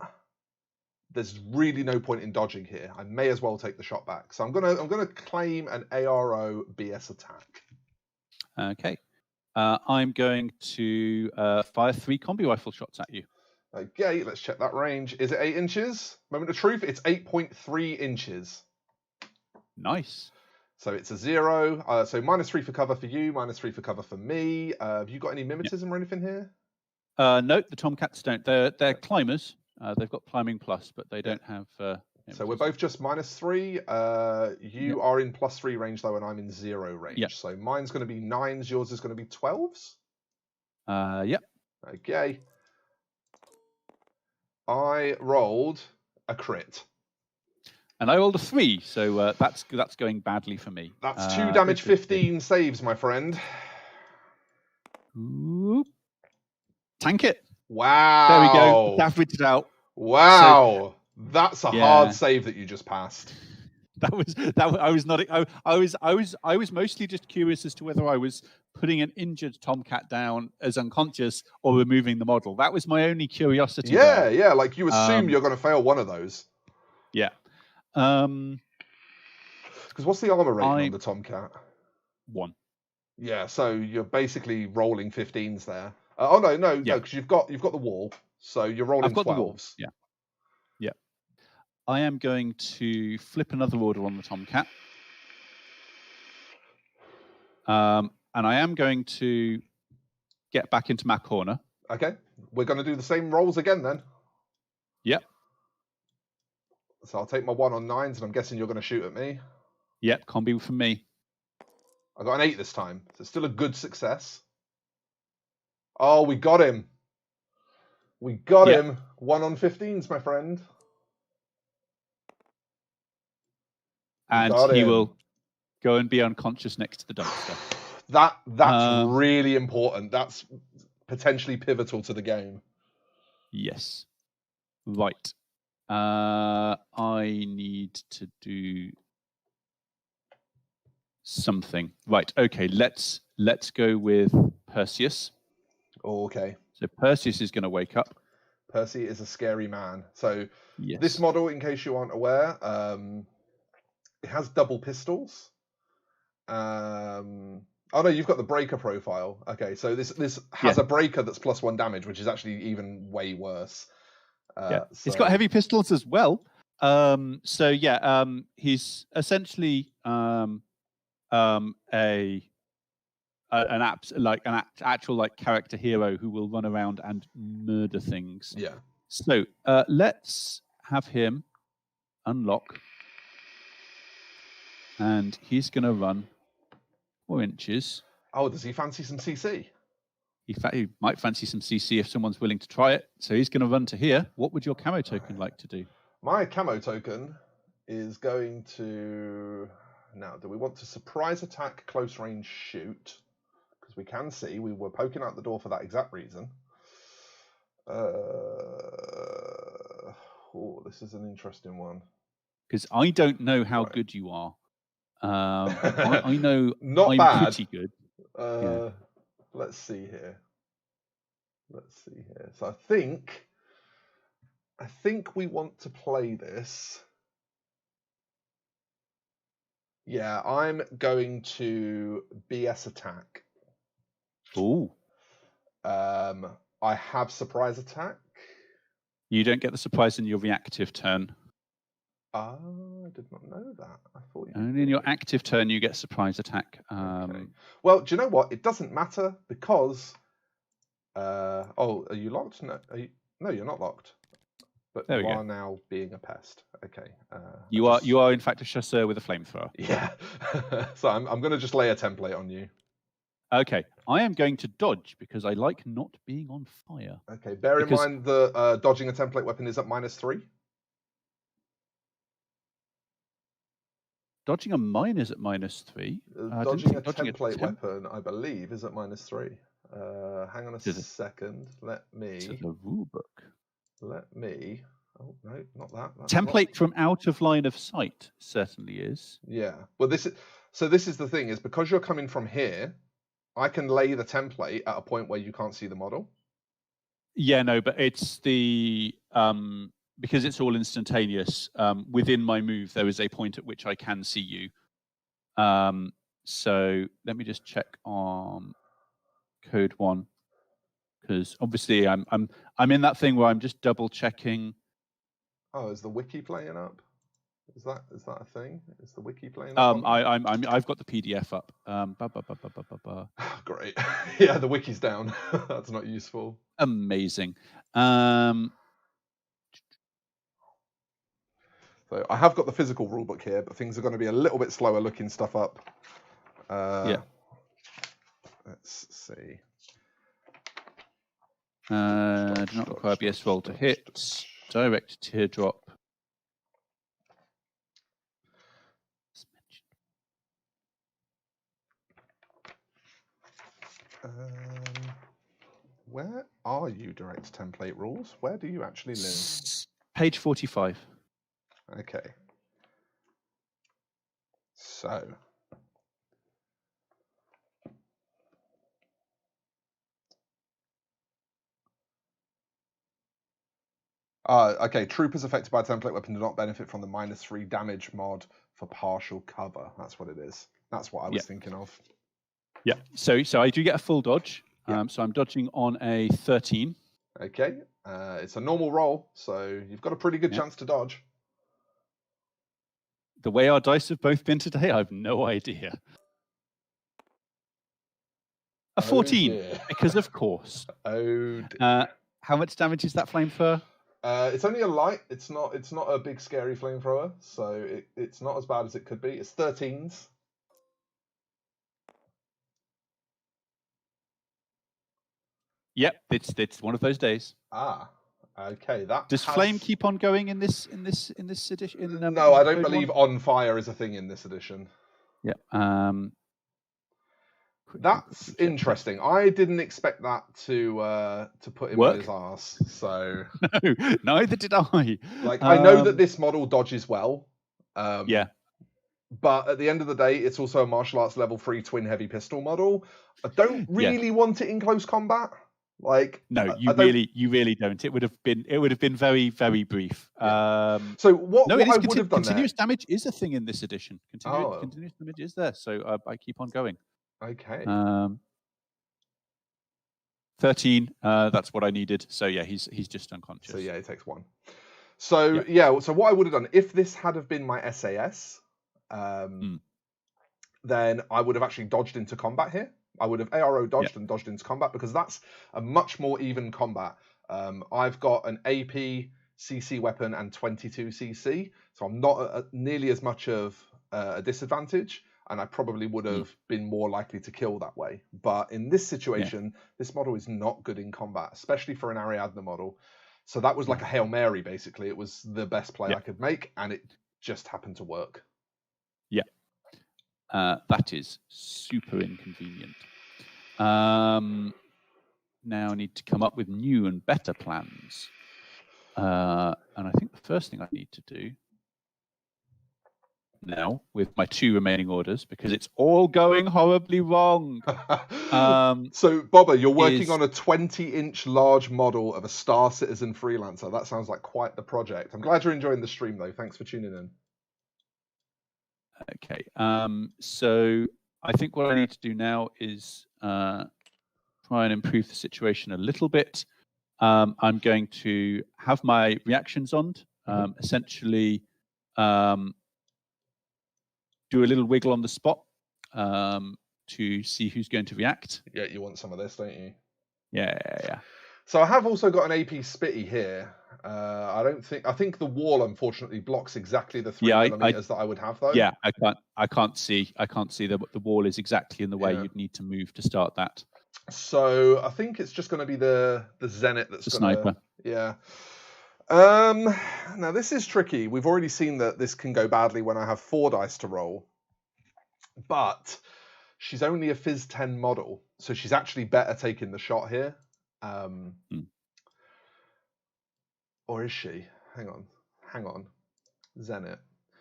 there's really no point in dodging here. I may as well take the shot back. So I'm gonna claim an ARO BS attack. Okay. I'm going to fire 3 combi rifle shots at you. Okay, let's check that range. Is it 8 inches? Moment of truth, it's 8.3 inches. Nice. So it's a 0. So -3 for cover for you, -3 for cover for me. Have you got any mimetism or anything here? No, the Tomcats don't. They're climbers. They've got climbing plus, but they don't have. So we're both just -3. You are in +3 range though, and I'm in 0 range. Yep. So mine's going to be 9s. Yours is going to be 12s. Yep. Okay. I rolled a crit. And I rolled a 3, so that's going badly for me. That's 2 damage, 15 saves, my friend. Ooh. Tank it. Wow. There we go. Averaged it out. Wow. So, that's a hard save that you just passed. I was mostly just curious as to whether I was putting an injured Tomcat down as unconscious or removing the model. That was my only curiosity. Yeah. Like you assume you're going to fail one of those. Yeah. Because what's the armor rating on the Tomcat? 1. Yeah, so you're basically rolling 15s there. No, because you've got the wall, so you're rolling 12s. Yeah. I am going to flip another order on the Tomcat. And I am going to get back into my corner. Okay. We're going to do the same rolls again then. Yep. So I'll take my 1 on 9s, and I'm guessing you're going to shoot at me. Yep, combi from me. I got an 8 this time, so it's still a good success. Oh, we got him. We got him. 1 on 15s, my friend. And he will go and be unconscious next to the dumpster. That's really important. That's potentially pivotal to the game. Yes. Right. I need to do something. Right. Okay. Let's go with Perseus. Okay. So Perseus is going to wake up. Percy is a scary man. So this model, in case you aren't aware, it has double pistols. Oh no, you've got the breaker profile. Okay, so this has a breaker that's +1 damage, which is actually even way worse. It's got heavy pistols as well. He's essentially an actual character hero who will run around and murder things. Yeah. So let's have him unlock, and he's going to run 4 inches. Oh, does he fancy some CC? He might fancy some CC if someone's willing to try it. So he's going to run to here. What would your camo token like to do? My camo token is going to... Now, do we want to surprise attack, close range, shoot? Because we can see we were poking out the door for that exact reason. This is an interesting one. Because I don't know how good you are. I know Not I'm bad. Pretty good. Let's see here. So I think we want to play this. Yeah, I'm going to BS attack. Ooh. I have surprise attack. You don't get the surprise in your reactive turn. I did not know that. I thought you only in your active turn you get surprise attack. Okay. Well, do you know what? It doesn't matter because. Are you locked? No, no, you're not locked. But you are now being a pest. Okay. You are in fact a chasseur with a flamethrower. Yeah. So I'm going to just lay a template on you. Okay. I am going to dodge because I like not being on fire. Okay. Bear in mind the dodging a template weapon is at -3. Dodging a mine is at -3. Dodging a template weapon, I believe, is at -3. Hang on a To the- second. Let To me. the rule book. Oh no, not that. That's Template from out of line of sight certainly is. Yeah. Well, this is the thing, is because you're coming from here, I can lay the template at a point where you can't see the model. Yeah, no, but it's the because it's all instantaneous. Within my move, there is a point at which I can see you. So let me just check on code 1, because obviously I'm in that thing where I'm just double checking. Oh, is the wiki playing up? Is that a thing? Is the wiki playing up? I've got the PDF up. Great. Yeah, the wiki's down. That's not useful. Amazing. So I have got the physical rulebook here, but things are going to be a little bit slower looking stuff up. Yeah. Let's see. Do not require BS roll to hit. Direct teardrop. Where are you, direct template rules? Where do you actually live? Page 45. Okay. So. Okay, troopers affected by a template weapon do not benefit from the -3 damage mod for partial cover. That's what it is. That's what I was thinking of. Yeah. So I do get a full dodge. Yeah. So I'm dodging on a 13. Okay. It's a normal roll, so you've got a pretty good chance to dodge. The way our dice have both been today, I have no idea. A 14, because of course. Oh dear. How much damage is that flamethrower? It's only a light. It's not a big scary flamethrower, so it's not as bad as it could be. It's 13s. Yep, it's one of those days. Okay. Does flame keep on going in this edition? No, I don't believe on fire is a thing in this edition. Yeah. That's interesting. I didn't expect that to put him in his arse. So no, neither did I. Like I know that this model dodges well. Yeah. But at the end of the day, it's also a martial arts level 3 twin heavy pistol model. I don't really want it in close combat. Like no, you really don't. It would have been very, very brief. Yeah. So what I would have done continuous damage is a thing in this edition. Continuous damage is there, so I keep on going. Okay. 13. That's what I needed. So yeah, he's just unconscious. So yeah, he takes 1. So so what I would have done if this had have been my SAS, then I would have actually dodged into combat here. I would have ARO dodged and dodged into combat, because that's a much more even combat. I've got an AP CC weapon and 22 CC, so I'm not nearly as much of a disadvantage, and I probably would have been more likely to kill that way. But in this situation, this model is not good in combat, especially for an Ariadna model. So that was like a Hail Mary, basically. It was the best play I could make, and it just happened to work. Yeah. That is super inconvenient. Now I need to come up with new and better plans. And I think the first thing I need to do now, with my 2 remaining orders, because it's all going horribly wrong. So, Bobber, you're working on a 20-inch large model of a Star Citizen freelancer. That sounds like quite the project. I'm glad you're enjoying the stream, though. Thanks for tuning in. Okay. So I think what I need to do now is try and improve the situation a little bit. I'm going to have my reactions on, essentially do a little wiggle on the spot to see who's going to react. Yeah, you want some of this, don't you? Yeah. So I have also got an AP Spitty here. I think the wall unfortunately blocks exactly the 3 millimeters that I would have, though. Yeah, I can't see the wall is exactly in the way you'd need to move to start that. So I think it's just going to be the Zenit that's the going to sniper. Yeah. Now this is tricky. We've already seen that this can go badly when I have 4 dice to roll. But She's only a Phys 10 model, so she's actually better taking the shot here. Or is she? Hang on. Zenit.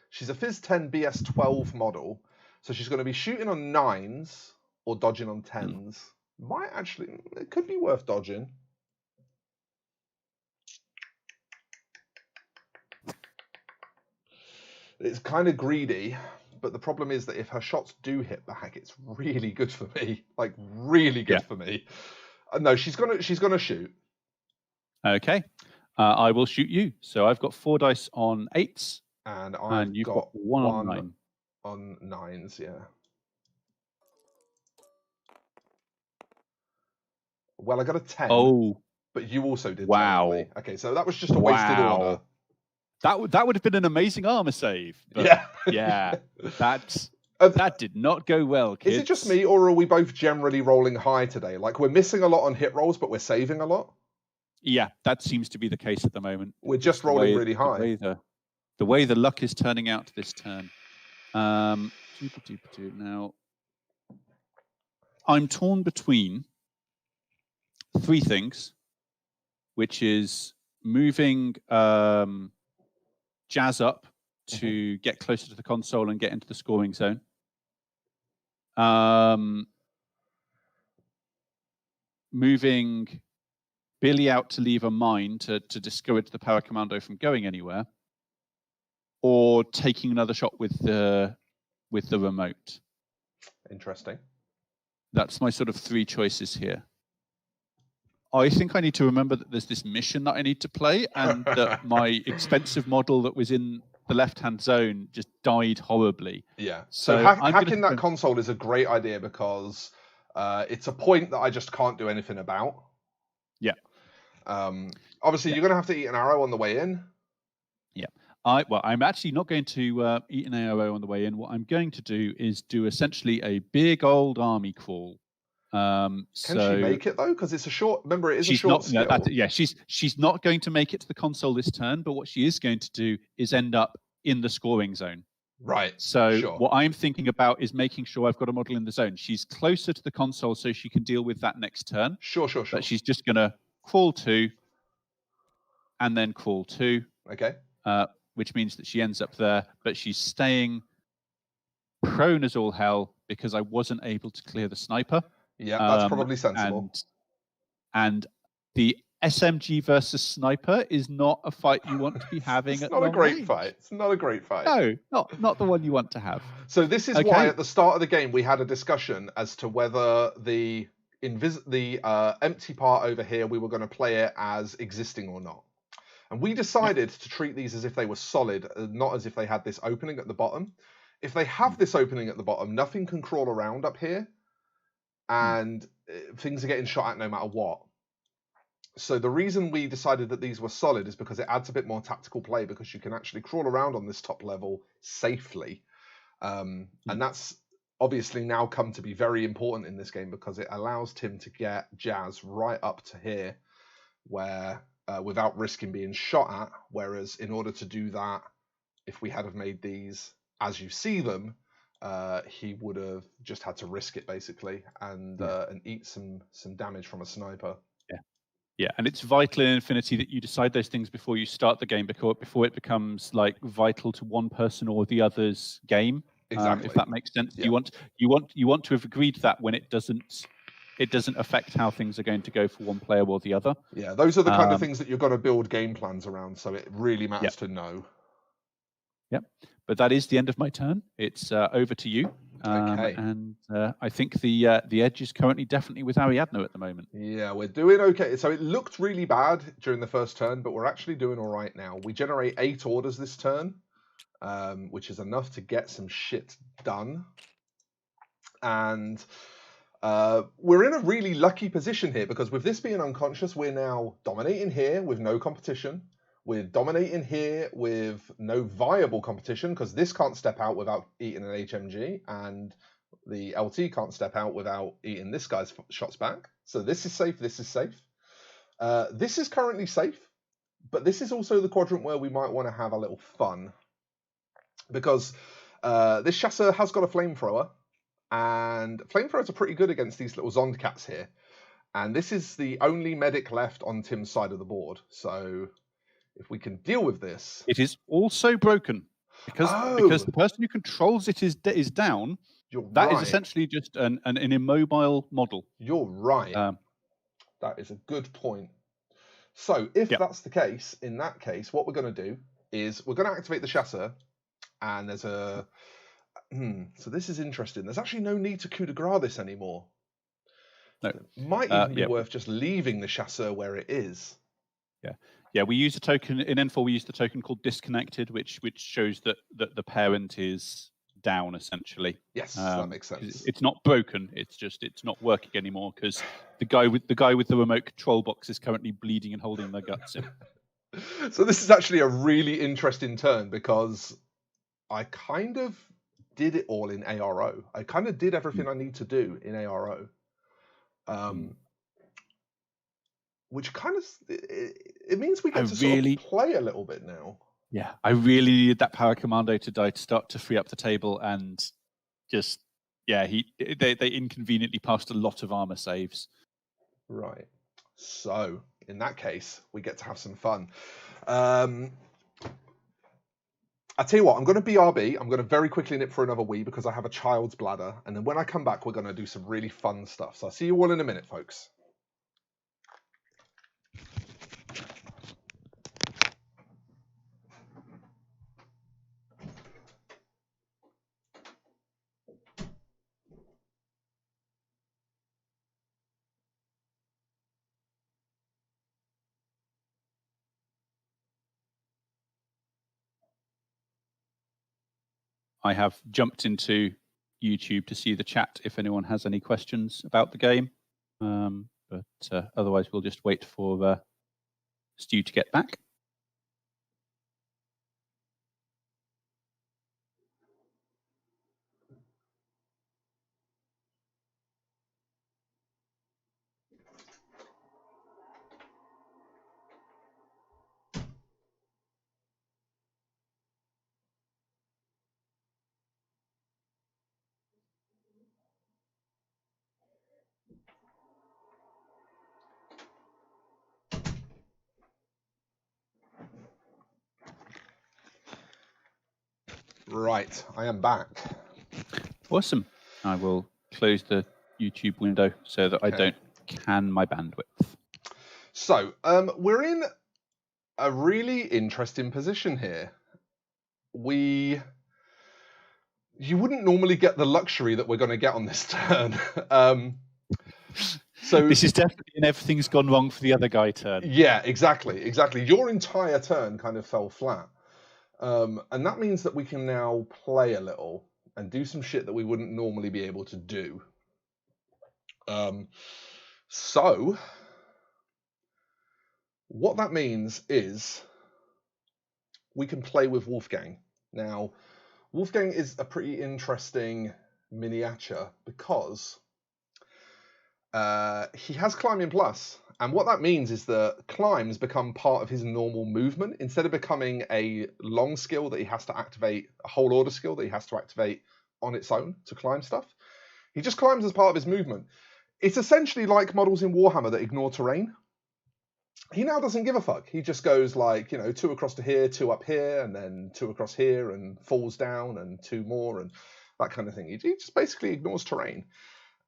She's a Phys 10 BS 12 model, so she's going to be shooting on 9s or dodging on 10s. Might actually, it could be worth dodging. It's kind of greedy, but the problem is that if her shots do hit back, it's really good for me. Like, really good for me. No, she's gonna shoot. Okay. I will shoot you. So I've got 4 dice on 8s. And you've got 1 on 9. On 9s, yeah. Well, I got a 10. Oh. But you also did wow. Okay, so that was just a wasted order. That would have been an amazing armor save. But yeah. That did not go well, kids. Is it just me, or are we both generally rolling high today? Like, we're missing a lot on hit rolls, but we're saving a lot? Yeah, that seems to be the case at the moment. We're just rolling really high. The way the luck is turning out this turn. Now, I'm torn between 3 things, which is moving Jazz up to get closer to the console and get into the scoring zone. Moving Billy out to leave a mine to discourage the Power Commando from going anywhere, or taking another shot with the remote. Interesting. That's my sort of 3 choices here. I think I need to remember that there's this mission that I need to play, and that my expensive model that was in the left-hand zone just died horribly. Yeah. So hacking that console is a great idea because it's a point that I just can't do anything about. Yeah. Obviously, you're going to have to eat an arrow on the way in. Yeah. I'm actually not going to eat an arrow on the way in. What I'm going to do is do essentially a big old army crawl. Can she make it though? Because it's a short. Remember, it is a short skill. She's not going to make it to the console this turn. But what she is going to do is end up in the scoring zone. Right. So what I'm thinking about is making sure I've got a model in the zone. She's closer to the console, so she can deal with that next turn. Sure. But she's just going to crawl 2, and then crawl 2. Okay. Which means that she ends up there, but she's staying prone as all hell because I wasn't able to clear the sniper. Yeah, that's probably sensible. And the SMG versus sniper is not a fight you want to be having. It's not a great fight. It's not a great fight. No, not the one you want to have. So this is why at the start of the game we had a discussion as to whether the empty part over here we were going to play it as existing or not. And we decided to treat these as if they were solid, not as if they had this opening at the bottom. If they have this opening at the bottom, nothing can crawl around up here. And things are getting shot at no matter what. So the reason we decided that these were solid is because it adds a bit more tactical play, because you can actually crawl around on this top level safely. And that's obviously now come to be very important in this game because it allows Tim to get Jazz right up to here where without risking being shot at. Whereas in order to do that, if we had have made these as you see them, he would have just had to risk it basically and eat some damage from a sniper. Yeah, and it's vital in Infinity that you decide those things before you start the game, before it becomes like vital to one person or the other's game. Exactly. If that makes sense. Yeah. You want to have agreed that when it doesn't affect how things are going to go for one player or the other. Yeah, those are the kind of things that you're going to build game plans around. So it really matters to know. Yep. But that is the end of my turn. It's over to you. Okay. And I think the edge is currently definitely with Ariadna at the moment. Yeah, we're doing okay. So it looked really bad during the first turn, but we're actually doing all right now. We generate 8 orders this turn, which is enough to get some shit done. And we're in a really lucky position here because with this being unconscious, we're now dominating here with no competition. We're dominating here with no viable competition because this can't step out without eating an HMG, and the LT can't step out without eating this guy's shots back. So this is safe, this is safe. This is currently safe, but this is also the quadrant where we might want to have a little fun because this chasseur has got a flamethrower, And flamethrowers are pretty good against these little Zondcats here. And this is the only medic left on Tim's side of the board. So if we can deal with this... It is also broken because the person who controls it is down. That is essentially just an immobile model. You're right. That is a good point. So if that's the case, in that case, what we're going to do is we're going to activate the chasseur, and there's a... so this is interesting. There's actually no need to coup de grace this anymore. No. It might even be worth just leaving the chasseur where it is. Yeah. We use a token in N4. We use the token called disconnected, which shows that the parent is down essentially. Yes, that makes sense. It's not broken. It's just it's not working anymore because the guy with the remote control box is currently bleeding and holding their guts in. So this is actually a really interesting turn because I kind of did it all in ARO. I kind of did everything I need to do in ARO. Which kind of it means we get to sort of play a little bit now. Yeah, I really needed that power commando to die to start to free up the table, and just they inconveniently passed a lot of armor saves. Right. So in that case, we get to have some fun. I tell you what, I'm going to BRB. I'm going to very quickly nip for another wee because I have a child's bladder, and then when I come back, we're going to do some really fun stuff. So I'll see you all in a minute, folks. I have jumped into YouTube to see the chat if anyone has any questions about the game. But otherwise, we'll just wait for Stu to get back. Right, I am back. Awesome. I will close the YouTube window so that I don't can my bandwidth. So, we're in a really interesting position here. You wouldn't normally get the luxury that we're going to get on this turn. So this is definitely an everything's gone wrong for the other guy turn. Yeah, exactly. Your entire turn kind of fell flat. And that means that we can now play a little and do some shit that we wouldn't normally be able to do. So what that means is we can play with Wolfgang. Now, Wolfgang is a pretty interesting miniature because he has climbing plus. And what that means is that climbs become part of his normal movement. Instead of becoming a long skill that he has to activate, a whole order skill that he has to activate on its own to climb stuff, he just climbs as part of his movement. It's essentially like models in Warhammer that ignore terrain. He now doesn't give a fuck. He just goes like, 2 across to here, 2 up here, and then 2 across here, and falls down, and 2 more, and that kind of thing. He just basically ignores terrain.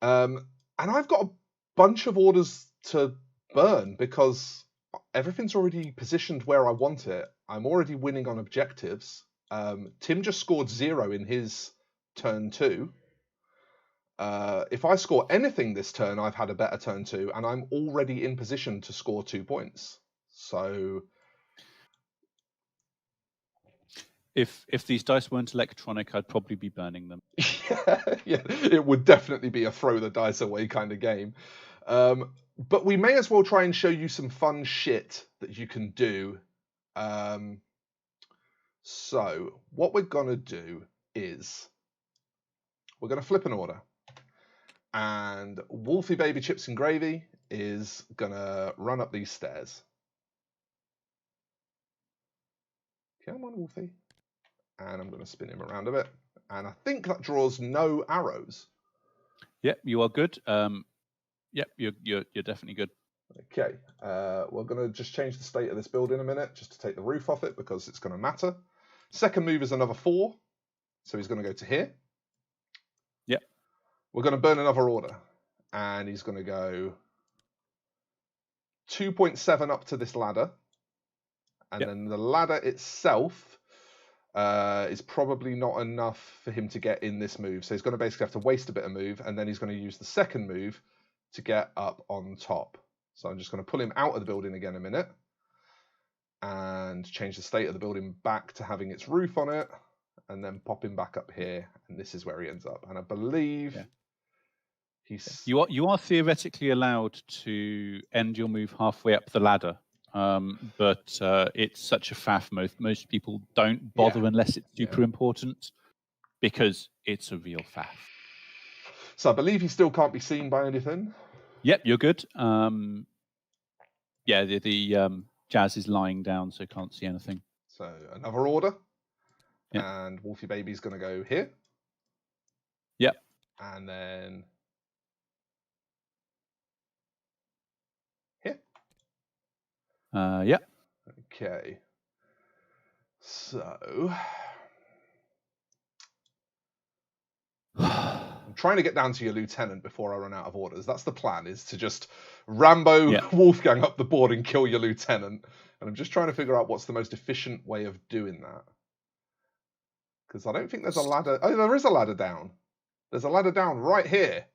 And I've got a bunch of orders to burn because everything's already positioned where I want it. I'm already winning on objectives. Tim just scored 0 in his turn 2. If I score anything this turn, I've had a better turn 2, and I'm already in position to score 2 points. So if these dice weren't electronic, I'd probably be burning them. Yeah, it would definitely be a throw the dice away kind of game. But we may as well try and show you some fun shit that you can do. So what we're going to do is we're going to flip an order. And Wolfie Baby Chips and Gravy is going to run up these stairs. Come on, Wolfie. And I'm going to spin him around a bit. And I think that draws no arrows. Yep, you are good. Yep, you're definitely good. Okay, we're going to just change the state of this build in a minute, just to take the roof off it, because it's going to matter. Second move is another 4, so he's going to go to here. Yep. We're going to burn another order, and he's going to go 2.7 up to this ladder, and then the ladder itself is probably not enough for him to get in this move, so he's going to basically have to waste a bit of move, and then he's going to use the second move to get up on top. So I'm just going to pull him out of the building again in a minute and change the state of the building back to having its roof on it, and then pop him back up here, and this is where he ends up. And I believe he's... You are theoretically allowed to end your move halfway up the ladder, but it's such a faff. Most people don't bother unless it's super important, because it's a real faff. So I believe he still can't be seen by anything. Yep, you're good. Yeah, the Jazz is lying down, so can't see anything. So another order. Yep. And Wolfie Baby's going to go here. Yep. And then here. Yep. Okay. So I'm trying to get down to your lieutenant before I run out of orders. That's the plan, is to just Rambo Wolfgang up the board and kill your lieutenant. And I'm just trying to figure out what's the most efficient way of doing that. Because I don't think there's a ladder. Oh, there is a ladder down. There's a ladder down right here.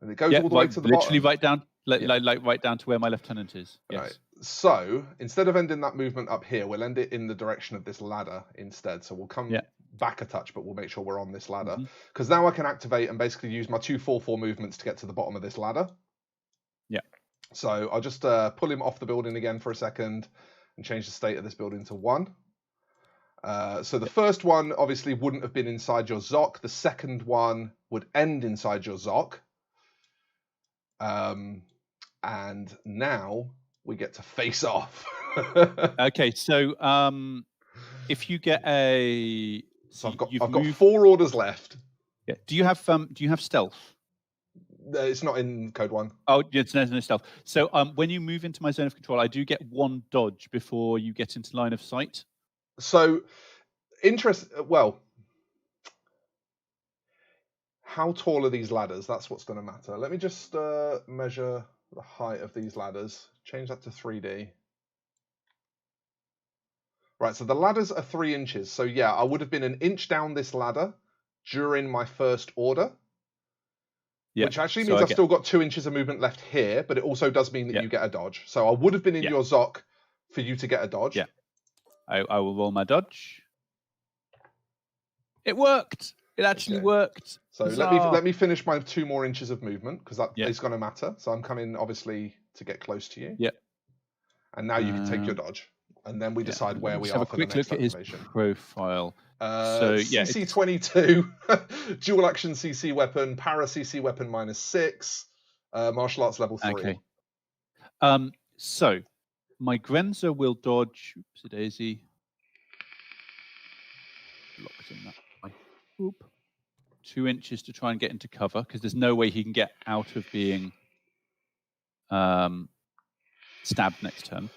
And it goes all the way to the literally bottom. right down to where my lieutenant is. Yes. Right. So instead of ending that movement up here, we'll end it in the direction of this ladder instead. So we'll come back a touch, but we'll make sure we're on this ladder. Because now I can activate and basically use my 2/4/4 movements to get to the bottom of this ladder. Yeah. So I'll just pull him off the building again for a second and change the state of this building to 1. So the first one obviously wouldn't have been inside your Zoc. The second one would end inside your Zoc. And now we get to face off. Okay, so if you get a... So I've got 4 orders left. Yeah. Do you have stealth? It's not in Code 1. Oh, it's no stealth. So when you move into my zone of control, I do get 1 dodge before you get into line of sight. So, well, how tall are these ladders? That's what's going to matter. Let me just measure the height of these ladders. Change that to 3D. Right, so the ladders are 3 inches. So yeah, I would have been an inch down this ladder during my first order. Yeah, which actually means I've still got 2 inches of movement left here, but it also does mean that you get a dodge. So I would have been in your Zoc for you to get a dodge. Yeah. I will roll my dodge. It worked. It actually worked. So let me finish my 2 more inches of movement, because that is going to matter. So I'm coming, obviously, to get close to you. Yep. And now you can take your dodge. And then we decide where we are for the next activation. Have a quick look at his profile. So CC22, dual action CC weapon, para CC weapon -6, martial arts level 3. Okay. So my Grenzer will dodge. Oopsie daisy. Locked in that way. Oop. 2 inches to try and get into cover, because there's no way he can get out of being stabbed next turn.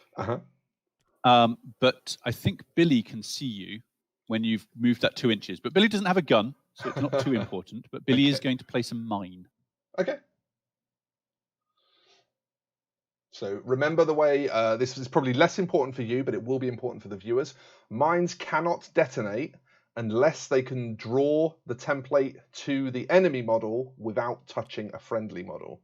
But I think Billy can see you when you've moved that 2 inches. But Billy doesn't have a gun, so it's not too important. But Billy is going to place a mine. Okay. So remember the way, this is probably less important for you, but it will be important for the viewers. Mines cannot detonate unless they can draw the template to the enemy model without touching a friendly model.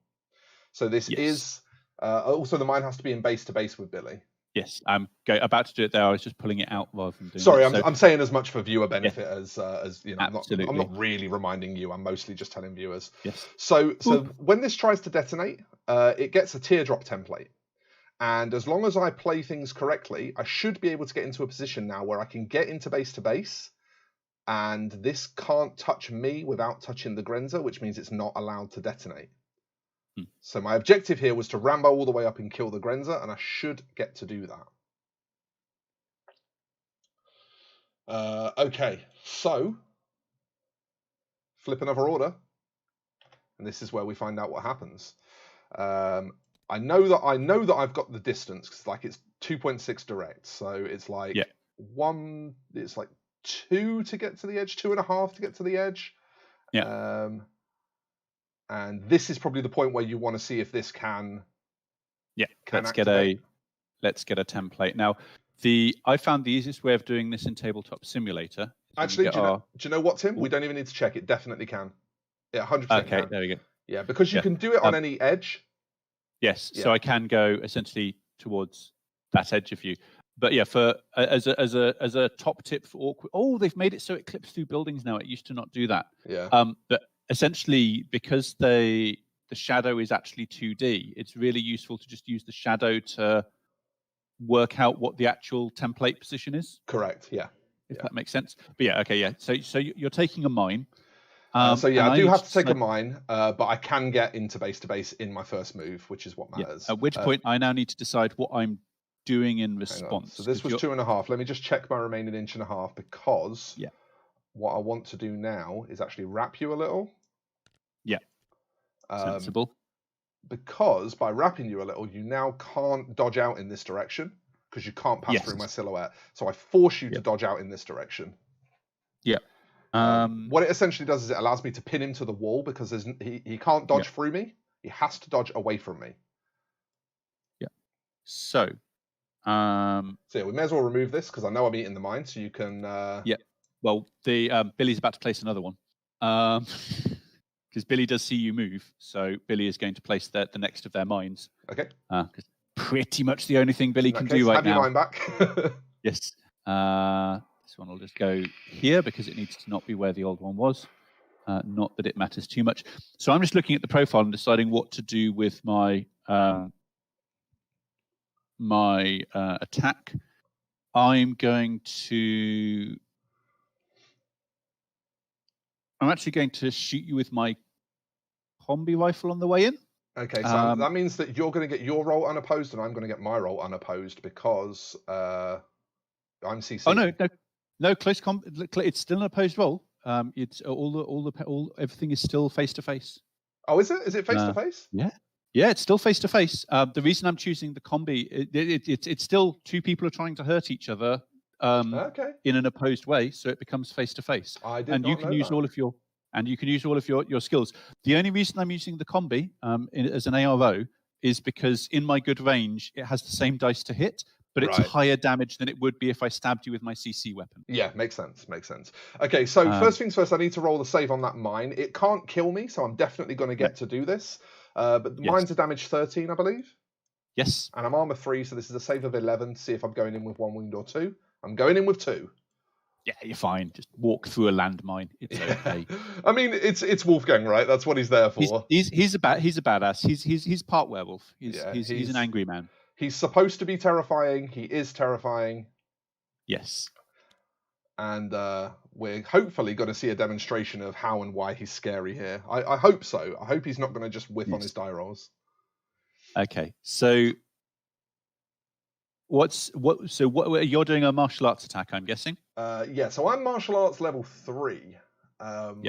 So this is, also the mine has to be in base to base with Billy. Yes, I'm about to do it there. I was just pulling it out rather than doing Sorry, it. I'm saying as much for viewer benefit as you know. Absolutely. I'm not really reminding you. I'm mostly just telling viewers. Yes. So when this tries to detonate, it gets a teardrop template, and as long as I play things correctly, I should be able to get into a position now where I can get into base to base, and this can't touch me without touching the Grenzer, which means it's not allowed to detonate. So my objective here was to Rambo all the way up and kill the Grenzer, and I should get to do that. Okay, so flip another order, and this is where we find out what happens. I know that I've got the distance because like it's 2.6 direct, so it's like one. It's like 2 to get to the edge, 2.5 to get to the edge. Yeah. And this is probably the point where you want to see if this can. Yeah. Can Let's get a template now. I found the easiest way of doing this in Tabletop Simulator. Actually, do you know what, Tim? We don't even need to check. It definitely can. It 100% can. Okay, there we go. Yeah, because you can do it on any edge. Yes, so I can go essentially towards that edge of you. But yeah, for as a top tip for awkward. Oh, they've made it so it clips through buildings now. It used to not do that. Yeah. But essentially, because the shadow is actually 2D, it's really useful to just use the shadow to work out what the actual template position is. Correct. Yeah. If that makes sense. But yeah, okay, yeah. So you're taking a mine. So yeah, I do have to take a mine, but I can get into base to base in my first move, which is what matters. At which point I now need to decide what I'm doing in response. So this was 2.5. Let me just check my remaining 1.5 inches because what I want to do now is actually wrap you a little. Yeah. Sensible. Because by wrapping you a little, you now can't dodge out in this direction because you can't pass through my silhouette. So I force you to dodge out in this direction. Yeah. What it essentially does is it allows me to pin him to the wall because he can't dodge through me. He has to dodge away from me. Yeah. So yeah, we may as well remove this because I know I'm eating the mine, so you can. Yeah. Well, the Billy's about to place another one. Because Billy does see you move, so Billy is going to place the next of their mines. Okay. Because pretty much the only thing Billy can do right now. Have your mine back. Yes. This one will just go here because it needs to not be where the old one was. Not that it matters too much. So I'm just looking at the profile and deciding what to do with my attack. I'm actually going to shoot you with my combi rifle on the way in. Okay, so that means that you're going to get your roll unopposed and I'm going to get my roll unopposed because I'm CC. Oh no, close combat. It's still an opposed roll. It's everything is still face to face. Oh, is it? Is it face to face? Yeah, it's still face to face. The reason I'm choosing the combi, it's still two people are trying to hurt each other. In an opposed way, so it becomes face to face. And you can use all of your skills. The only reason I'm using the combi as an ARO is because in my good range, it has the same dice to hit, but it's higher damage than it would be if I stabbed you with my CC weapon. Yeah, makes sense. Okay, so first things first, I need to roll the save on that mine. It can't kill me, so I'm definitely going to get to do this. But the mines are damage 13, I believe. Yes. And I'm armor 3, so this is a save of 11 to see if I'm going in with 1 wound or 2. I'm going in with 2. Yeah, you're fine. Just walk through a landmine. It's okay. I mean, it's Wolfgang, right? That's what he's there for. He's a badass. He's part werewolf. He's an angry man. He's supposed to be terrifying. He is terrifying. Yes. And we're hopefully going to see a demonstration of how and why he's scary here. I hope so. I hope he's not going to just whiff on his die rolls. Okay, so what you're doing a martial arts attack, I'm guessing? Yeah, so I'm martial arts level 3,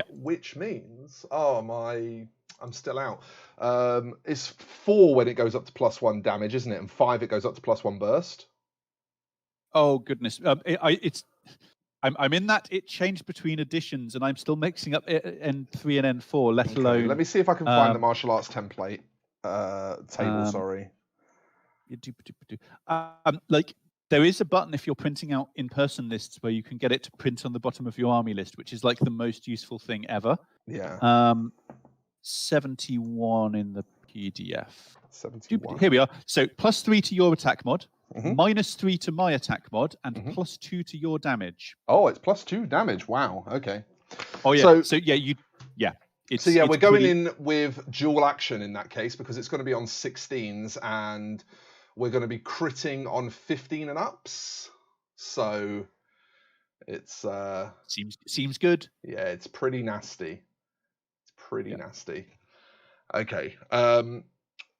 which means I'm still out. It's 4 when it goes up to +1 damage, isn't it? And 5 it goes up to +1 burst. Oh goodness, I'm in that it changed between editions, and I'm still mixing up N3 and N4. Let alone. Let me see if I can find the martial arts template table. Sorry. Like there is a button if you're printing out in-person lists where you can get it to print on the bottom of your army list, which is like the most useful thing ever. Yeah. 71 in the PDF. 71. Here we are. So +3 to your attack mod, -3 to my attack mod, and +2 to your damage. Oh, it's +2 damage. Wow. Okay. Oh yeah. So yeah. We're going in with dual action in that case because it's going to be on 16s and we're going to be critting on 15 and ups. So it's seems good. Yeah, it's pretty nasty. Nasty. Okay.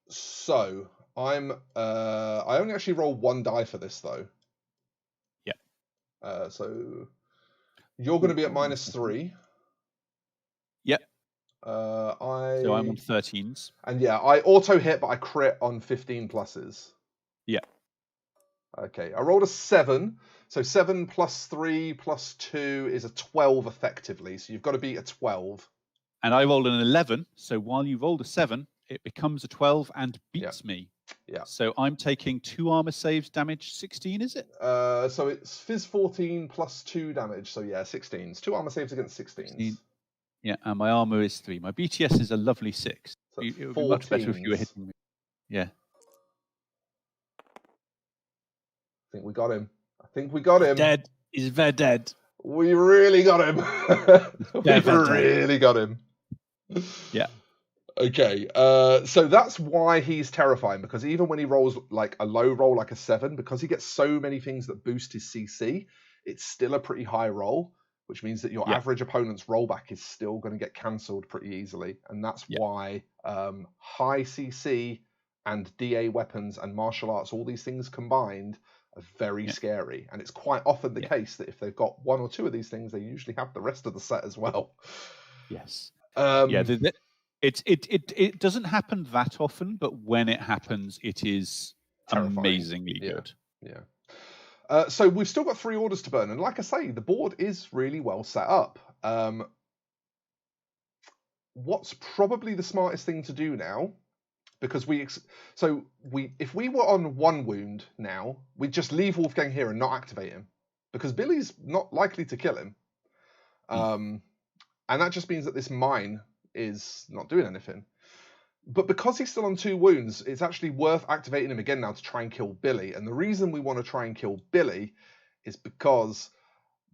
So I only actually roll 1 die for this though. Yeah. So you're going to be at -3. So I'm on 13s. And yeah, I auto hit, but I crit on 15 pluses. Yeah. Okay, I rolled a 7. So 7 plus 3 plus 2 is a 12 effectively. So you've got to beat a 12. And I rolled an 11. So while you rolled a 7, it becomes a 12 and beats me. Yeah. So I'm taking 2 armor saves, damage 16, is it? So it's Fizz 14 plus 2 damage. So yeah, 16s. 2 armor saves against 16s. 16. Yeah, and my armor is 3. My BTS is a lovely 6. So It would be much better if you were 14s. hitting me. Yeah. I think we got him. Dead. He's very dead. We really got him. We really got him. Yeah. Okay, so that's why he's terrifying, because even when he rolls like a low roll, like a 7, because he gets so many things that boost his CC, it's still a pretty high roll, which means that your average opponent's rollback is still going to get cancelled pretty easily. And that's why high CC and DA weapons and martial arts, all these things combined, are very scary. And it's quite often the case that if they've got 1 or 2 of these things, they usually have the rest of the set as well. Yes. It doesn't happen that often, but when it happens, it is terrifying. Amazingly good. Yeah. So we've still got 3 orders to burn, and like I say, the board is really well set up. What's probably the smartest thing to do now, because if we were on 1 wound now, we'd just leave Wolfgang here and not activate him, because Billy's not likely to kill him. And that just means that this mine is not doing anything. But because he's still on 2 wounds, it's actually worth activating him again now to try and kill Billy. And the reason we want to try and kill Billy is because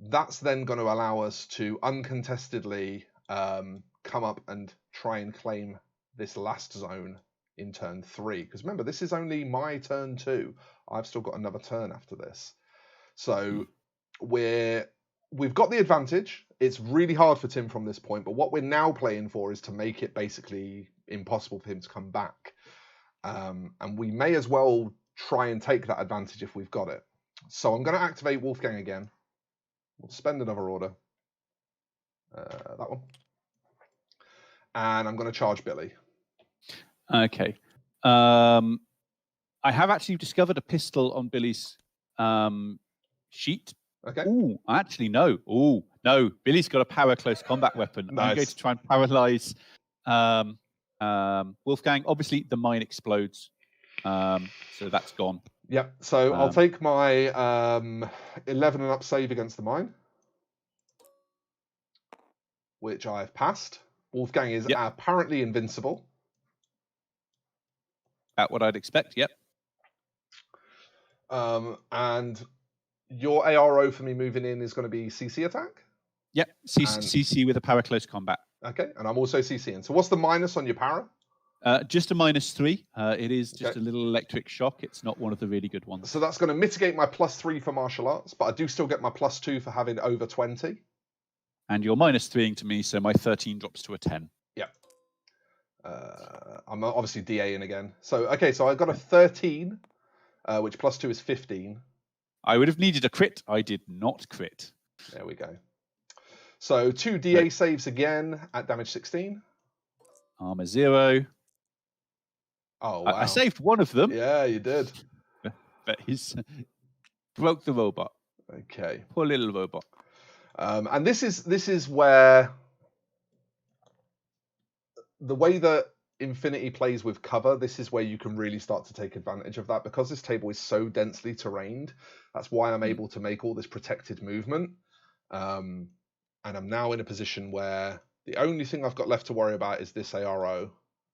that's then going to allow us to uncontestedly come up and try and claim this last zone in turn 3. Because remember, this is only my turn 2. I've still got another turn after this. So we've got the advantage. It's really hard for Tim from this point, but what we're now playing for is to make it basically impossible for him to come back. And we may as well try and take that advantage if we've got it. So I'm going to activate Wolfgang again. We'll spend another order. That one. And I'm going to charge Billy. Okay. I have actually discovered a pistol on Billy's sheet. Okay. Ooh, actually, no. Ooh, no. Billy's got a power close combat weapon. Nice. I'm going to try and paralyze Wolfgang. Obviously, the mine explodes. So that's gone. Yeah. So I'll take my 11 and up save against the mine, which I've passed. Wolfgang is apparently invincible. About what I'd expect, yep. And your ARO for me moving in is going to be CC attack? Yep, CC with a power close combat. Okay, and I'm also CCing. So what's the minus on your power? Just a -3. It is just a little electric shock. It's not one of the really good ones. So that's going to mitigate my +3 for martial arts, but I do still get my +2 for having over 20. And you're -3ing to me, so my 13 drops to a 10. Yeah. I'm obviously DAing again. So, okay, so I got a 13, which +2 is 15. I would have needed a crit. I did not crit. There we go. So 2 DA saves again at damage 16. Armor 0. Oh, wow. I saved one of them. Yeah, you did. But he's broke the robot. Okay. Poor little robot. And this is where the way that Infinity plays with cover, this is where you can really start to take advantage of that, because this table is so densely terrained. That's why I'm able to make all this protected movement. And I'm now in a position where the only thing I've got left to worry about is this ARO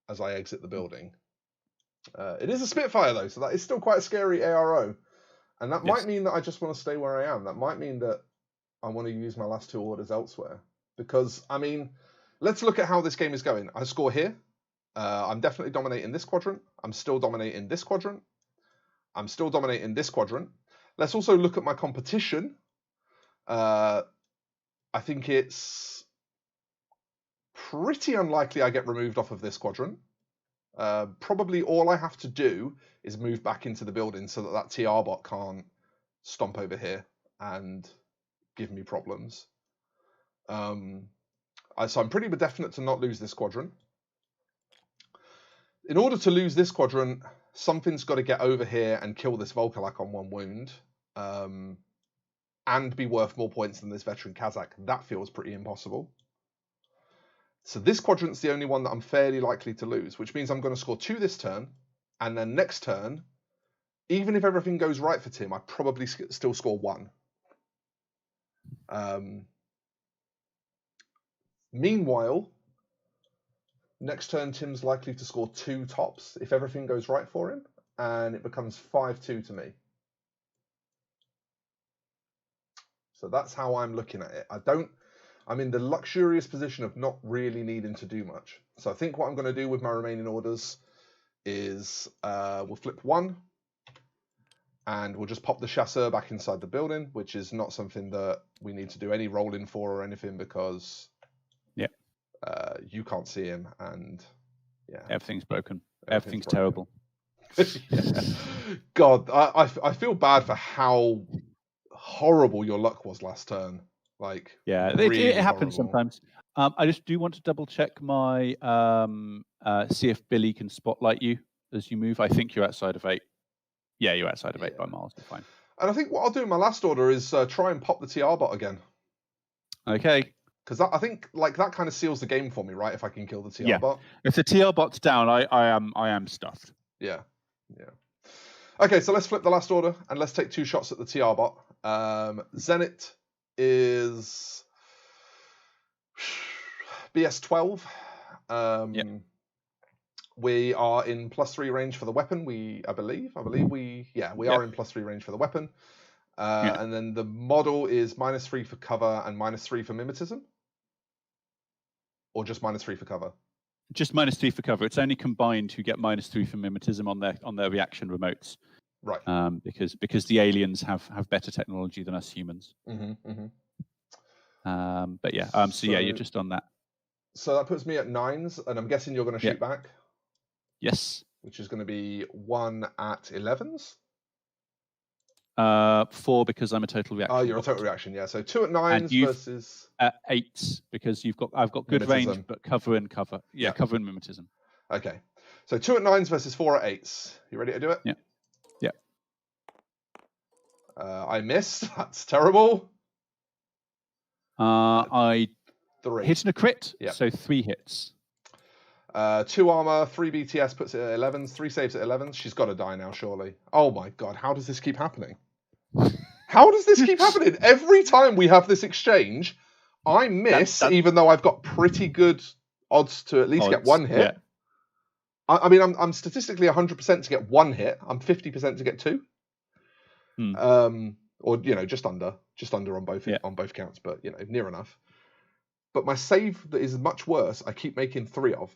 as I exit the building. It is a Spitfire though, so that is still quite a scary ARO. And that might mean that I just want to stay where I am. That might mean that I want to use my last 2 orders elsewhere. Because, I mean, let's look at how this game is going. I score here. I'm definitely dominating this quadrant. I'm still dominating this quadrant. I'm still dominating this quadrant. Let's also look at my competition. I think it's pretty unlikely I get removed off of this quadrant. Probably all I have to do is move back into the building so that TR bot can't stomp over here and give me problems. So I'm pretty definite to not lose this quadrant. In order to lose this quadrant, something's got to get over here and kill this Volkalak on 1 wound. And be worth more points than this veteran Kazakh. That feels pretty impossible. So this quadrant's the only one that I'm fairly likely to lose, which means I'm going to score 2 this turn, and then next turn, even if everything goes right for Tim, I probably still score 1. Meanwhile, next turn Tim's likely to score 2 tops if everything goes right for him, and it becomes 5-2 to me. So that's how I'm looking at it. I'm in the luxurious position of not really needing to do much. So I think what I'm going to do with my remaining orders is we'll flip 1, and we'll just pop the chasseur back inside the building, which is not something that we need to do any rolling for or anything, because you can't see him, and everything's broken. Everything's terrible. God, I feel bad for how horrible your luck was last turn. Like, really it happens sometimes. I just do want to double check my see if Billy can spotlight you as you move. I think you're outside of 8. Yeah, you're outside of 8 by miles. You're fine. And I think what I'll do in my last order is try and pop the TR bot again. Okay. Because I think that kind of seals the game for me, right? If I can kill the TR bot. If the TR bot's down, I am stuffed. Yeah. Okay, so let's flip the last order and let's take 2 shots at the TR bot. Zenit is BS 12. We are in +3 range for the weapon. I believe we are in +3 range for the weapon. And then the model is -3 for cover and -3 for mimetism. Or just -3 for cover? Just -3 for cover. It's only combined who get -3 for mimetism on their reaction remotes. Right. Because the aliens have better technology than us humans. But you're just on that. So that puts me at 9s, and I'm guessing you're going to shoot back. Yes. Which is going to be 1 at 11s. 4 because I'm a total reaction. Oh, you're a total reaction, yeah. So 2 at 9s versus 8s because I've got good range, but cover and cover. Yeah, cover and mimetism. Okay. So 2 at 9s versus 4 at 8s. You ready to do it? Yeah. I missed. That's terrible. I 3 hit and a crit. So 3 hits. 2 armor, 3 BTS puts it at 11s, 3 saves at 11s. She's got to die now, surely. Oh my god, how does this keep happening? How does this keep happening? Every time we have this exchange, I miss, even though I've got pretty good odds to at least get 1 hit. Yeah. I mean, I'm statistically 100% to get 1 hit. I'm 50% to get 2. Or just under on both counts, but near enough. But my save that is much worse, I keep making 3 of,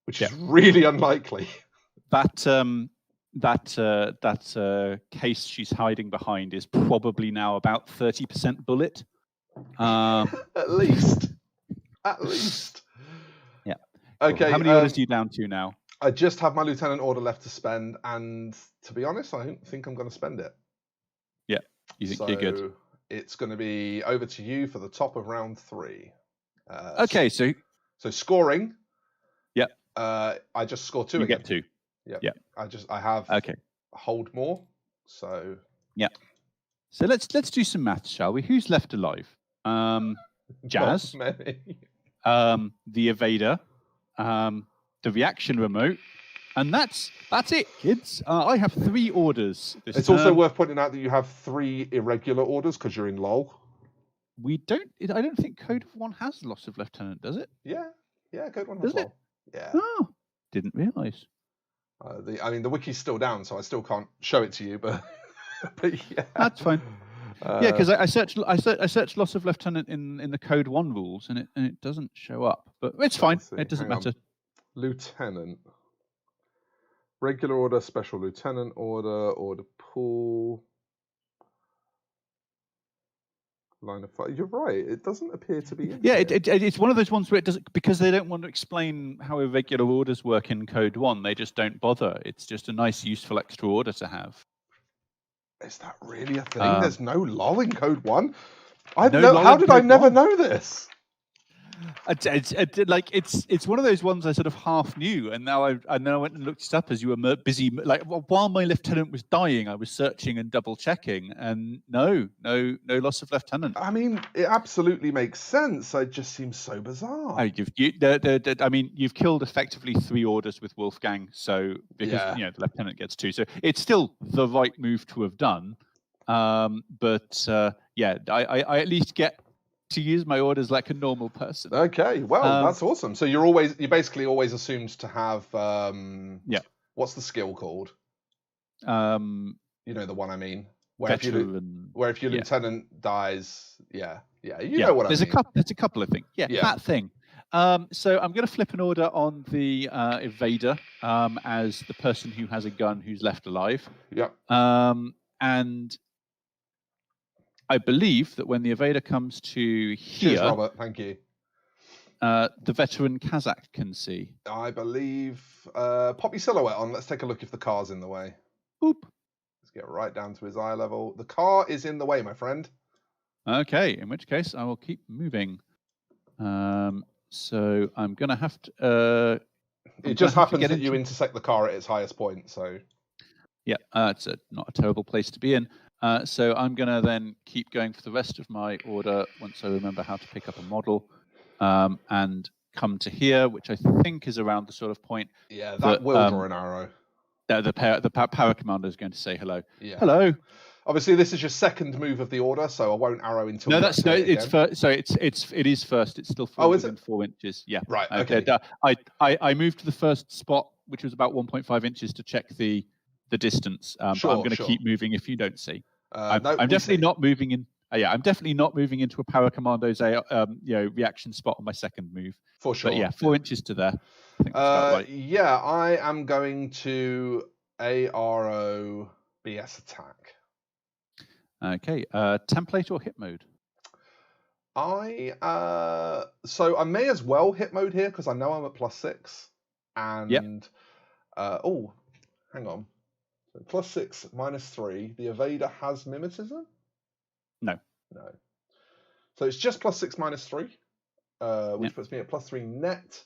which is really unlikely. That case she's hiding behind is probably now about 30% bullet. At least. Yeah. Okay. Cool. How many orders are you down to now? I just have my lieutenant order left to spend, and to be honest, I don't think I'm going to spend it. Yeah, you think you're good. It's going to be over to you for the top of round 3. Okay, so scoring. Yeah. I just score 2 you again. Get 2. Yeah. I have hold more. So yeah. So let's do some maths, shall we? Who's left alive? Jazz. Not many. The evader. The reaction remote. And that's it, kids. I have 3 orders. It's also worth pointing out that you have 3 irregular orders because you're in LOL. I don't think Code 1 has loss of lieutenant, does it? Yeah, Code 1 has LOL. Yeah. Oh, didn't realise. The wiki's still down, so I still can't show it to you, but yeah. That's fine. Because I searched loss of lieutenant in the Code 1 rules, and it doesn't show up. But it's fine. It doesn't matter. Lieutenant. Regular order, special lieutenant order pool. Line of fire. You're right. It doesn't appear to be. It's one of those ones where it doesn't, because they don't want to explain how irregular orders work in Code 1. They just don't bother. It's just a nice, useful extra order to have. Is that really a thing? There's no LOL in Code 1. How did I never know this? It's one of those ones I sort of half knew, and now I went and looked it up as you were busy. Like while my lieutenant was dying, I was searching and double checking, and no loss of lieutenant. I mean, it absolutely makes sense. It just seems so bizarre. You've killed effectively 3 orders with Wolfgang, so because the lieutenant gets 2, so it's still the right move to have done. I at least get to use my orders like a normal person. Okay, well, that's awesome. So you're basically always assumed to have what's the skill called? You know the one I mean. Where if your lieutenant dies, you know what I mean. There's a couple of things. That thing. So I'm going to flip an order on the evader as the person who has a gun who's left alive. Yeah. And I believe that when the evader comes to here, cheers, Robert. Thank you. The veteran Kazakh can see. I believe. Pop your silhouette on. Let's take a look if the car's in the way. Boop. Let's get right down to his eye level. The car is in the way, my friend. Okay, in which case I will keep moving. So I'm going to have to... it just happens that you intersect the car at its highest point, so... Yeah, it's not a terrible place to be in. So I'm going to then keep going for the rest of my order once I remember how to pick up a model and come to here, which I think is around the sort of point. Yeah, that will draw an arrow. The para commander is going to say hello. Yeah. Hello. Obviously, this is your second move of the order, so I won't arrow until. It's first. So it is first. It's still within 4 inches. Yeah. Right. Okay. I moved to the first spot, which was about 1.5 inches, to check the distance. But I'm going to keep moving if you don't see. I'm definitely not moving in. I'm definitely not moving into a para commando's reaction spot on my second move. For sure. But 4 inches to there. I think that's about right. Yeah, I am going to ARO BS attack. Okay. Template or hit mode? So I may as well hit mode here because I know I'm at +6. And hang on. So +6 -3. The evader has mimetism? No. So it's just +6 -3, which puts me at +3 net.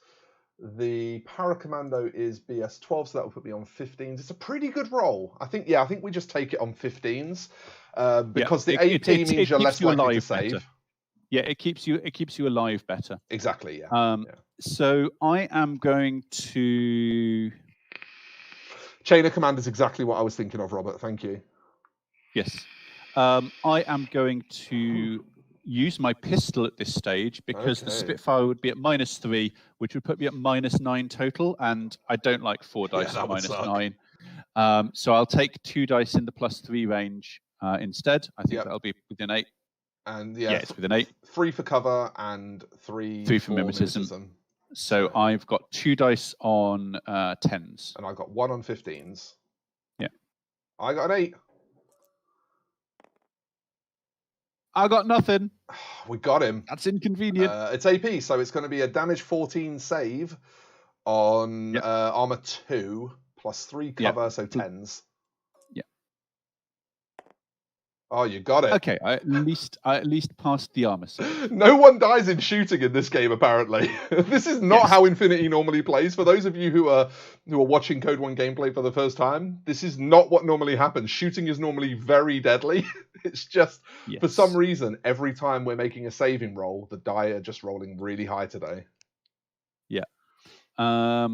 The Paracommando is BS 12, so that will put me on 15s. It's a pretty good roll. I think we just take it on 15s because the AP means you're less likely to save. Better. Yeah, it keeps you alive better. Exactly. Yeah. So I am going to. Chain of command is exactly what I was thinking of, Robert. Thank you. Yes. I am going to use my pistol at this stage because the Spitfire would be at -3, which would put me at -9 total, and I don't like 4 dice at -9. So I'll take 2 dice in the +3 range instead. I think that'll be within 8. And it's within 8. 3 for cover and 3 for mimetism. So I've got 2 dice on 10s. And I got 1 on 15s. Yeah. I got an 8. I got nothing. We got him. That's inconvenient. It's AP, so it's going to be a damage 14 save on armor 2 +3 cover, so 10s. Yeah. Oh, you got it. Okay, I at least passed the armor save. No one dies in shooting in this game, apparently. This is not how Infinity normally plays. For those of you who are watching Code 1 gameplay for the first time, this is not what normally happens. Shooting is normally very deadly. It's just, for some reason, every time we're making a saving roll, the die are just rolling really high today. Yeah. Try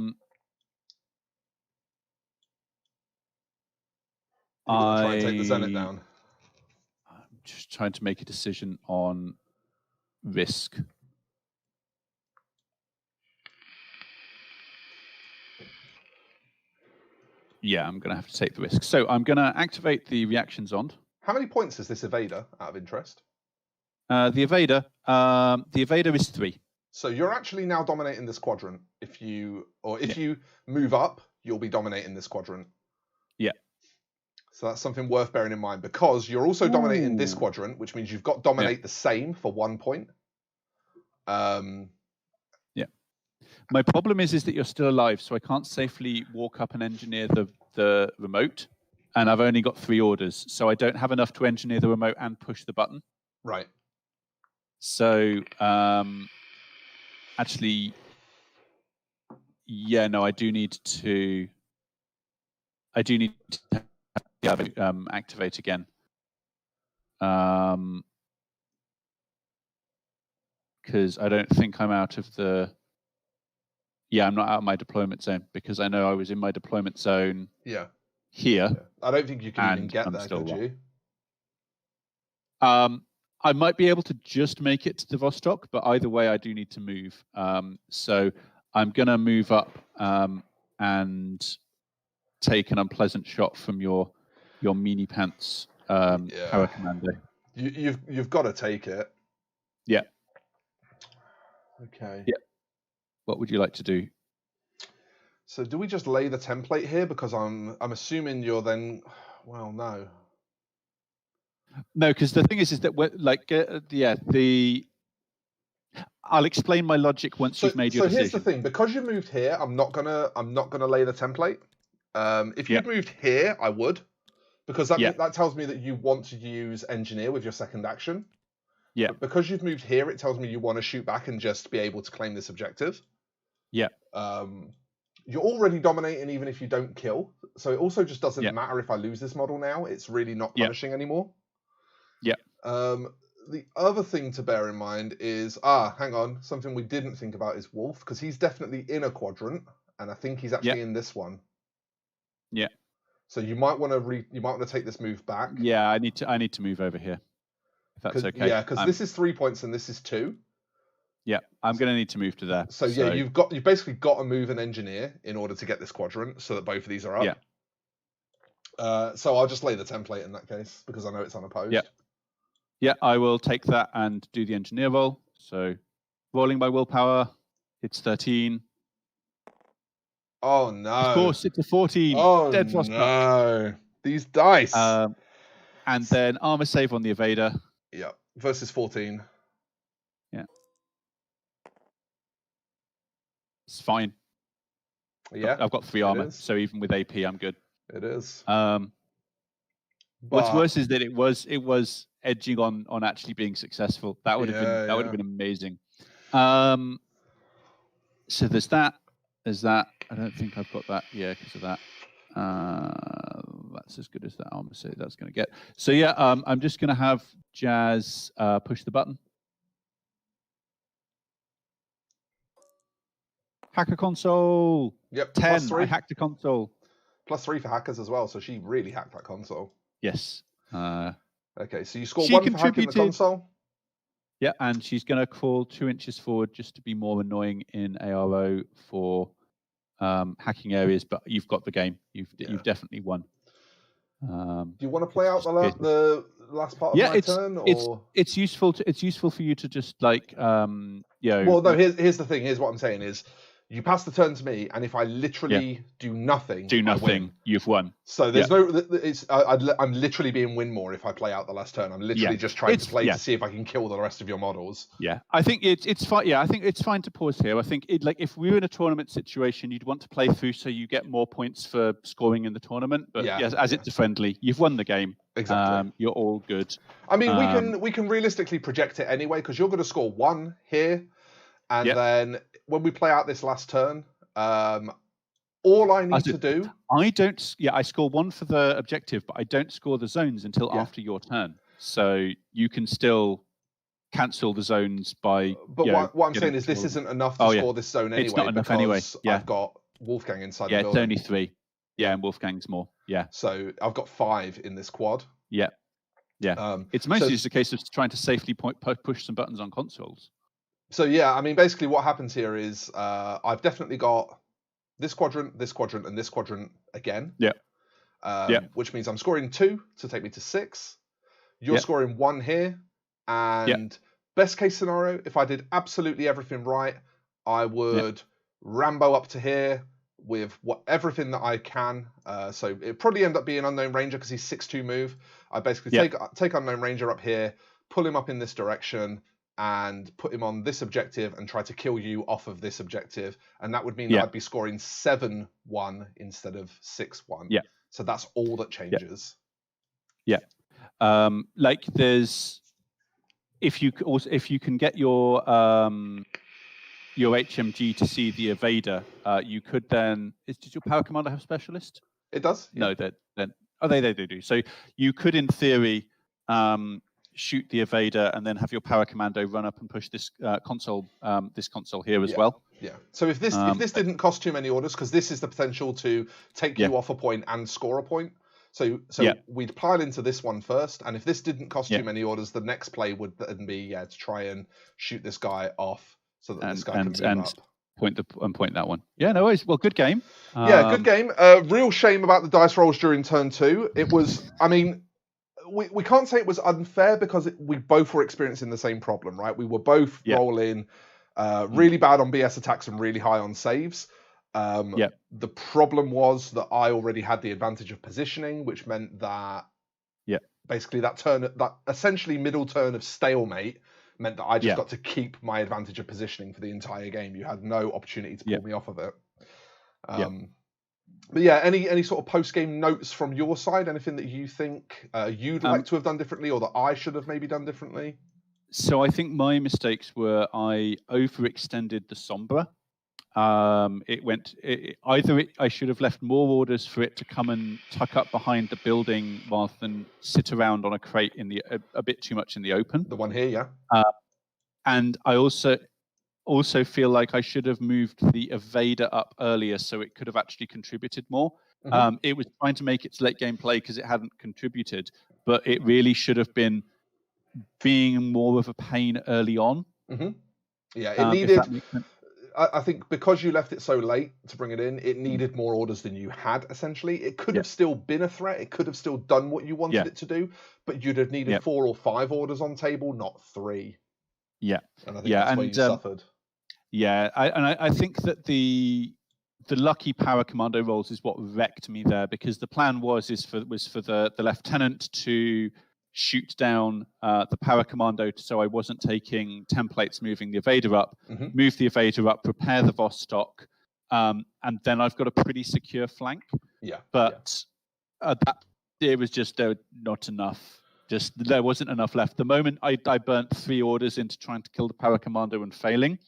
and take the Zenith down. I'm just trying to make a decision on risk. Yeah, I'm going to have to take the risk. So I'm going to activate the reactions on. How many points is this evader, out of interest? The evader is 3. So you're actually now dominating this quadrant. If you move up, you'll be dominating this quadrant. Yeah. So that's something worth bearing in mind because you're also dominating this quadrant, which means you've got dominate the same for 1 point. Yeah. My problem is that you're still alive, so I can't safely walk up and engineer the remote. And I've only got 3 orders, so I don't have enough to engineer the remote and push the button. Right. So, actually, yeah, no, I do need to activate again. Because I don't think I'm out of the. Yeah, I'm not out of my deployment zone because I know I was in my deployment zone. Yeah. Here. Yeah. I don't think you can even get there, could you? I might be able to just make it to the Vostok, but either way, I do need to move. So I'm going to move up and take an unpleasant shot from your meanie pants power commando. You've got to take it. Yeah. Okay. Yeah. What would you like to do? So do we just lay the template here? Because I'm assuming you're then. Well, no. No, because the thing is that we're like I'll explain my logic once you've made your decision. So here's the thing: because you moved here, I'm not gonna lay the template. If you'd moved here, I would, because that tells me that you want to use engineer with your second action. Yeah. But because you've moved here, it tells me you want to shoot back and just be able to claim this objective. Yeah. You're already dominating even if you don't kill. So it also just doesn't matter if I lose this model now. It's really not punishing anymore. Yeah. The other thing to bear in mind is, hang on, something we didn't think about is Wolf, because he's definitely in a quadrant, and I think he's actually in this one. Yeah. So you might want to take this move back. Yeah, I need to move over here. If that's okay. Yeah, because this is 3 points and this is 2. Yeah, I'm going to need to move to there. So yeah, you've basically got to move an engineer in order to get this quadrant, so that both of these are up. Yeah. So I'll just lay the template in that case because I know it's unopposed. Yeah. Yeah, I will take that and do the engineer roll. So rolling by willpower, it's 13. Oh no! Of course, it's a 14. Oh Dead frost no! These dice. And then armor save on the evader. Yeah, versus 14. Yeah. It's fine. Yeah. I've got 3 armor, so even with AP, I'm good. It is. What's worse is that it was edging on actually being successful. That would have been amazing. So there's that. There's that. I don't think I've got that. Yeah, because of that. That's as good as that armor save that's going to get. So yeah, I'm just going to have Jazz push the button. Hacker console. Yep. 10. I hacked a console. +3 for hackers as well. So she really hacked that console. Yes. Okay, so you score 1 for hacking the console. Yeah, and she's going to crawl 2 inches forward just to be more annoying in ARO for hacking areas. But you've got the game. You've definitely won. Do you want to play out the last part of my turn? Or? It's useful for you to just like Well, no. Here's the thing. Here's what I'm saying is. You pass the turn to me, and if I literally do nothing, you've won. So there's I'm literally being win more if I play out the last turn. I'm literally just trying to play to see if I can kill the rest of your models. Yeah, I think it's fine. Yeah, I think it's fine to pause here. I think if we were in a tournament situation, you'd want to play through so you get more points for scoring in the tournament. But as it's a friendly, you've won the game. Exactly. You're all good. I mean, we can realistically project it anyway because you're going to score 1 here, and then. When we play out this last turn, all I need to do... I score 1 for the objective, but I don't score the zones until after your turn. So you can still cancel the zones by... But what I'm saying is this isn't enough to score this zone anyway. It's not enough anyway. Yeah. I've got Wolfgang inside the building. Yeah, it's only 3. Yeah, and Wolfgang's more. Yeah. So I've got 5 in this quad. Yeah. Yeah. It's mostly just a case of trying to safely push some buttons on consoles. So yeah, I mean, basically what happens here is I've definitely got this quadrant, and this quadrant again. Yeah. Which means I'm scoring 2 to take me to 6. You're scoring 1 here. And best case scenario, if I did absolutely everything right, I would Rambo up to here with everything that I can. So it'd probably end up being Unknown Ranger because he's 6'2" move. I basically take Unknown Ranger up here, pull him up in this direction, and put him on this objective and try to kill you off of this objective. And that would mean that I'd be scoring 7-1 instead of 6-1. Yeah. So that's all that changes. Yeah. there's if you can get your your HMG to see the evader, you could then. Does your power commander have specialist? It does. Yeah. No, they do. So you could, in theory, shoot the evader and then have your power commando run up and push this console here as well. Yeah. So if this didn't cost too many orders, because this is the potential to take you off a point and score a point. So we'd pile into this one first, and if this didn't cost too many orders, the next play would then be to try and shoot this guy off so that this guy can move up. Point that one. Yeah, no worries. Well, good game. Good game. Real shame about the dice rolls during turn 2. It was, I mean, we can't say it was unfair because we both were experiencing the same problem, right? We were both rolling really bad on BS attacks and really high on saves. The problem was that I already had the advantage of positioning, which meant that basically that essentially middle turn of stalemate meant that I just got to keep my advantage of positioning for the entire game. You had no opportunity to pull me off of it. But any sort of post-game notes from your side? Anything that you think you'd like to have done differently, or that I should have maybe done differently? So I think my mistakes were I overextended the Sombra. I should have left more orders for it to come and tuck up behind the building rather than sit around on a crate a bit too much in the open. The one here, yeah. And I also feel like I should have moved the evader up earlier so it could have actually contributed more. It was trying to make its late game play because it hadn't contributed, but it really should have been being more of a pain early on. Yeah, it needed. I think because you left it so late to bring it in, it needed more orders than you had, essentially. It could have still been a threat. It could have still done what you wanted it to do, but you'd have needed 4 or 5 orders on table, not 3. Yeah. And I think that's where you suffered. Yeah, I think that the lucky power commando rolls is what wrecked me there, because the plan was for the lieutenant to shoot down the power commando so I wasn't taking templates moving the evader up, move the evader up, prepare the Vostok, and then I've got a pretty secure flank. But it was just not enough. Just there wasn't enough left. The moment I burnt 3 orders into trying to kill the power commando and failing,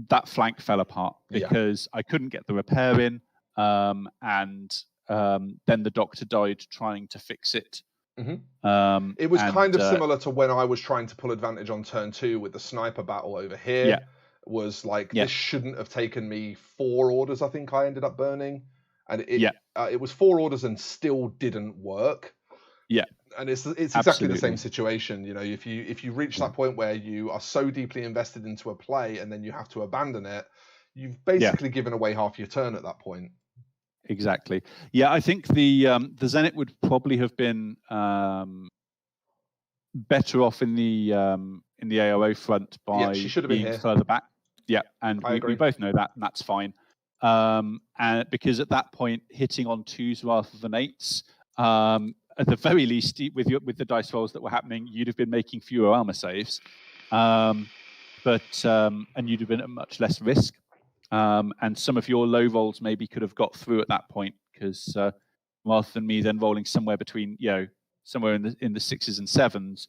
that flank fell apart because I couldn't get the repair in, and then the doctor died trying to fix it. It was kind of similar to when I was trying to pull advantage on turn 2 with the sniper battle over here. Was like, this shouldn't have taken me 4 orders. I think I ended up burning, and it was 4 orders and still didn't work. And it's exactly the same situation. You know, if you reach that point where you are so deeply invested into a play and then you have to abandon it, you've basically given away half your turn at that point. Exactly. Yeah, I think the Zenit would probably have been better off in the AOO front by she should have been being here. further back. Yeah, and we both know that, and that's fine. And because at that point, hitting on 2s rather than 8s, at the very least, with the dice rolls that were happening, you'd have been making fewer armor saves, and you'd have been at much less risk. And some of your low rolls maybe could have got through at that point, because rather than me then rolling somewhere between, somewhere in the 6s and 7s,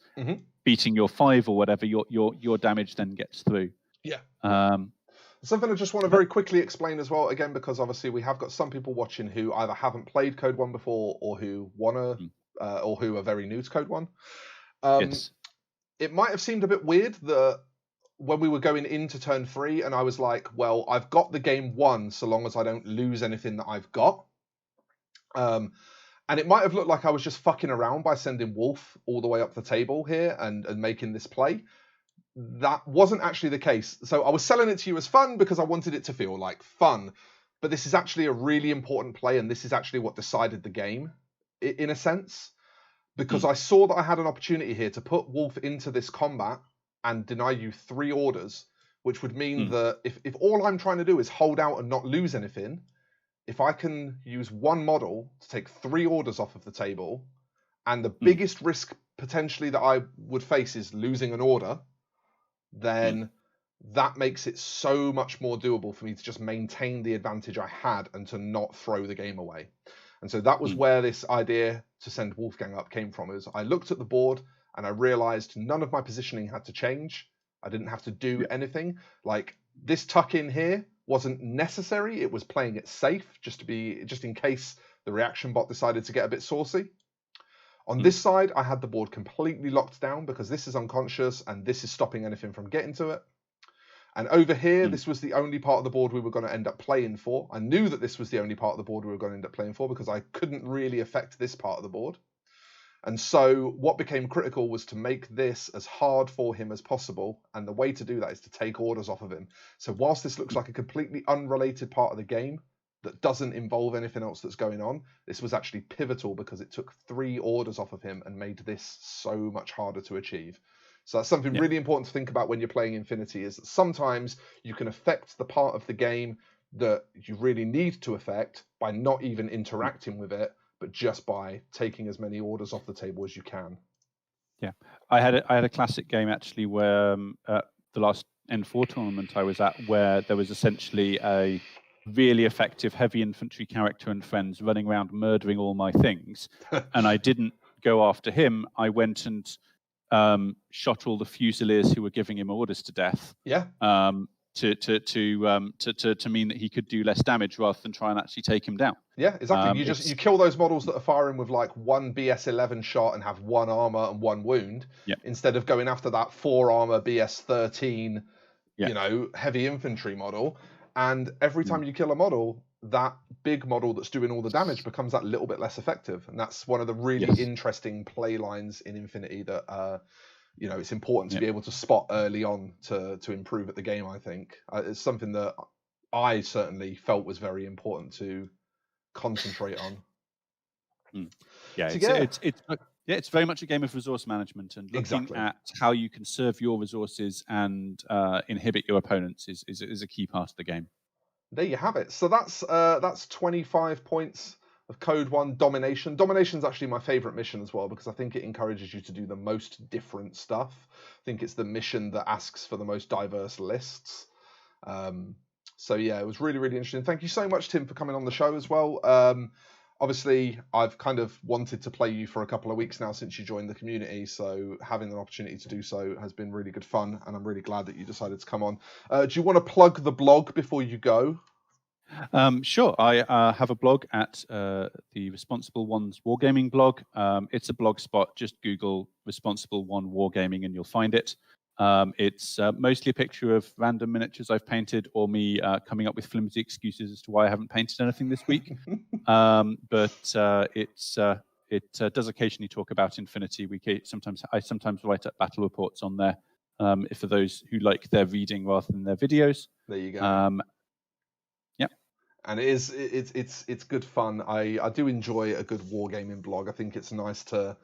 beating your 5 or whatever, your damage then gets through. Something I just want to very quickly explain as well, again, because obviously we have got some people watching who either haven't played Code 1 before, or who wanna, or who are very new to Code 1. It might have seemed a bit weird that when we were going into turn 3, and I was like, well, I've got the game won so long as I don't lose anything that I've got. And it might have looked like I was just fucking around by sending Wolf all the way up the table here and making this play. That wasn't actually the case. So I was selling it to you as fun because I wanted it to feel like fun. But this is actually a really important play, and this is actually what decided the game, in a sense. Because I saw that I had an opportunity here to put Wolf into this combat and deny you 3 orders, which would mean that if all I'm trying to do is hold out and not lose anything, if I can use 1 model to take 3 orders off of the table, and the biggest risk potentially that I would face is losing an order, then that makes it so much more doable for me to just maintain the advantage I had and to not throw the game away. And so that was where this idea to send Wolfgang up came from. Is I looked at the board and I realized none of my positioning had to change. I didn't have to do anything. Like, This tuck in here wasn't necessary. It was playing it safe, just in case the reaction bot decided to get a bit saucy. On this side, I had the board completely locked down because this is unconscious and this is stopping anything from getting to it. And over here, this was the only part of the board we were going to end up playing for. I knew that this was the only part of the board we were going to end up playing for because I couldn't really affect this part of the board. And so what became critical was to make this as hard for him as possible. And the way to do that is to take orders off of him. So whilst this looks like a completely unrelated part of the game that doesn't involve anything else that's going on, this was actually pivotal because it took 3 orders off of him and made this so much harder to achieve. So that's something really important to think about when you're playing Infinity, is that sometimes you can affect the part of the game that you really need to affect by not even interacting with it, but just by taking as many orders off the table as you can. Yeah, I had a classic game actually where at the last N4 tournament I was at, where there was essentially a really effective heavy infantry character and friends running around murdering all my things, and I didn't go after him. I went and shot all the Fusiliers who were giving him orders to death. Yeah. To mean that he could do less damage rather than try and actually take him down. Yeah, exactly. You kill those models that are firing with like 1 BS11 shot and have 1 armor and 1 wound, instead of going after that 4 armor BS13, heavy infantry model. And every time you kill a model, that big model that's doing all the damage becomes that little bit less effective. And that's one of the really interesting play lines in Infinity that it's important to be able to spot early on to improve at the game, I think. It's something that I certainly felt was very important to concentrate on. It's very much a game of resource management, and looking at how you can serve your resources and inhibit your opponents is a key part of the game. There you have it. So that's 25 points of Code 1 Domination. Domination's actually my favorite mission as well, because I think it encourages you to do the most different stuff. I think it's the mission that asks for the most diverse lists. So yeah, it was really, really interesting. Thank you so much, Tim, for coming on the show as well. Obviously, I've kind of wanted to play you for a couple of weeks now since you joined the community, so having an opportunity to do so has been really good fun, and I'm really glad that you decided to come on. Do you want to plug the blog before you go? Sure. I have a blog at the Responsible Ones Wargaming blog. It's a blog spot. Just Google Responsible One Wargaming and you'll find it. It's mostly a picture of random miniatures I've painted, or me coming up with flimsy excuses as to why I haven't painted anything this week. But it does occasionally talk about Infinity. I sometimes write up battle reports on there, for those who like their reading rather than their videos. There you go. And it's good fun. I do enjoy a good wargaming blog. I think it's nice to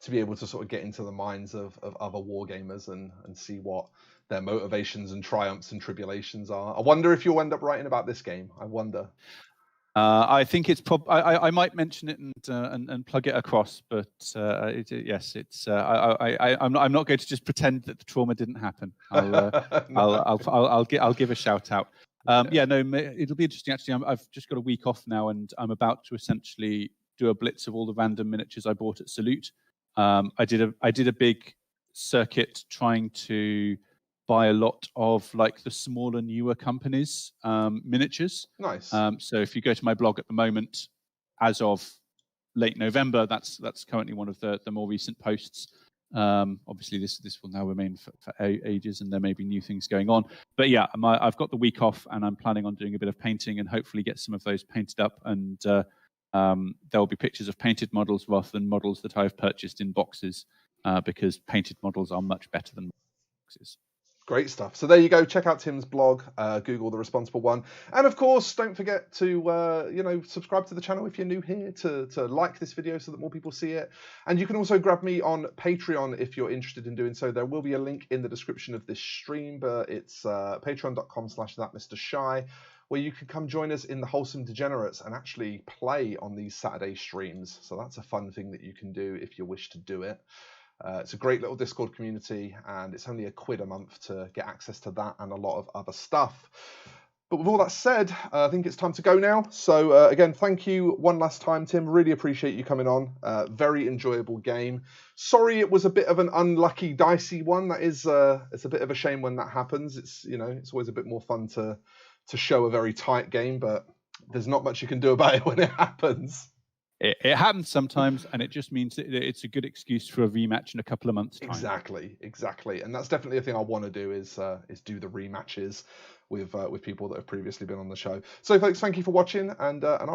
be able to sort of get into the minds of other wargamers and see what their motivations and triumphs and tribulations are. I wonder if you'll end up writing about this game. I wonder. I think it's I might mention it and plug it across, but it's I'm not going to just pretend that the trauma didn't happen. I'll give a shout out. It'll be interesting. Actually, I've just got a week off now, and I'm about to essentially do a blitz of all the random miniatures I bought at Salute. I did a big circuit trying to buy a lot of like the smaller, newer companies' miniatures. Nice. So if you go to my blog at the moment, as of late November, that's currently one of the more recent posts. Obviously this will now remain for ages, and there may be new things going on, but yeah, I've got the week off and I'm planning on doing a bit of painting and hopefully get some of those painted up, and there will be pictures of painted models rather than models that I've purchased in boxes, because painted models are much better than boxes. Great stuff. So there you go. Check out Tim's blog. Google The Responsible One. And of course, don't forget to, subscribe to the channel if you're new here, to like this video so that more people see it. And you can also grab me on Patreon if you're interested in doing so. There will be a link in the description of this stream, but it's patreon.com/thatmrshy, where you can come join us in the Wholesome Degenerates and actually play on these Saturday streams. So that's a fun thing that you can do if you wish to do it. It's a great little Discord community, and it's only £1 a month to get access to that and a lot of other stuff. But with all that said, I think it's time to go now. So again, thank you one last time, Tim. Really appreciate you coming on. Very enjoyable game. Sorry it was a bit of an unlucky, dicey one. That is, it's a bit of a shame when that happens. It's, you know, it's always a bit more fun to show a very tight game, but there's not much you can do about it when it happens. It happens sometimes, and it just means that it's a good excuse for a rematch in a couple of months' time. Exactly. And that's definitely a thing I want to do is do the rematches with people that have previously been on the show. So, folks, thank you for watching, and I'll